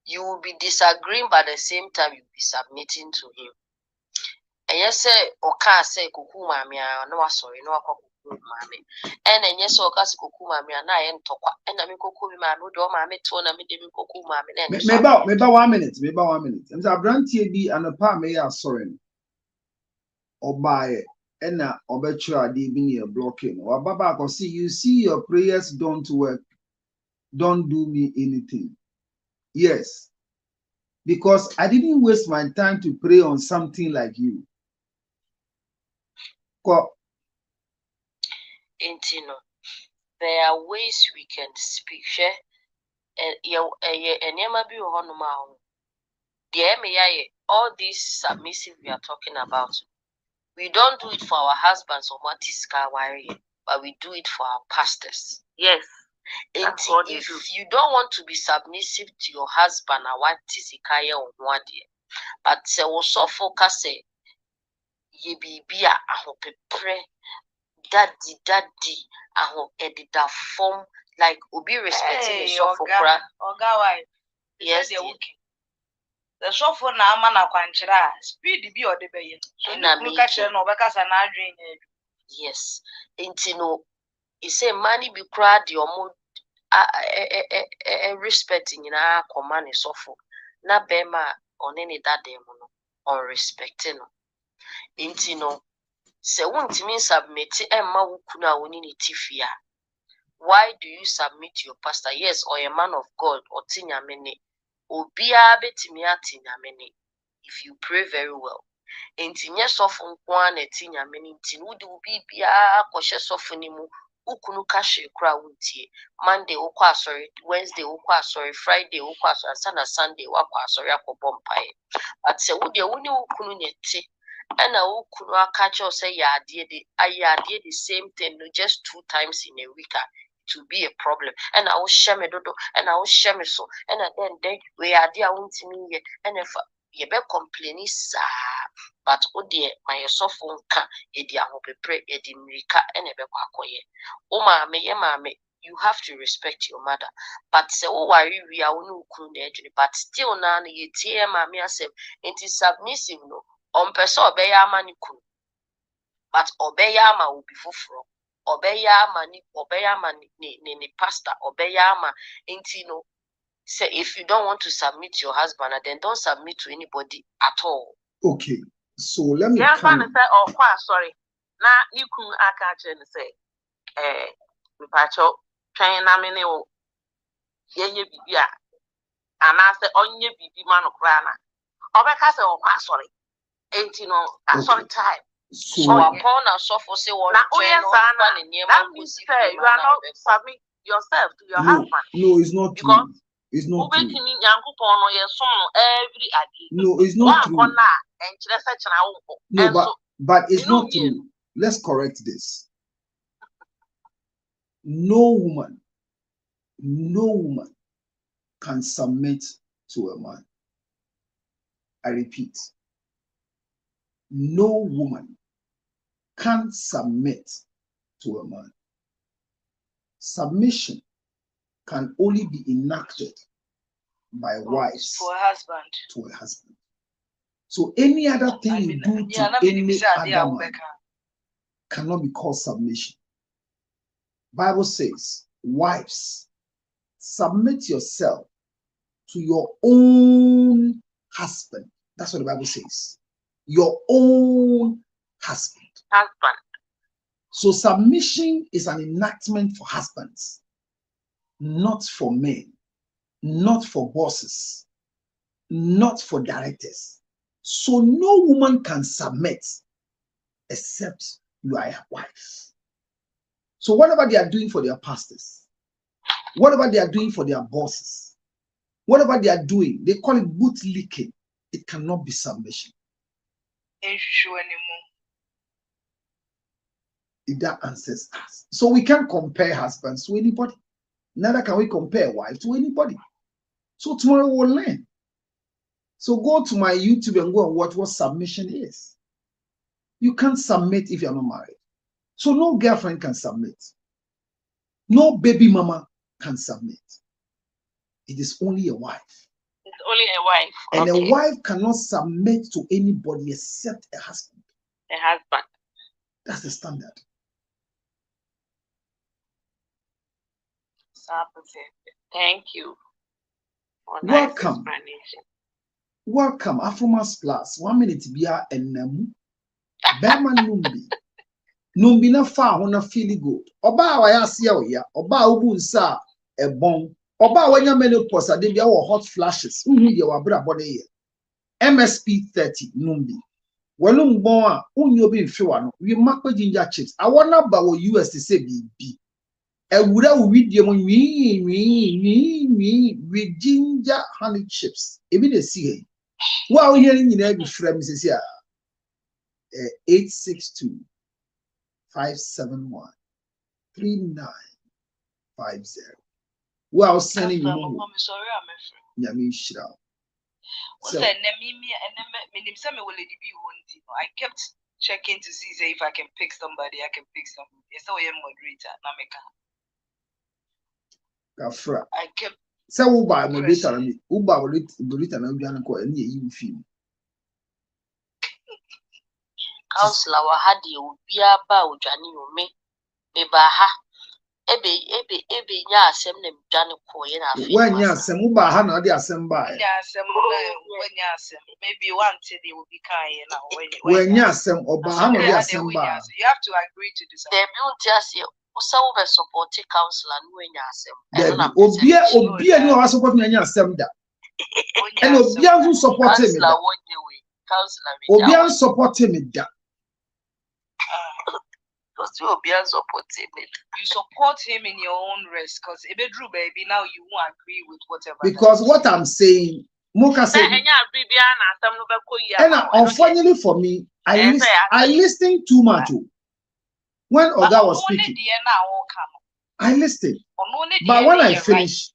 You will be disagreeing, but at the same time you'll be submitting to him. And yes, say say kuku mami no sorry no kuku mami. And then yes, kuku mami and I and tokwa and I mean kuku mami do mami to na me de kuku mami. Maybe 1 minute, maybe 1 minute. And I brand be and a pa may sorry. Or buy it. And now obetra de be blocking. Or baba see you see your prayers don't work. Don't do me anything. Yes. Because I didn't waste my time to pray on something like you. Intino, there are ways we can speak. All these submissive we are talking about, we don't do it for our husbands or but we do it for our pastors. Yes. If you don't want to be submissive to your husband, but se also focus ye be pray daddy aho edida form like obi respecting yourself for oga why yes the sofo na ama na kwanchira speed bi o de beye so na me ka share no obekasa na adwen yes intino he say money be crowd your mood respecting na command sofo na bema onene dadem no or respecting no intino se wontimi submit emma wukuna woni ni tifia. Why do you submit to your pastor? Yes, or a man of God or tinyamene obia betimi atinyamene if you pray very well. Entinya sofu nkwan etinyamene ntinu wudi bibia kwhye sofu ni mu ukunu kashe kra wuntie Monday ukwa sorry, Wednesday ukwa sorry, Friday ukwa sorry, Sunday wakwa sorry akobom pae. But se wudi woni ukunu nyete and I could catch or say, yeah, did the same thing just 2 times in a week to be a problem. And I will share me dodo, and I will share me so, and then we are dear won't me yet, and if you be complaining, but oh dear, my soft phone can, a dear hope pray, a dimrika, and a bequacoye. Oh, mammy, you have to respect your mother. But say, oh, we are no but still none ye tear mammy herself, it is submissive no. Person obeyama ni kun, but obeyama will be fufro. Obeyama ni pastor. Obeyama intino. Say if you don't want to submit to your husband, then don't submit to anybody at all. Okay, so let me. Yeah, sorry. Na you kun akache ni say, mipacho twen na me ne o yenye bibia. Ana say onye bibi man okra na. Obeka say okwa sorry. Sorry time. So upon a sofa say one that means you are not submit yourself to your husband. No, it's not true. It's not true. No, it's not true. No, but it's not true. Let's correct this. No woman can submit to a man. I repeat. No woman can submit to a man. Submission can only be enacted by wives to a husband. So any other thing you do to any other man cannot be called submission. Bible says, wives, submit yourself to your own husband. That's what the Bible says. Your own husband. So submission is an enactment for husbands, not for men, not for bosses, not for directors. So no woman can submit except you are a wife. So whatever they are doing for their pastors, whatever they are doing for their bosses, whatever they are doing, they call it boot licking. It cannot be submission. If that answers us. So we can't compare husbands to anybody. Neither can we compare wives to anybody. So tomorrow we'll learn. So go to my YouTube and go and watch what submission is. You can't submit if you're not married. So no girlfriend can submit. No baby mama can submit. It is only a wife. It's only a wife. And Okay. a wife cannot submit to anybody except a husband. A husband. That's the standard. Thank you. Welcome. Welcome. Afromas Plus. 1 minute bia ennamu. Bema numbi. Numbi na fa ho na feel good. Oba wa ya se ya. Oba obu nsa ebon. Oba wanya menopause ade bia wo hot flashes. Uhu ye wa bra body ye. MSP 30 numbi. Walum bon a unyo bi mfe wa no. We makwa ginger chips. I wanna ba wo US to say bi. Ewura wo video mo with ginger honey chips. Ebi dey see here. Wow, hearing you know, friend Mrs. 862 571 3950. Wow, sending you. I'm sorry, I'm a friend. Yeah, me shira. So, I kept checking to see if I can pick somebody. I can pick somebody. Yes, I am moderator. Kafra. I kept. So Uba moderator me. Uba moderator na obi anko eni eyi film. Counselor wa ha de obi aba odwane yo me ba ha ebe nya asem na mdwane ko ye na afi. When nya asem Uba ha na de asem ba. When nya asem maybe one day they will be kind na when nya asem Oba ha na de asem ba. You have to agree to this. Dem you just Usa ube support counselor no enya asem. Obi ani wa support nya asem da. And obi an support me da. Counselor obi an support me da. You support him in your own rest because Ebedru baby now you won't agree with whatever. Because what I'm saying, Moka said, and unfortunately for me, I listened too much. When Oga was speaking, I listened. But when I finished,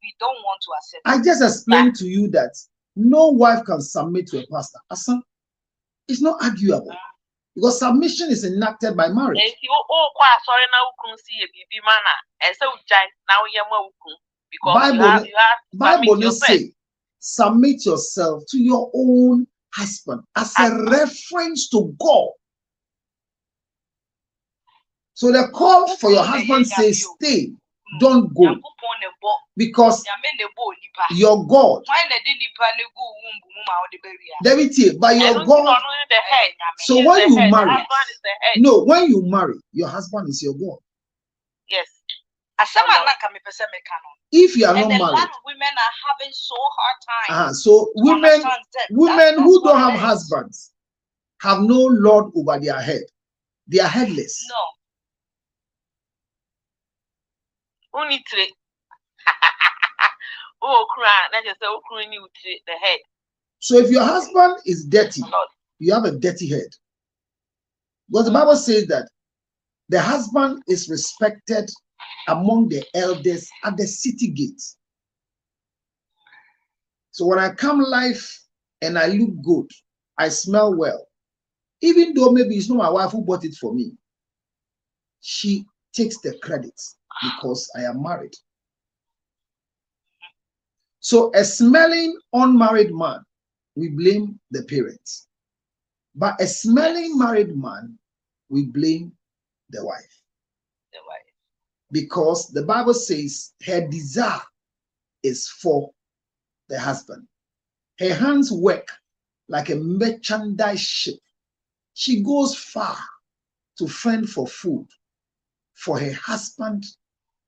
we don't want to accept. I just explained to you that no wife can submit to a pastor. Asan, it's not arguable. Because submission is enacted by marriage. Bible say, submit yourself to your own husband as a reference to God. So the call for your husband says, stay, don't go. Because your God, David, by your God. So when you marry, no, when you marry, your husband is your God. Yes. If you are not married, women are having so hard time. So women who don't have husbands have no Lord over their head. They are headless. No. Only three. Oh, cry. That's just the head. So if your husband is dirty, you have a dirty head. Because the Bible says that the husband is respected among the elders at the city gates. So when I come live and I look good, I smell well, even though maybe it's not my wife who bought it for me, she takes the credit because I am married. So a smelling unmarried man, we blame the parents. But a smelling married man, we blame the wife. The wife. Because the Bible says her desire is for the husband. Her hands work like a merchandise ship. She goes far to fend for food for her husband,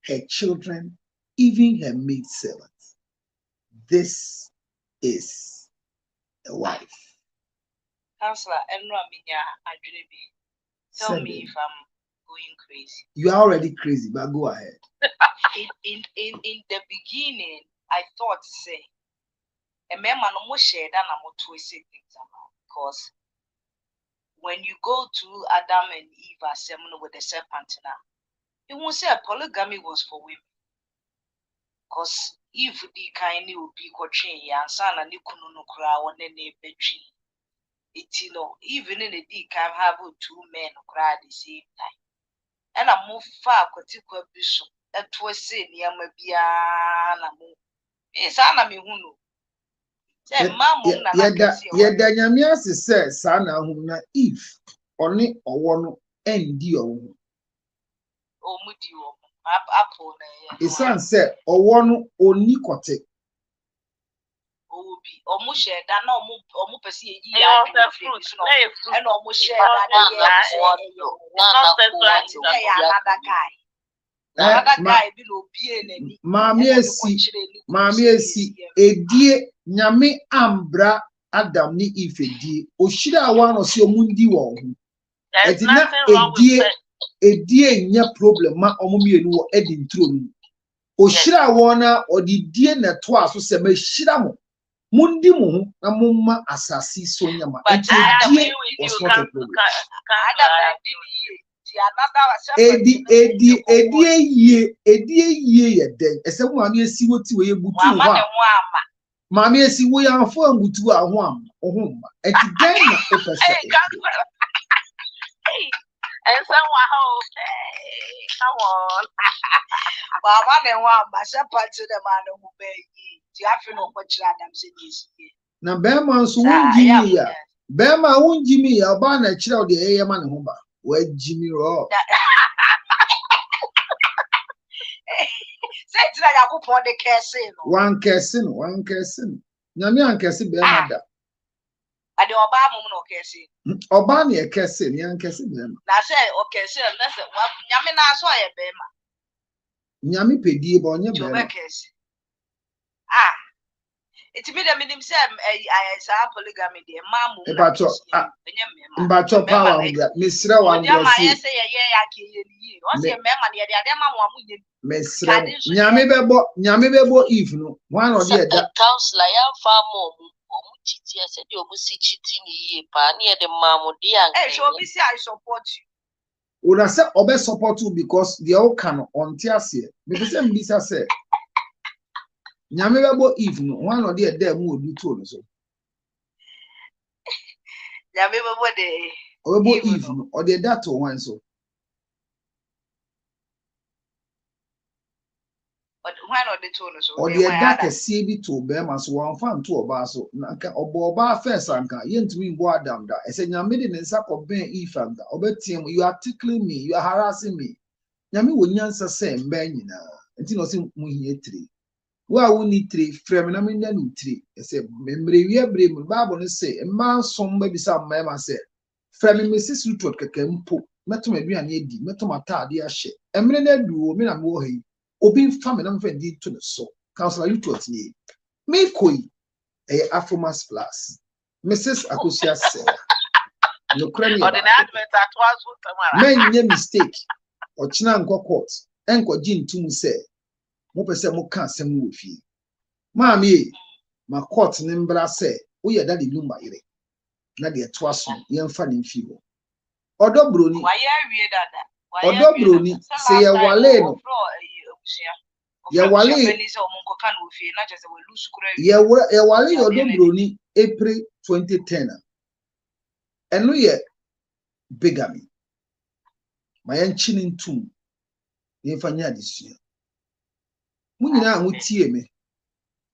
her children, even her maid servants. This is a wife. Counselor, tell me if I'm going crazy. You are already crazy, but go ahead. In the beginning, I thought, say, a man no share than I'm twisting things about. Because when you go to Adam and Eve assembly with the serpent now, it won't say polygamy was for women. Because if the kind will be coaching, and son and you couldn't cry on any bedroom. It's even in a day can have 2 men cry at the same time. And I move far particular bishop that was seen Yamabiana. It's Anna Mihuno. Say, Mamma, yɛda nyame ase sɛ saa na ahom na if ɔne ɔwɔ no ɛndi ɔwo o mudi o apple na ɛsan sɛ ɔwɔ no ɔni kɔte obi ɔmo hyɛ da na ɔmo pɛsɛ yi ya fruit no ɛna ɔmo hyɛ da na yɛ another guy bi no obie n'ani maame esi edie nyame ambra Adam ni Eve edie ohyira awa no se omundi wɔ ho ɛtina edie nya problem ma ɔmomienu wɔ edi ntro no ohyira awa na odidie na to aso sɛ ma hyira mo mundi mo ho na momma asasi so nyama edie was not a problem edi yie ye den ese mo anu esi woti we butu ho maame esi wo ya afọ ambutu a ho am ohumma eti den na opese and someone come on mama ne wa ma shepa to the man who be you have to know what Adam said this na bema nso wunjimi ya bema wunjimi ya ba na kire o de eye ma ne ho ba wa jimi ro say tira yakopon de kese no one kese no nyame an kese bema da ade oba mum no kese oba na kese ni an kese bema na say o kese na say nyame na so ye bema nyame pedie ba onye bema it's me the minim say I say polygamy de mamu mbacho power nga misra wa ngo si ya say ya ke ye ni o say mema ne de ade ma mo amu ye misra nyame bebo if no one of the counselor ya farm omu chiti ase de omu si chiti ni ye pa na de mamu de an show me say I support you una say obe support you because they all can on tiase because em bisa say nyame bebo if no one of the dem mu odu to no so nyame bebo de obo if no or the that one so when or the to no so or the that kese bi to be ma so wan fan to oba so na ka obo oba first anka yentumi mbo Adam da ese nyame de ne nsa ko ben if anka obetiem you are tickling me you are harassing me nyame wonyansa se mba nyina enti no se mu hie tiri wa woni tiri frem na me na no tiri ese memre wi abre mu Bible no say ma som ba bisa ma se frem me sisu trot kaka mpo meto aduane edi meto matade ahye emre na duo me na me wo hi obi family na mfa di to no so counselor you to ni me koi Afromas plus Mrs. Akosia say no krani men nye mistake o china nko court enko ji ntum say mo pese mo ka asem wo fie maami ma court ne mbra say wo ye dade lumba ire na de to aso ye mfa ne mfi ho odobroni wa ya wie dada odobroni say ye wale no ye wale ye wale odobroni April 2010 eno ye bigamy ma yan chini ntum ye mfa nya adesua munyina mutie me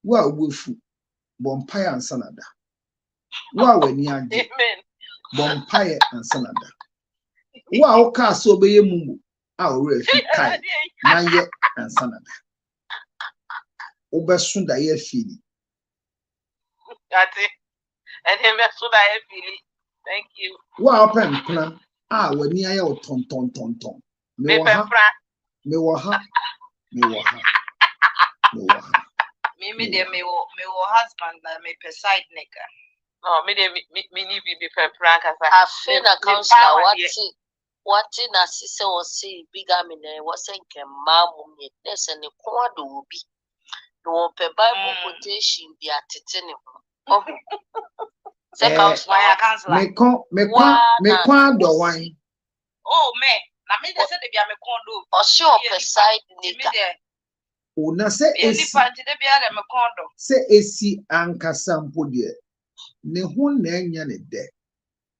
wo a obofu bompaye ansanada wo a wani age bompaye ansanada wo a oka so obeye mumu a ore afi kai na ye ansanada obesunda ye fili ati and me so da ye fili thank you wo a open plan a wani aye o ton me wo ha me de me wo husband na me per side nigga no me de me ni bi per prank asa I feel na counselor what na sise o say bigamy na was nke mamu me dese ne kwa do obi no per Bible quotation bi atete ne ho say counselor me kwa do wan oh me na me de say de bia me kon do o sure per side nigga una se esi ankasa mpo de ne ho na anya ne de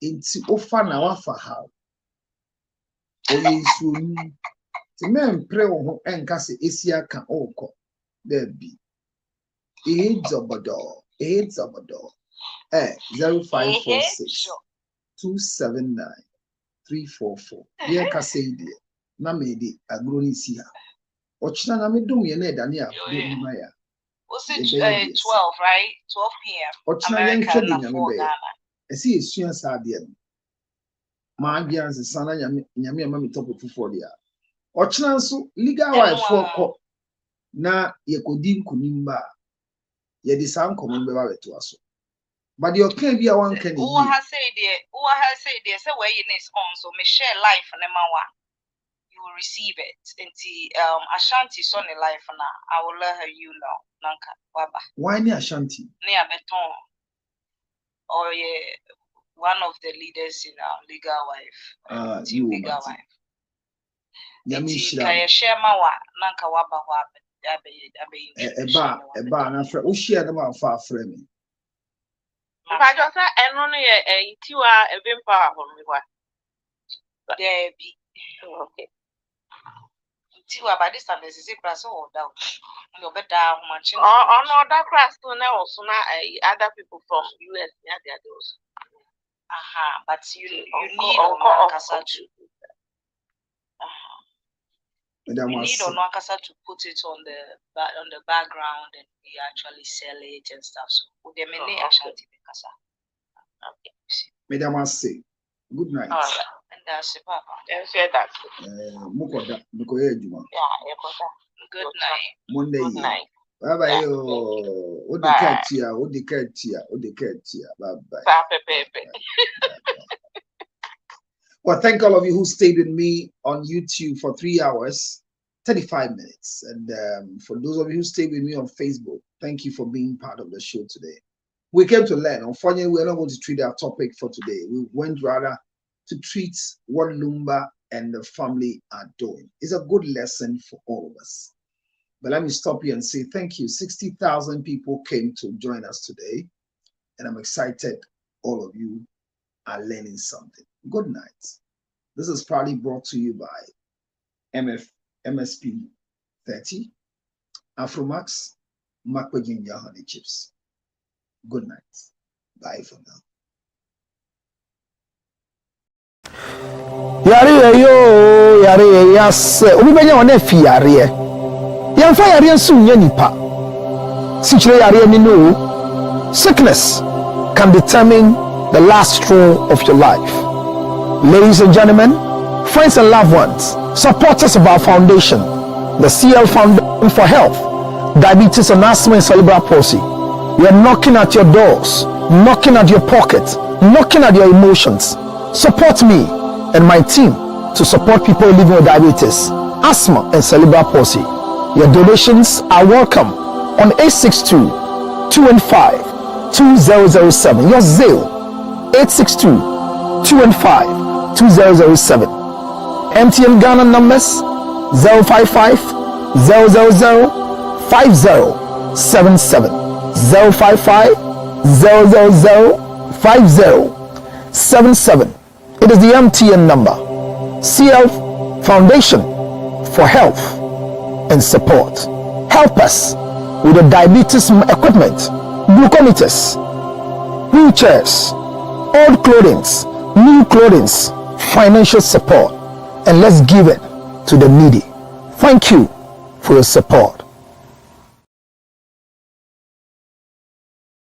enti ofa na wafa ha o yesu The men pray on and cast Asia can all call. There be AIDS of a door. 0546 279 344. Dear Cassady, Namedi, a grown is Ochina Namidum, you need Dania, Maya. Was it 12, right? 12 p.m. Ochina, I see a student Sardian. My dears, the son, Yami, Mammy top of 4 years. Ochina so legal wife for na Yakodim Kunimba. Ye the sound common better to us. But your can be a one can. Who has said there, say where you is on, so me share life and you will receive it. And Ashanti son in life now. I will let her you know. Nanka Waba. Why near Ashanti? Near Beton. Oh yeah, one of the leaders in our legal wife. You legal wife. Yamisha. I share my Nanka Waba Waba. Eba na fra o share na ma fa fra mi. Ba jo sa eno no ye tiwa ebimpa ho mi kwa. There be. Okay. Tiwa ba this time is class all down. You better machine. Oh no, that class to na also na other people from US yeah they are those. Aha, but you need on Kasaju. You need Onwakasa to put it on the background and we actually sell it and stuff. So the many Ashanti Kasa. Madam say good night. All right. And that's it, Papa. And say that. Mukoda, Mukoye Juma. Yeah, good night. Monday. Good night. Bye bye. What the cat here? Bye bye. Well, thank all of you who stayed with me on YouTube for 3 hours, 35 minutes. And for those of you who stayed with me on Facebook, thank you for being part of the show today. We came to learn. Unfortunately, we're not going to treat our topic for today. We went rather to treat what Lumba and the family are doing. It's a good lesson for all of us. But let me stop here and say thank you. 60,000 people came to join us today. And I'm excited all of you are learning something. Good night. This is proudly brought to you by MSP 30, Afromax, Makwajinya Honey Chips. Good night. Bye for now. Yare yo, yare yes. Obi benya one fi yare. Yamfa yare nso nya nipa. Sichire yare ni no. Sickness can determine the last straw of your life. Ladies and gentlemen, friends and loved ones, supporters of our foundation, the CL Foundation for Health, Diabetes and Asthma and Cerebral Palsy, we are knocking at your doors, knocking at your pockets, knocking at your emotions. Support me and my team to support people living with diabetes, asthma and cerebral palsy. Your donations are welcome on 862-215-2007. Your Zelle 862-215-2007. MTN Ghana numbers 055 000 5077 055 000 5077. It is the MTN number. CL Foundation for Health and Support. Help us with the diabetes equipment, glucometers, wheelchairs, old clothing, new clothing, financial support, and let's give it to the needy. Thank you for your support.